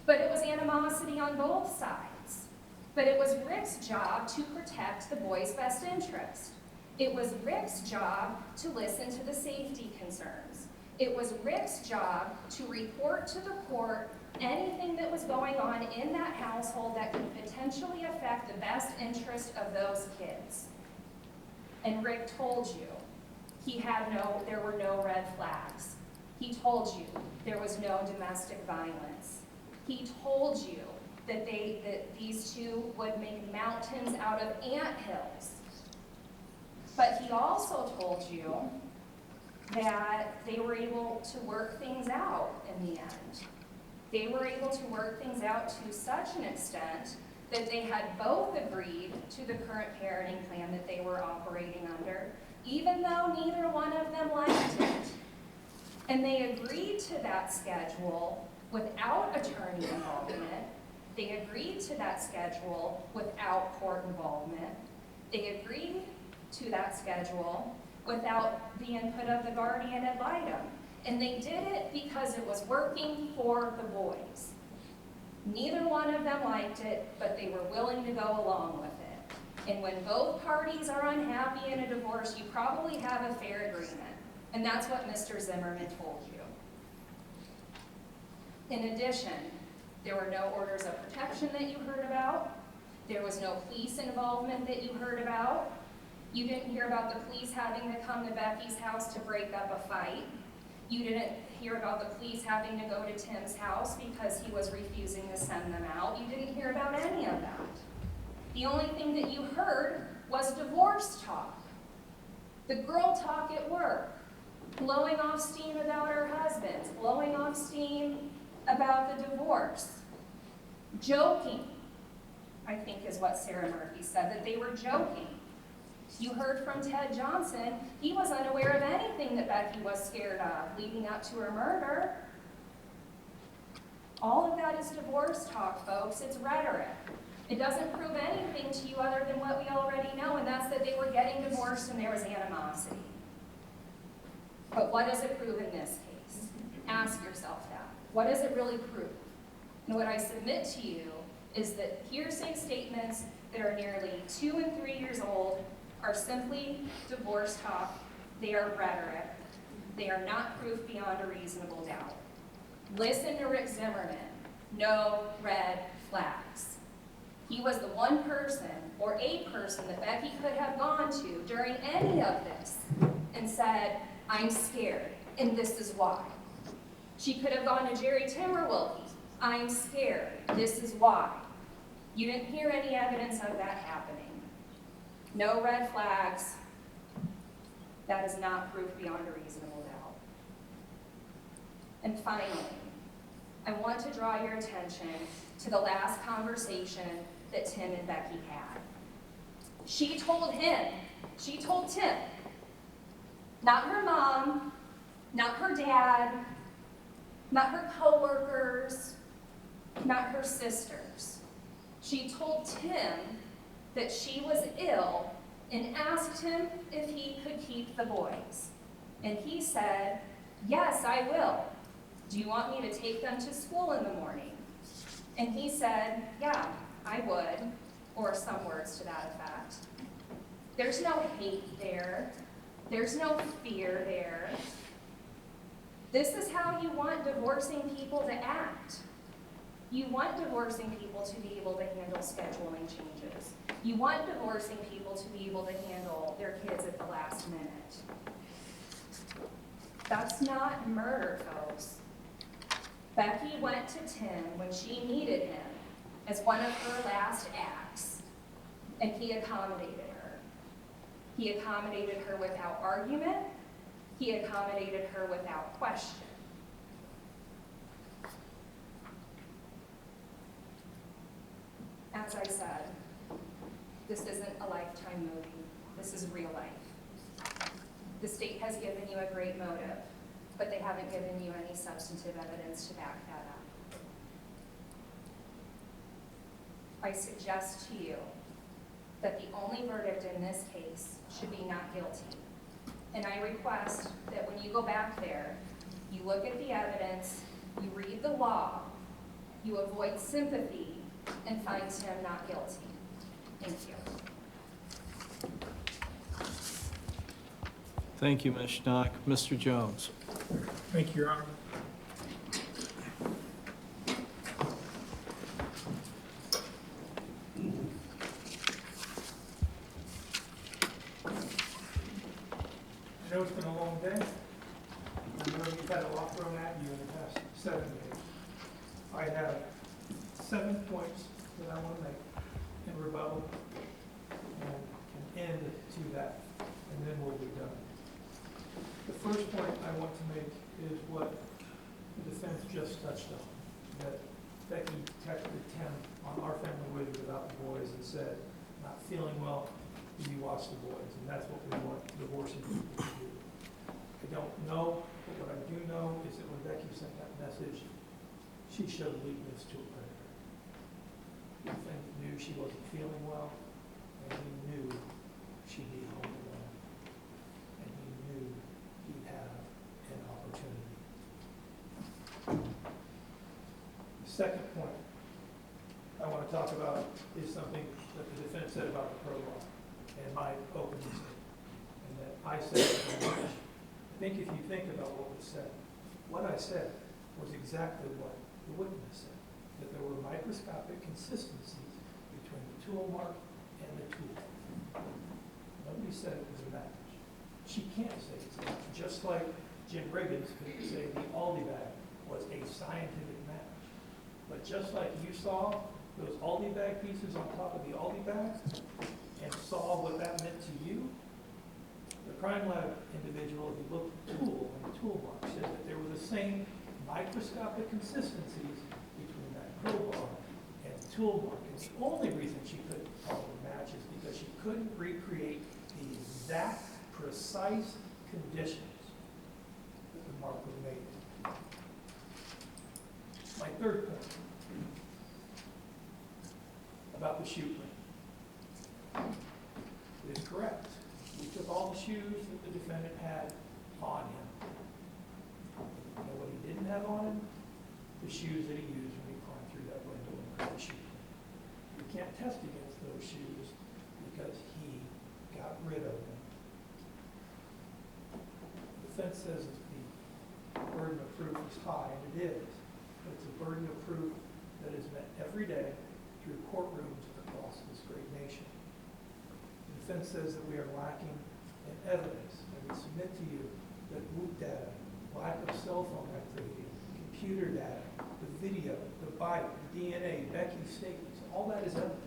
But it was animosity on both sides. But it was Rick's job to protect the boys' best interest. It was Rick's job to listen to the safety concerns. It was Rick's job to report to the court anything that was going on in that household that could potentially affect the best interest of those kids. And Rick told you there were no red flags. He told you there was no domestic violence. He told you that these two would make mountains out of anthills. But he also told you that they were able to work things out in the end. They were able to work things out to such an extent that they had both agreed to the current parenting plan that they were operating under, even though neither one of them liked it. And they agreed to that schedule without attorney involvement. They agreed to that schedule without court involvement. They agreed to that schedule without the input of the guardian ad litem. And they did it because it was working for the boys. Neither one of them liked it, but they were willing to go along with it. And when both parties are unhappy in a divorce, you probably have a fair agreement. And that's what Mr. Zimmerman told you. In addition, there were no orders of protection that you heard about. There was no police involvement that you heard about. You didn't hear about the police having to come to Becky's house to break up a fight. You didn't hear about the police having to go to Tim's house because he was refusing to send them out. You didn't hear about any of that. The only thing that you heard was divorce talk. The girl talk at work, blowing off steam about her husband, blowing off steam about the divorce. Joking, I think is what Sarah Murphy said, that they were joking. You heard from Ted Johnson, he was unaware of anything that Becky was scared of leading up to her murder. All of that is divorce talk, folks. It's rhetoric. It doesn't prove anything to you other than what we already know, and that's that they were getting divorced and there was animosity. But what does it prove in this case? Ask yourself that. What does it really prove? And what I submit to you is that hearsay statements that are nearly 2 and 3 years old are simply divorce talk. They are rhetoric. They are not proof beyond a reasonable doubt. Listen to Rick Zimmerman. No red flags. He was the one person or a person that Becky could have gone to during any of this and said, I'm scared, and this is why. She could have gone to Jerry Timberwolke. I'm scared, this is why. You didn't hear any evidence of that happening. No red flags. That is not proof beyond a reasonable doubt. And finally, I want to draw your attention to the last conversation that Tim and Becky had. She told Tim, not her mom, not her dad, not her coworkers, not her sisters. She told Tim that she was ill and asked him if he could keep the boys. And he said, yes, I will. Do you want me to take them to school in the morning? And he said, yeah, I would, or some words to that effect. There's no hate there. There's no fear there. This is how you want divorcing people to act. You want divorcing people to be able to handle scheduling changes. You want divorcing people to be able to handle their kids at the last minute. That's not murder, folks. Becky went to Tim when she needed him as one of her last acts, and he accommodated her. He accommodated her without argument. He accommodated her without question. As I said, this isn't a Lifetime movie. This is real life. The state has given you a great motive, but they haven't given you any substantive evidence to back that up. I suggest to you that the only verdict in this case should be not guilty. And I request that when you go back there, you look at the evidence, you read the law, you avoid sympathy, and find him not guilty. Thank you. Thank you, Ms. Schnock. Mr. Jones. Thank you, Your Honor. I know it's been a long day. I know you've had a lot thrown at you in the past 7 days. I have 7 points that I want to make in rebuttal and an end to that, and then we'll be done. The first point I want to make is what the defense just touched on, that Becky texted Tim on our family video about the boys and said, not feeling well, do you watch the boys? And that's what we want divorcing people to do. I don't know, but what I do know is that when Becky sent that message, she showed weakness to a predator. Ethan knew she wasn't feeling well, and he knew she'd be home alone. And he knew he'd have an opportunity. The second point I want to talk about is something that the defense said about the crowbar and my opening statement. And that I said, I think if you think about what was said, what I said was exactly what the witness said, that there were microscopic consistencies between the tool mark and the tool. Nobody said it was a match. She can't say it's a match, just like Jim Riggins couldn't say the Aldi bag was a scientific match. But just like you saw those Aldi bag pieces on top of the Aldi bag and saw what that meant to you, the crime lab individual who looked at the tool and the tool mark said that there were the same microscopic consistencies between that crowbar and the tool mark. And the only reason she couldn't call it a match is because she couldn't recreate the exact, precise conditions that the mark was made in. My third point about the shoe print. It is correct. We took all the shoes that the defendant had on him. You know what he didn't have on him? The shoes that he used when he climbed through that window and cut the shoe print. We can't test against those shoes because he got rid of them. The defense says that the burden of proof is high, and it is. But it's a burden of proof that is met every day through courtrooms across this great nation. The defense says that we are lacking in evidence, and we submit to you that WOOP data, lack of cell phone activity, computer data, the video, the bite, the DNA, Becky's statements, all that is evidence.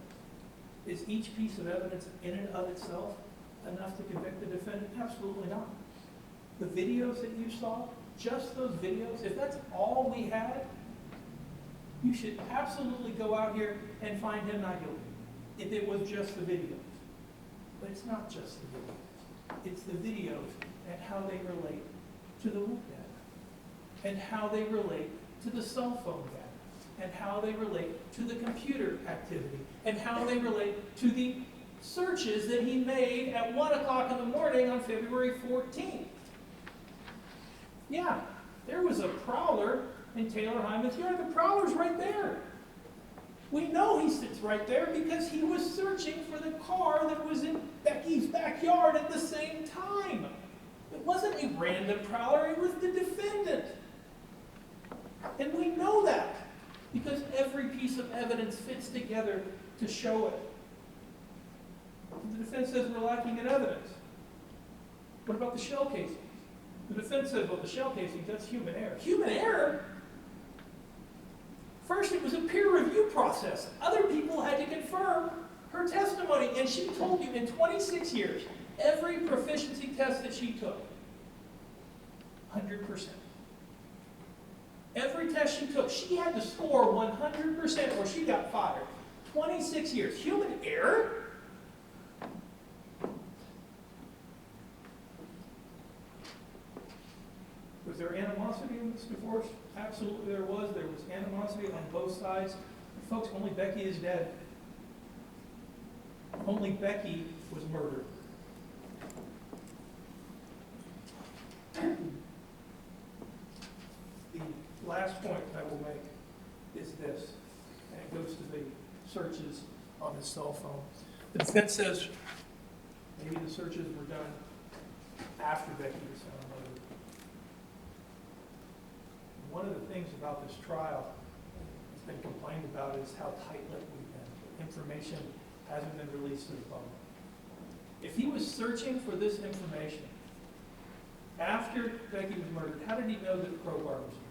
Is each piece of evidence in and of itself enough to convict the defendant? Absolutely not. The videos that you saw, just those videos, if that's all we had, you should absolutely go out here and find him not guilty, if it was just the videos. But it's not just the videos. It's the videos and how they relate to the WOOP data, and how they relate to the cell phone data, and how they relate to the computer activity, and how they relate to the searches that he made at 1 o'clock in the morning on February 14th. Yeah, there was a prowler in Taylor Hyman's yard. The prowler's right there. We know he sits right there because he was searching for the car that was in Becky's backyard at the same time. It wasn't a random prowler, it was the defendant. And we know that because every piece of evidence fits together to show it. The defense says we're lacking in evidence. What about the shell casings? The defense says, well, the shell casings, that's human error. Human error? First, it was a peer review process. Other people had to confirm her testimony, and she told you in 26 years, every proficiency test that she took, 100%. Every test she took, she had to score 100% or she got fired. 26 years. Human error? Was there animosity in this divorce? Absolutely there was. There was animosity on both sides. And folks, only Becky is dead. Only Becky was murdered. The last point I will make is this, and it goes to the searches on his cell phone. The defense says maybe the searches were done after Becky was found murdered. One of the things about this trial that's been complained about is how tight-lipped we've been. Information hasn't been released to the public. If he was searching for this information after Becky was murdered, how did he know that the crowbar was used?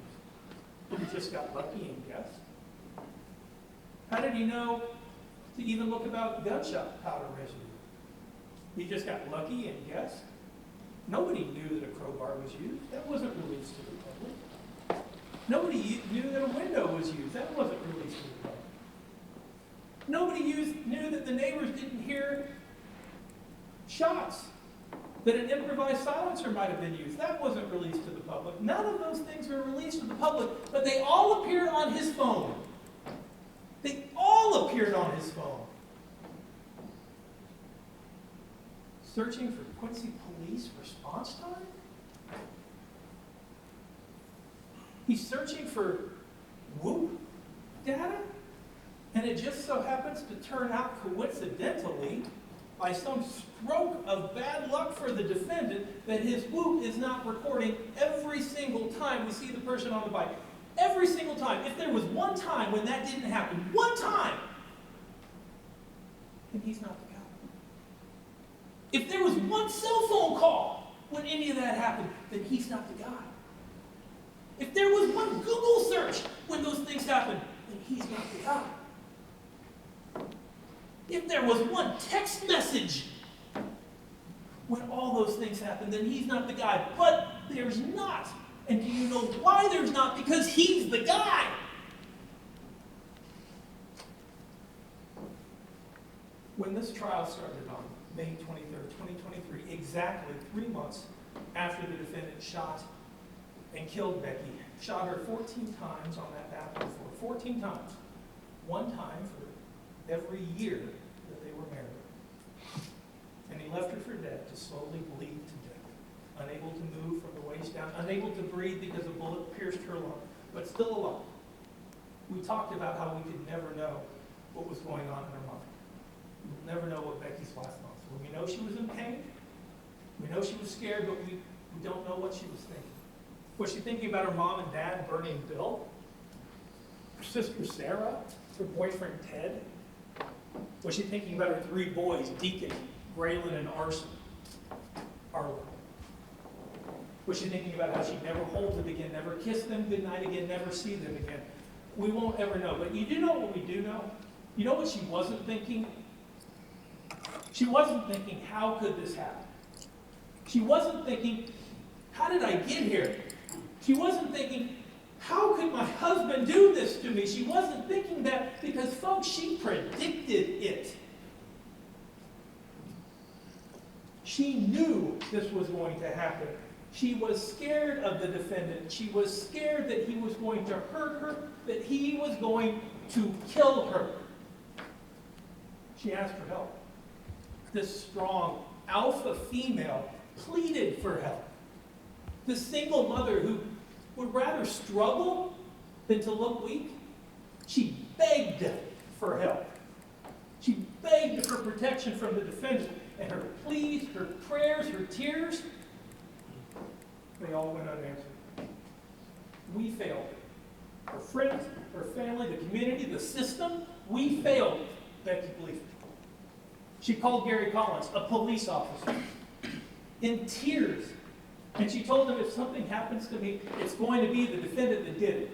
He just got lucky and guessed. How did he know to even look about gunshot powder residue? He just got lucky and guessed. Nobody knew that a crowbar was used. That wasn't released to the public. Nobody knew that a window was used. That wasn't released to the public. Nobody knew that the neighbors didn't hear shots, that an improvised silencer might have been used. That wasn't released to the public. None of those things were released to the public, but they all appeared on his phone. They all appeared on his phone. searching for Quincy police response time? He's searching for whoop data? And it just so happens to turn out coincidentally, by some stroke of bad luck for the defendant, that his whoop is not recording every single time we see the person on the bike. Every single time. If there was one time when that didn't happen, one time, then he's not the guy. If there was one cell phone call when any of that happened, then he's not the guy. If there was one Google search when those things happened, then he's not the guy. If there was one text message when all those things happened, then he's not the guy. But there's not. And do you know why there's not? Because he's the guy. When this trial started on May 23rd, 2023, exactly 3 months after the defendant shot and killed Becky, shot her 14 times on that bathroom floor, 14 times. One time for every year that they were married. And he left her for dead to slowly bleed to death, unable to move from the waist down, unable to breathe because a bullet pierced her lung, but still alive. We talked about how we could never know what was going on in her mind. We'll never know what Becky's last months were. We know she was in pain. We know she was scared, but we don't know what she was thinking. Was she thinking about her mom and dad burning Bill? Her sister Sarah? Her boyfriend Ted? Was she thinking about her 3 boys, Deacon, Braylon, and Arlen? Was she thinking about how she'd never hold them again, never kiss them goodnight again, never see them again? We won't ever know. But you do know what we do know? You know what she wasn't thinking? She wasn't thinking, how could this happen? She wasn't thinking, how did I get here? She wasn't thinking, how could my husband do this to me? She wasn't thinking that because, folks, she predicted it. She knew this was going to happen. She was scared of the defendant. She was scared that he was going to hurt her, that he was going to kill her. She asked for help. This strong alpha female pleaded for help. This single mother who would rather struggle than to look weak, she begged for help. She begged for protection from the defendant, and her pleas, her prayers, her tears, they all went unanswered. We failed. Her friends, her family, the community, the system, we failed Becky Bliefnick. She called Gary Collins, a police officer, in tears. And she told him, if something happens to me, it's going to be the defendant that did it.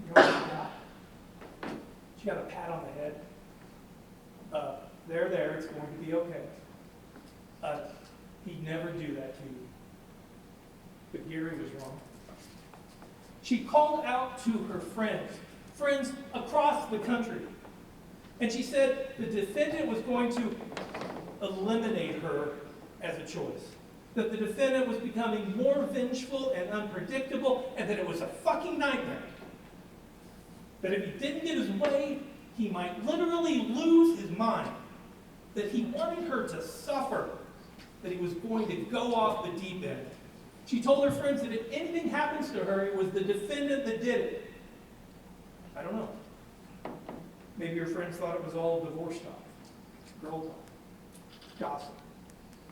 You know what she got? She got a pat on the head. There, it's going to be okay. He'd never do that to you. But Gary was wrong. She called out to her friends across the country. And she said the defendant was going to eliminate her as a choice. That the defendant was becoming more vengeful and unpredictable, and that it was a fucking nightmare. That if he didn't get his way, he might literally lose his mind. That he wanted her to suffer. That he was going to go off the deep end. She told her friends that if anything happens to her, it was the defendant that did it. I don't know. Maybe your friends thought it was all divorce talk, girl talk, gossip.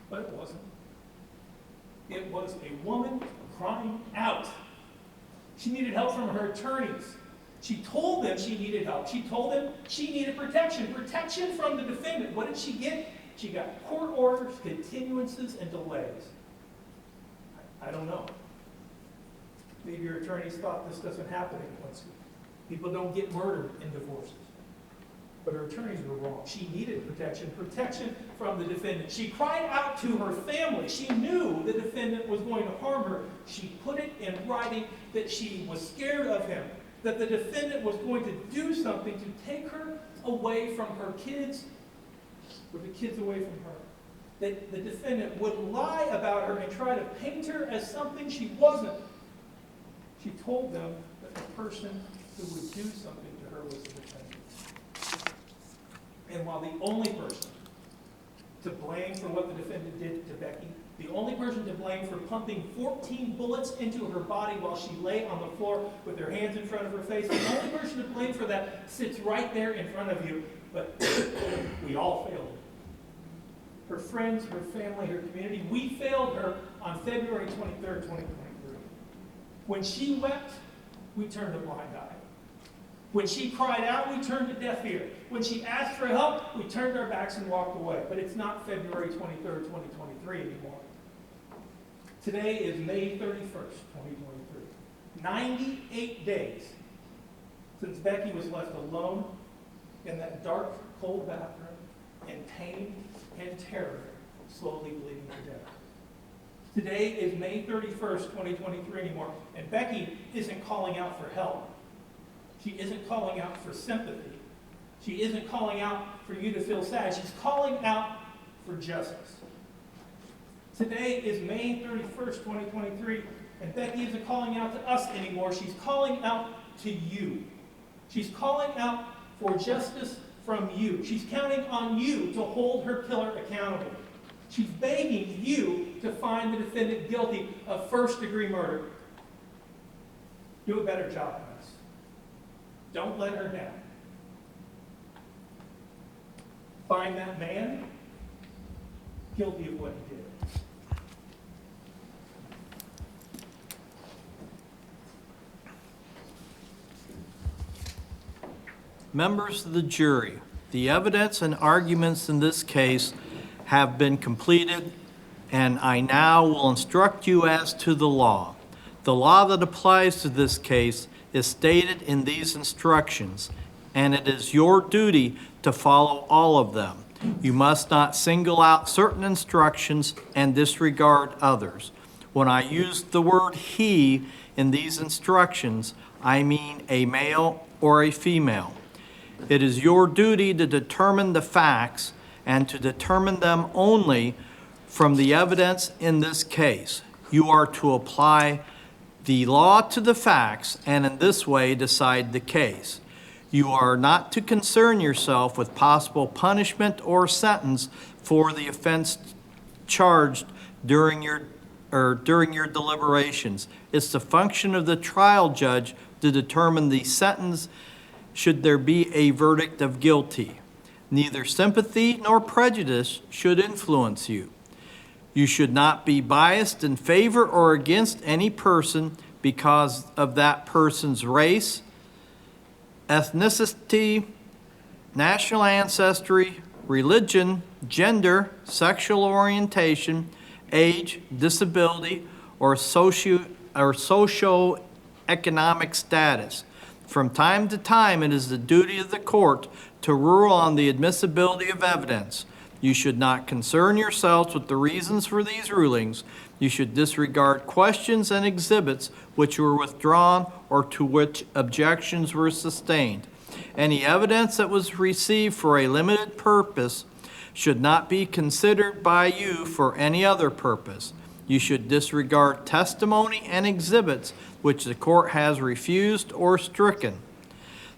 But it wasn't. It was a woman crying out. She needed help from her attorneys. She told them she needed help. She told them she needed protection. Protection from the defendant. What did she get? She got court orders, continuances, and delays. I don't know. Maybe your attorneys thought this doesn't happen in Quincy. People don't get murdered in divorces. But her attorneys were wrong. She needed protection from the defendant. She cried out to her family. She knew the defendant was going to harm her. She put it in writing that she was scared of him, that the defendant was going to do something to take her away from her kids, or the kids away from her. That the defendant would lie about her and try to paint her as something she wasn't. She told them that the person who would do something to her was the defendant. And while the only person to blame for what the defendant did to Becky. The only person to blame for pumping 14 bullets into her body while she lay on the floor with her hands in front of her face. The only person to blame for that sits right there in front of you, but we all failed her. Her friends, her family, her community, we failed her on February 23rd, 2023. When she wept, we turned a blind eye. When she cried out, we turned a deaf ear. When she asked for help, we turned our backs and walked away. But it's not February 23rd, 2023 anymore. Today is May 31st, 2023. 98 days since Becky was left alone in that dark, cold bathroom in pain and terror, slowly bleeding to death. Today is May 31st, 2023 anymore, and Becky isn't calling out for help. She isn't calling out for sympathy. She isn't calling out for you to feel sad. She's calling out for justice. Today is May 31st, 2023, and Becky isn't calling out to us anymore. She's calling out to you. She's calling out for justice from you. She's counting on you to hold her killer accountable. She's begging you to find the defendant guilty of first-degree murder. Do a better job than us. Don't let her down. Find that man guilty of what he did. Members of the jury, the evidence and arguments in this case have been completed, and I now will instruct you as to the law. The law that applies to this case is stated in these instructions, and it is your duty to follow all of them. You must not single out certain instructions and disregard others. When I use the word he in these instructions, I mean a male or a female. It is your duty to determine the facts and to determine them only from the evidence in this case. You are to apply the law to the facts and in this way decide the case. You are not to concern yourself with possible punishment or sentence for the offense charged during your deliberations. It's the function of the trial judge to determine the sentence should there be a verdict of guilty. Neither sympathy nor prejudice should influence you. You should not be biased in favor or against any person because of that person's race, ethnicity, national ancestry, religion, gender, sexual orientation, age, disability, or socio-economic status. From time to time, it is the duty of the court to rule on the admissibility of evidence. You should not concern yourselves with the reasons for these rulings. You should disregard questions and exhibits which were withdrawn or to which objections were sustained. Any evidence that was received for a limited purpose should not be considered by you for any other purpose. You should disregard testimony and exhibits which the court has refused or stricken.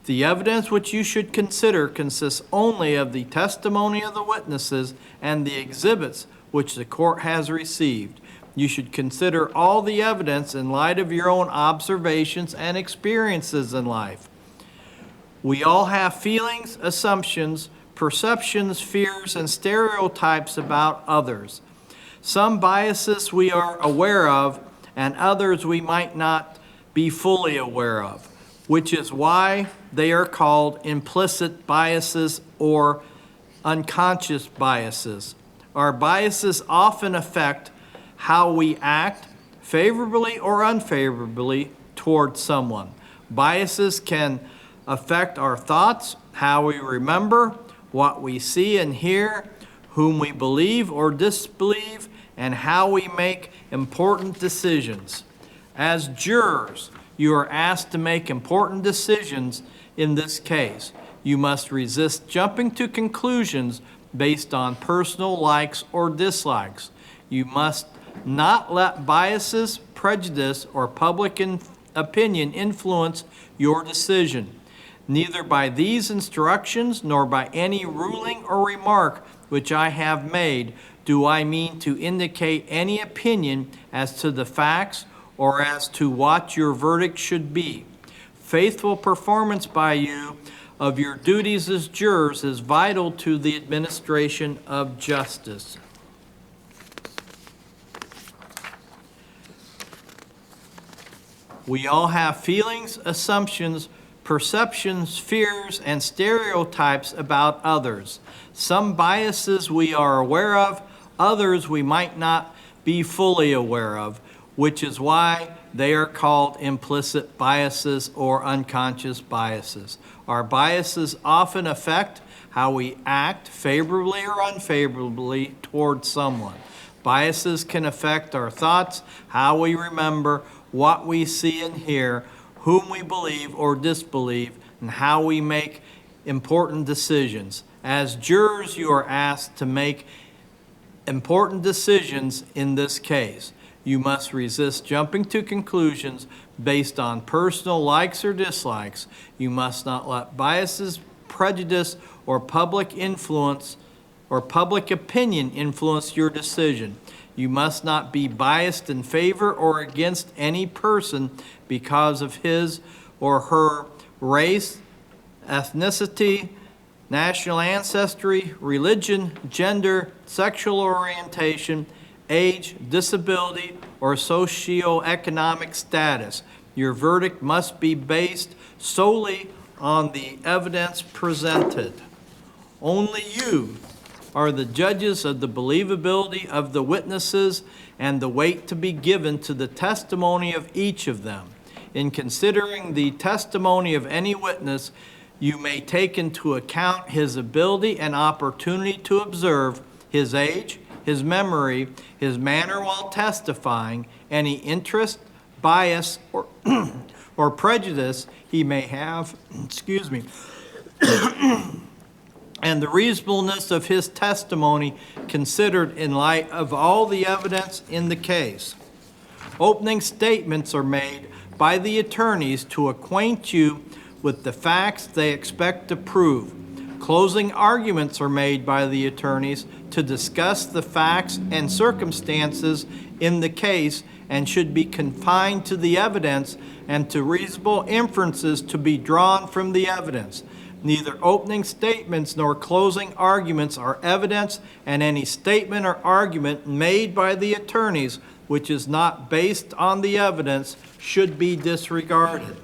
The evidence which you should consider consists only of the testimony of the witnesses and the exhibits which the court has received. You should consider all the evidence in light of your own observations and experiences in life. We all have feelings, assumptions, perceptions, fears, and stereotypes about others. Some biases we are aware of, and others we might not be fully aware of, which is why they are called implicit biases or unconscious biases. Our biases often affect how we act, favorably or unfavorably, toward someone. Biases can affect our thoughts, how we remember, what we see and hear, whom we believe or disbelieve, and how we make important decisions. As jurors, you are asked to make important decisions in this case. You must resist jumping to conclusions based on personal likes or dislikes. You must not let biases, prejudice, or public opinion influence your decision. Neither by these instructions nor by any ruling or remark which I have made, do I mean to indicate any opinion as to the facts or as to what your verdict should be. Faithful performance by you of your duties as jurors is vital to the administration of justice. We all have feelings, assumptions, perceptions, fears, and stereotypes about others. Some biases we are aware of, others we might not be fully aware of, which is why they are called implicit biases or unconscious biases. Our biases often affect how we act favorably or unfavorably toward someone. Biases can affect our thoughts, how we remember, what we see and hear, whom we believe or disbelieve, and how we make important decisions. As jurors, you are asked to make important decisions in this case. You must resist jumping to conclusions based on personal likes or dislikes. You must not let biases, prejudice, or public influence or public opinion influence your decision. You must not be biased in favor or against any person because of his or her race, ethnicity, national ancestry, religion, gender, sexual orientation, age, disability, or socioeconomic status. Your verdict must be based solely on the evidence presented. Only you are the judges of the believability of the witnesses and the weight to be given to the testimony of each of them. In considering the testimony of any witness, you may take into account his ability and opportunity to observe, his age, his memory, his manner while testifying, any interest, bias, or, or prejudice he may have, and the reasonableness of his testimony considered in light of all the evidence in the case. Opening statements are made by the attorneys to acquaint you with the facts they expect to prove. Closing arguments are made by the attorneys to discuss the facts and circumstances in the case and should be confined to the evidence and to reasonable inferences to be drawn from the evidence. Neither opening statements nor closing arguments are evidence, and any statement or argument made by the attorneys which is not based on the evidence should be disregarded.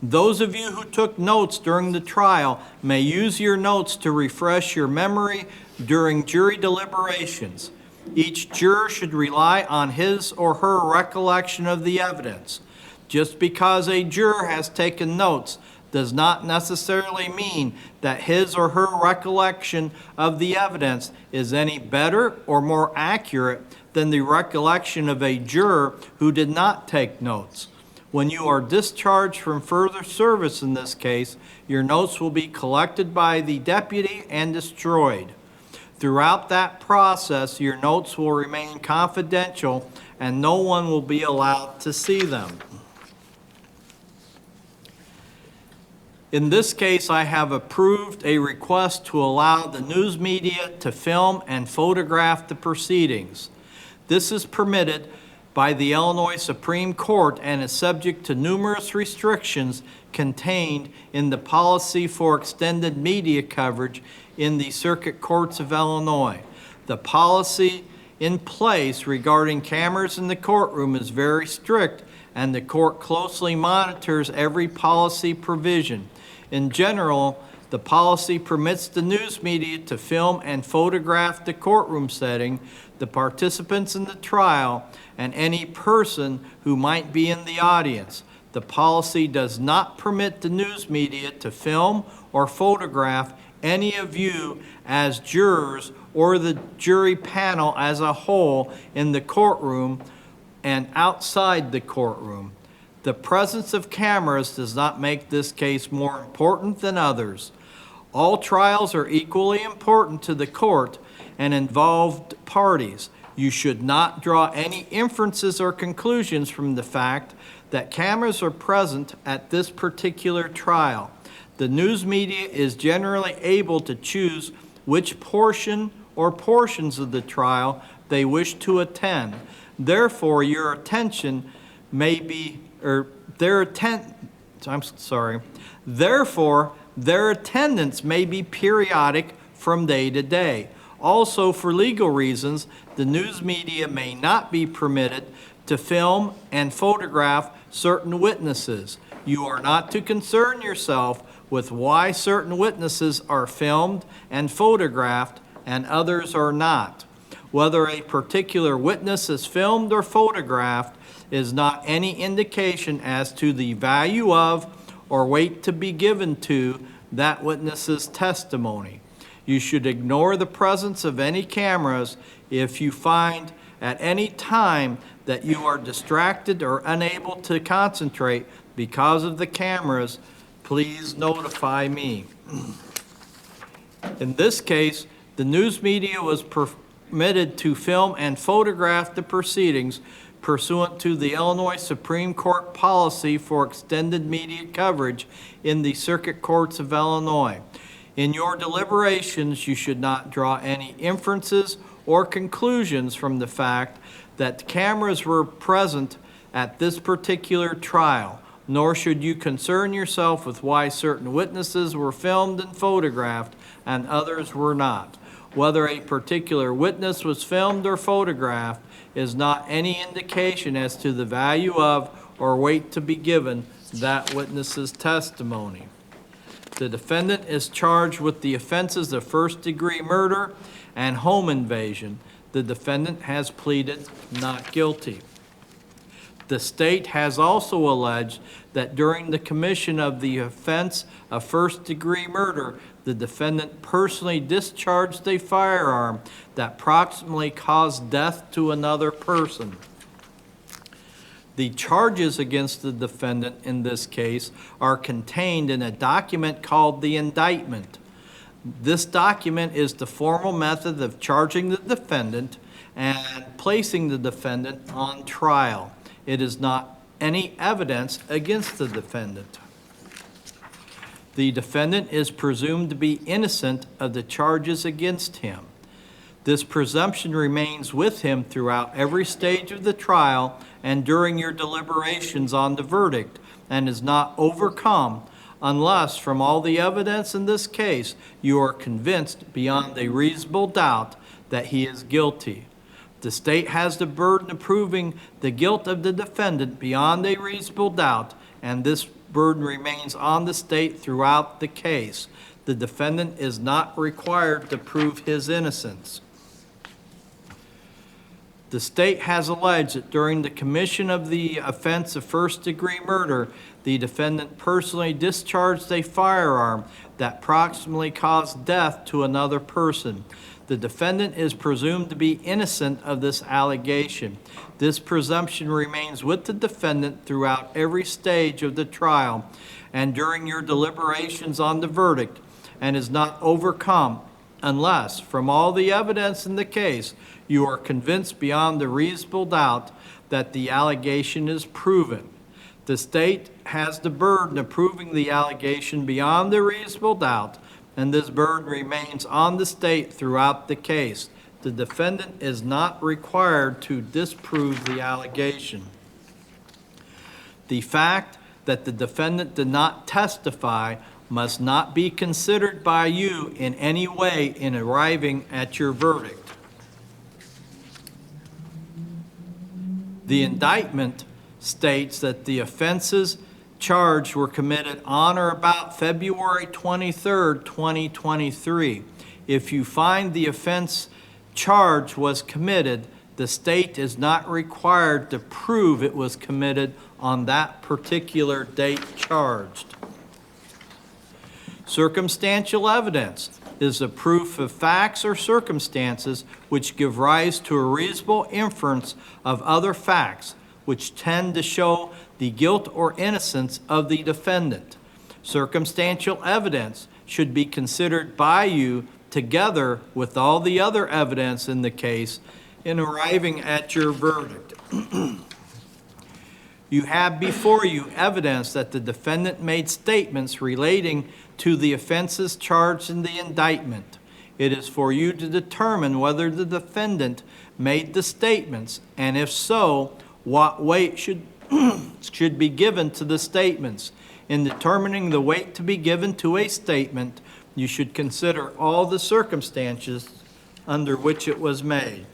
Those of you who took notes during the trial may use your notes to refresh your memory during jury deliberations. Each juror should rely on his or her recollection of the evidence. Just because a juror has taken notes does not necessarily mean that his or her recollection of the evidence is any better or more accurate than the recollection of a juror who did not take notes. When you are discharged from further service in this case, your notes will be collected by the deputy and destroyed. Throughout that process, your notes will remain confidential and no one will be allowed to see them. In this case, I have approved a request to allow the news media to film and photograph the proceedings. This is permitted by the Illinois Supreme Court and is subject to numerous restrictions contained in the policy for extended media coverage in the circuit courts of Illinois. The policy in place regarding cameras in the courtroom is very strict, and the court closely monitors every policy provision. In general, the policy permits the news media to film and photograph the courtroom setting, the participants in the trial, and any person who might be in the audience. The policy does not permit the news media to film or photograph any of you as jurors or the jury panel as a whole in the courtroom and outside the courtroom. The presence of cameras does not make this case more important than others. All trials are equally important to the court and involved parties. You should not draw any inferences or conclusions from the fact that cameras are present at this particular trial. The news media is generally able to choose which portion or portions of the trial they wish to attend. Therefore, your attention may be, or their Therefore, their attendance may be periodic from day to day. Also, for legal reasons, the news media may not be permitted to film and photograph certain witnesses. You are not to concern yourself with why certain witnesses are filmed and photographed and others are not. Whether a particular witness is filmed or photographed is not any indication as to the value of or weight to be given to that witness's testimony. You should ignore the presence of any cameras if you find at any time that you are distracted or unable to concentrate because of the cameras. Please notify me. In this case, the news media was permitted to film and photograph the proceedings pursuant to the Illinois Supreme Court policy for extended media coverage in the circuit courts of Illinois. In your deliberations, you should not draw any inferences or conclusions from the fact that cameras were present at this particular trial, nor should you concern yourself with why certain witnesses were filmed and photographed and others were not. Whether a particular witness was filmed or photographed is not any indication as to the value of or weight to be given that witness's testimony. The defendant is charged with the offenses of first-degree murder and home invasion. The defendant has pleaded not guilty. The state has also alleged that during the commission of the offense of first-degree murder, the defendant personally discharged a firearm that proximately caused death to another person. The charges against the defendant in this case are contained in a document called the indictment. This document is the formal method of charging the defendant and placing the defendant on trial. It is not any evidence against the defendant. The defendant is presumed to be innocent of the charges against him. This presumption remains with him throughout every stage of the trial and during your deliberations on the verdict, and is not overcome unless, from all the evidence in this case, you are convinced beyond a reasonable doubt that he is guilty. The state has the burden of proving the guilt of the defendant beyond a reasonable doubt, and this burden remains on the state throughout the case. The defendant is not required to prove his innocence. The state has alleged that during the commission of the offense of first-degree murder, the defendant personally discharged a firearm that proximately caused death to another person. The defendant is presumed to be innocent of this allegation. This presumption remains with the defendant throughout every stage of the trial and during your deliberations on the verdict, and is not overcome unless, from all the evidence in the case, you are convinced beyond a reasonable doubt that the allegation is proven. The state has the burden of proving the allegation beyond a reasonable doubt, and this burden remains on the state throughout the case. The defendant is not required to disprove the allegation. The fact that the defendant did not testify must not be considered by you in any way in arriving at your verdict. The indictment states that the offenses charged were committed on or about February 23rd, 2023. If you find the offense charge was committed, the state is not required to prove it was committed on that particular date charged. Circumstantial evidence is a proof of facts or circumstances which give rise to a reasonable inference of other facts which tend to show the guilt or innocence of the defendant. Circumstantial evidence should be considered by you together with all the other evidence in the case in arriving at your verdict. You have before you evidence that the defendant made statements relating to the offenses charged in the indictment. It is for you to determine whether the defendant made the statements, and if so, what weight should be given to the statements. In determining the weight to be given to a statement, you should consider all the circumstances under which it was made.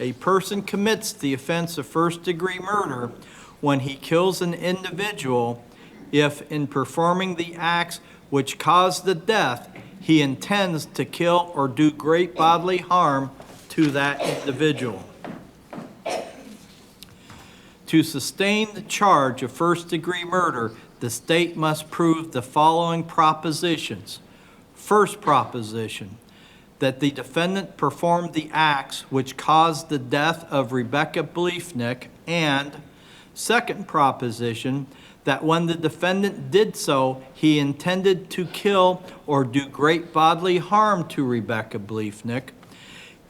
A person commits the offense of first-degree murder when he kills an individual if, in performing the acts which caused the death, he intends to kill or do great bodily harm to that individual. To sustain the charge of first-degree murder, the state must prove the following propositions. First proposition, that the defendant performed the acts which caused the death of Rebecca Bliefnick, and second proposition, that when the defendant did so, he intended to kill or do great bodily harm to Rebecca Bliefnick.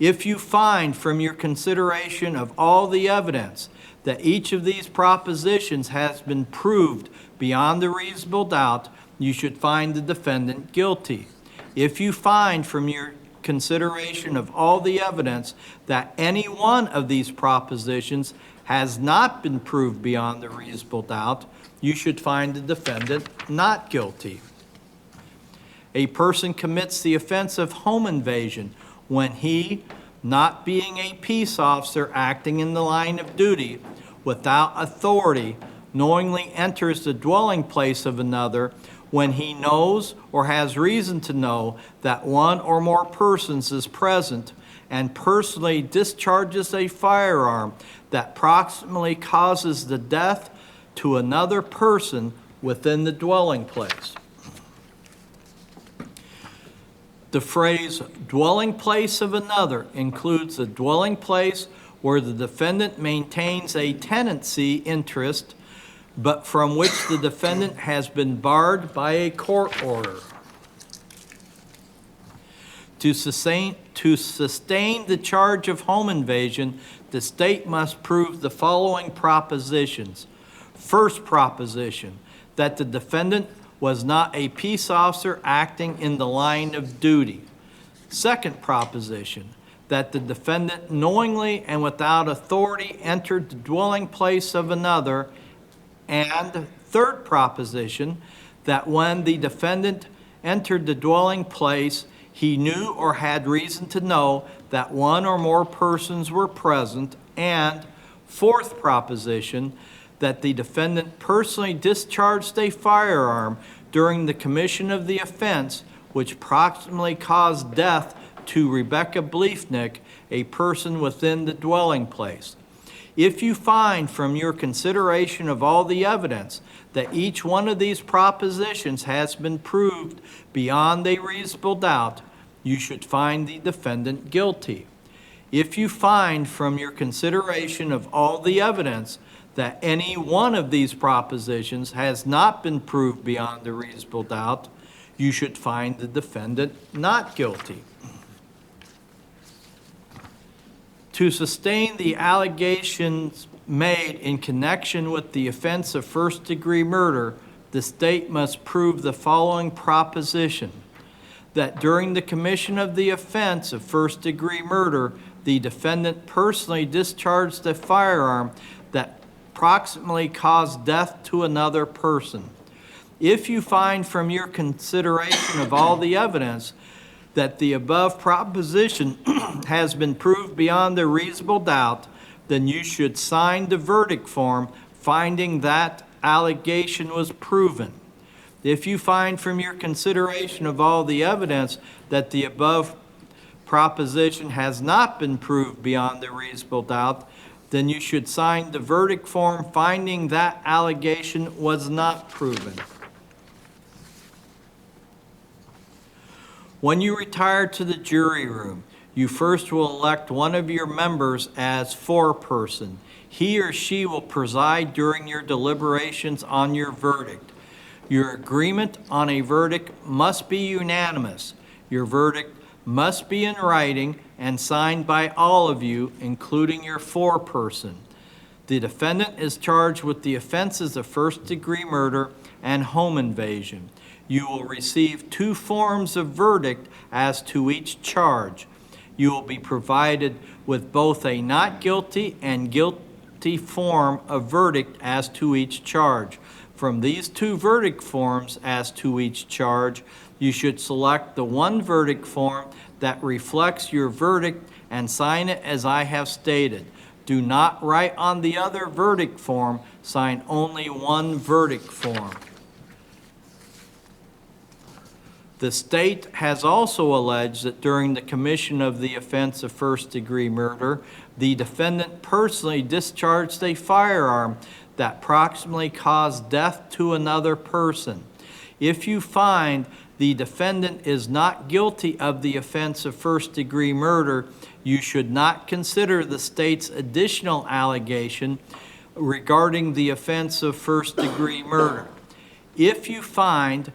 If you find from your consideration of all the evidence that each of these propositions has been proved beyond a reasonable doubt, you should find the defendant guilty. If you find from your consideration of all the evidence that any one of these propositions has not been proved beyond a reasonable doubt, you should find the defendant not guilty. A person commits the offense of home invasion when he, not being a peace officer acting in the line of duty, without authority, knowingly enters the dwelling place of another when he knows or has reason to know that one or more persons is present, and personally discharges a firearm that proximately causes the death to another person within the dwelling place. The phrase dwelling place of another includes the dwelling place where the defendant maintains a tenancy interest, but from which the defendant has been barred by a court order. To sustain the charge of home invasion, the state must prove the following propositions. First proposition, that the defendant was not a peace officer acting in the line of duty. Second proposition, that the defendant knowingly and without authority entered the dwelling place of another. And third proposition, that when the defendant entered the dwelling place, he knew or had reason to know that one or more persons were present. And fourth proposition, that the defendant personally discharged a firearm during the commission of the offense which proximately caused death to Rebecca Bliefnick, a person within the dwelling place. If you find from your consideration of all the evidence that each one of these propositions has been proved beyond a reasonable doubt, you should find the defendant guilty. If you find from your consideration of all the evidence that any one of these propositions has not been proved beyond a reasonable doubt, you should find the defendant not guilty. To sustain the allegations made in connection with the offense of first-degree murder, the state must prove the following proposition: that during the commission of the offense of first-degree murder, the defendant personally discharged a firearm that proximately caused death to another person. If you find from your consideration of all the evidence that the above proposition has been proved beyond a reasonable doubt, then you should sign the verdict form finding that allegation was proven. If you find from your consideration of all the evidence that the above proposition has not been proved beyond a reasonable doubt, then you should sign the verdict form finding that allegation was not proven. When you retire to the jury room, you first will elect one of your members as foreperson. He or she will preside during your deliberations on your verdict. Your agreement on a verdict must be unanimous. Your verdict must be in writing and signed by all of you, including your foreperson. The defendant is charged with the offenses of first-degree murder and home invasion. You will receive 2 forms of verdict as to each charge. You will be provided with both a not guilty and guilty form of verdict as to each charge. From these 2 verdict forms as to each charge, you should select the one verdict form that reflects your verdict and sign it as I have stated. Do not write on the other verdict form, sign only one verdict form. The state has also alleged that during the commission of the offense of first-degree murder, the defendant personally discharged a firearm that proximately caused death to another person. If you find the defendant is not guilty of the offense of first-degree murder, you should not consider the state's additional allegation regarding the offense of first-degree murder. If you find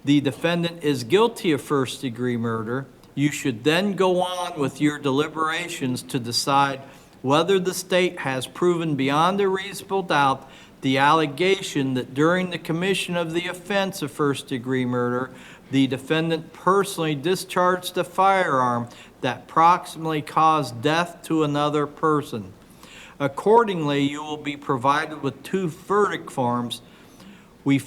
the defendant is guilty of first-degree murder, you should then go on with your deliberations to decide whether the state has proven beyond a reasonable doubt the allegation that during the commission of the offense of first-degree murder, the defendant personally discharged a firearm that proximately caused death to another person. Accordingly, you will be provided with 2 verdict forms. We,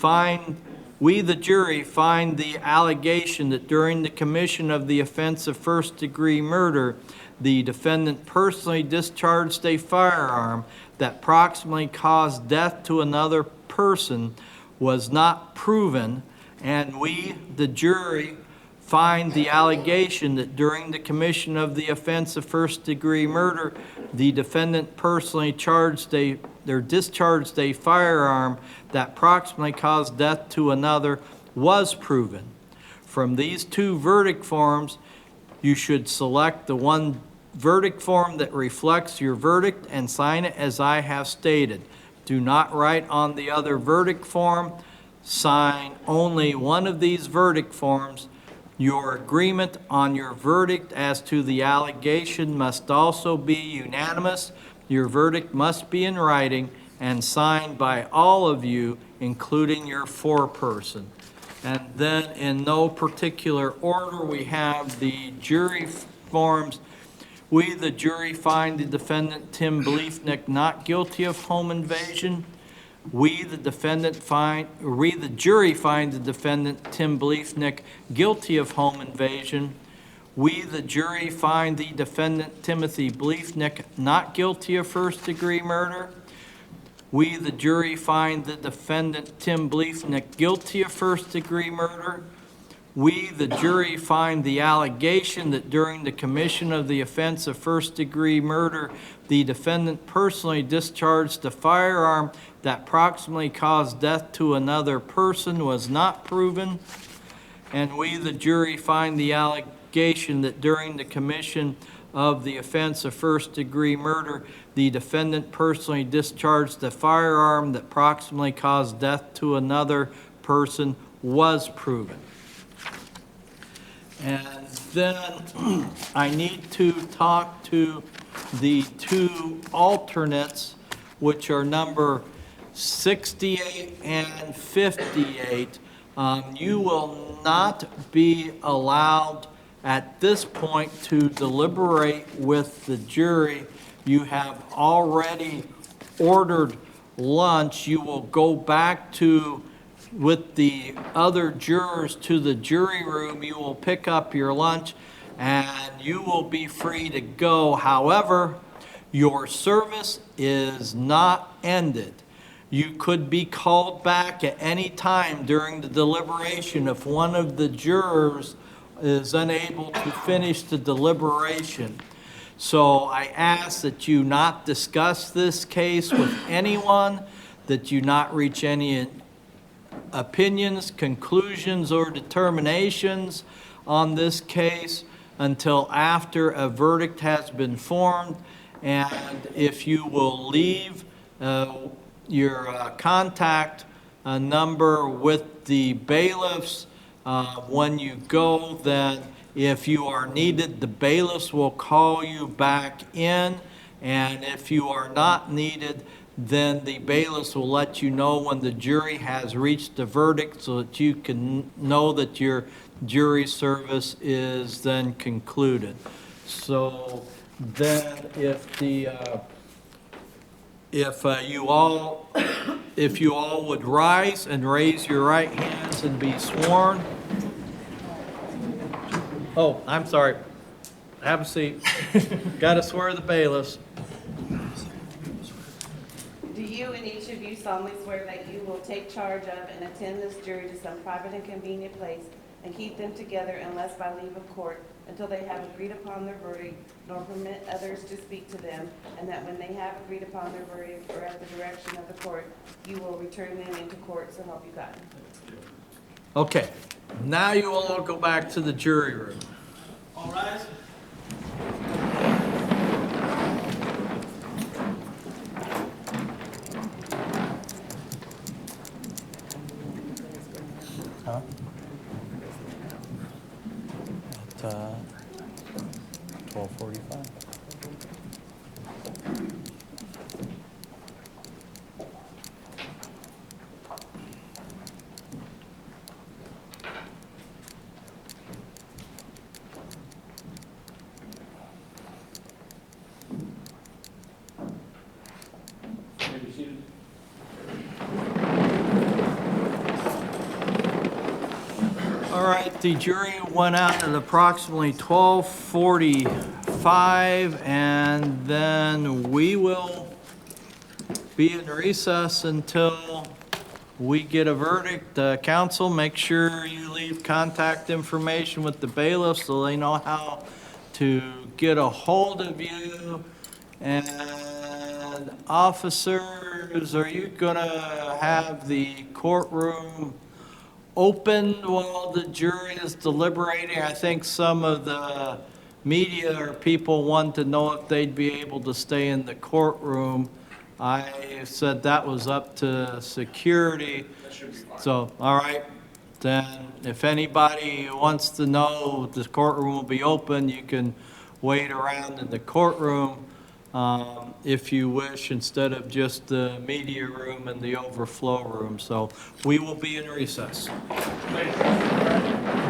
the jury, find the allegation that during the commission of the offense of first-degree murder, the defendant personally discharged a firearm that proximately caused death to another person was not proven, and we, the jury, find the allegation that during the commission of the offense of first-degree murder, the defendant personally discharged a firearm that proximately caused death to another was proven. From these 2 verdict forms, you should select the one verdict form that reflects your verdict and sign it as I have stated. Do not write on the other verdict form. Sign only one of these verdict forms. Your agreement on your verdict as to the allegation must also be unanimous. Your verdict must be in writing and signed by all of you, including your foreperson. And then in no particular order, we have the jury forms. We, the jury, find the defendant Tim Bliefnick not guilty of home invasion. We, the jury, find the defendant Tim Bliefnick guilty of home invasion. We, the jury, find the defendant Timothy Bliefnick not guilty of first-degree murder. We, the jury, find the defendant Tim Bliefnick guilty of first-degree murder. We, the jury, find the allegation that during the commission of the offense of first-degree murder, the defendant personally discharged a firearm that proximately caused death to another person was not proven. And we, the jury, find the allegation that during the commission of the offense of first-degree murder, the defendant personally discharged a firearm that proximately caused death to another person was proven. And then I need to talk to the 2 alternates, which are number 68 and 58. You will not be allowed at this point to deliberate with the jury. You have already ordered lunch. You will go back with the other jurors to the jury room. You will pick up your lunch and you will be free to go. However, your service is not ended. You could be called back at any time during the deliberation if one of the jurors is unable to finish the deliberation. So I ask that you not discuss this case with anyone, that you not reach any opinions, conclusions, or determinations on this case until after a verdict has been formed. And if you will leave your contact number with the bailiffs when you go, then if you are needed, the bailiffs will call you back in And if you are not needed, then the bailiffs will let you know when the jury has reached a verdict so that you can know that your jury service is then concluded. So then if you all would rise and raise your right hands and be sworn. Oh, I'm sorry. Have a seat. Got to swear the bailiffs. Do you and each of you solemnly swear that you will take charge of and attend this jury to some private and convenient place and keep them together unless by leave of court until they have agreed upon their verdict, nor permit others to speak to them, and that when they have agreed upon their verdict or at the direction of the court, you will return them into court, so help you God? Okay, now you all go back to the jury room. All rise. Huh? At 12:45. All right, the jury went out at approximately 12:45, and then we will be in recess until we get a verdict. Counsel, make sure you leave contact information with the bailiff so they know how to get a hold of you. And officers, are you gonna have the courtroom open while the jury is deliberating? I think some of the media or people want to know if they'd be able to stay in the courtroom. I said that was up to security. That should be fine. So, all right, then if anybody wants to know if the courtroom will be open, you can wait around in the courtroom if you wish, instead of just the media room and the overflow room. So we will be in recess. Thank you.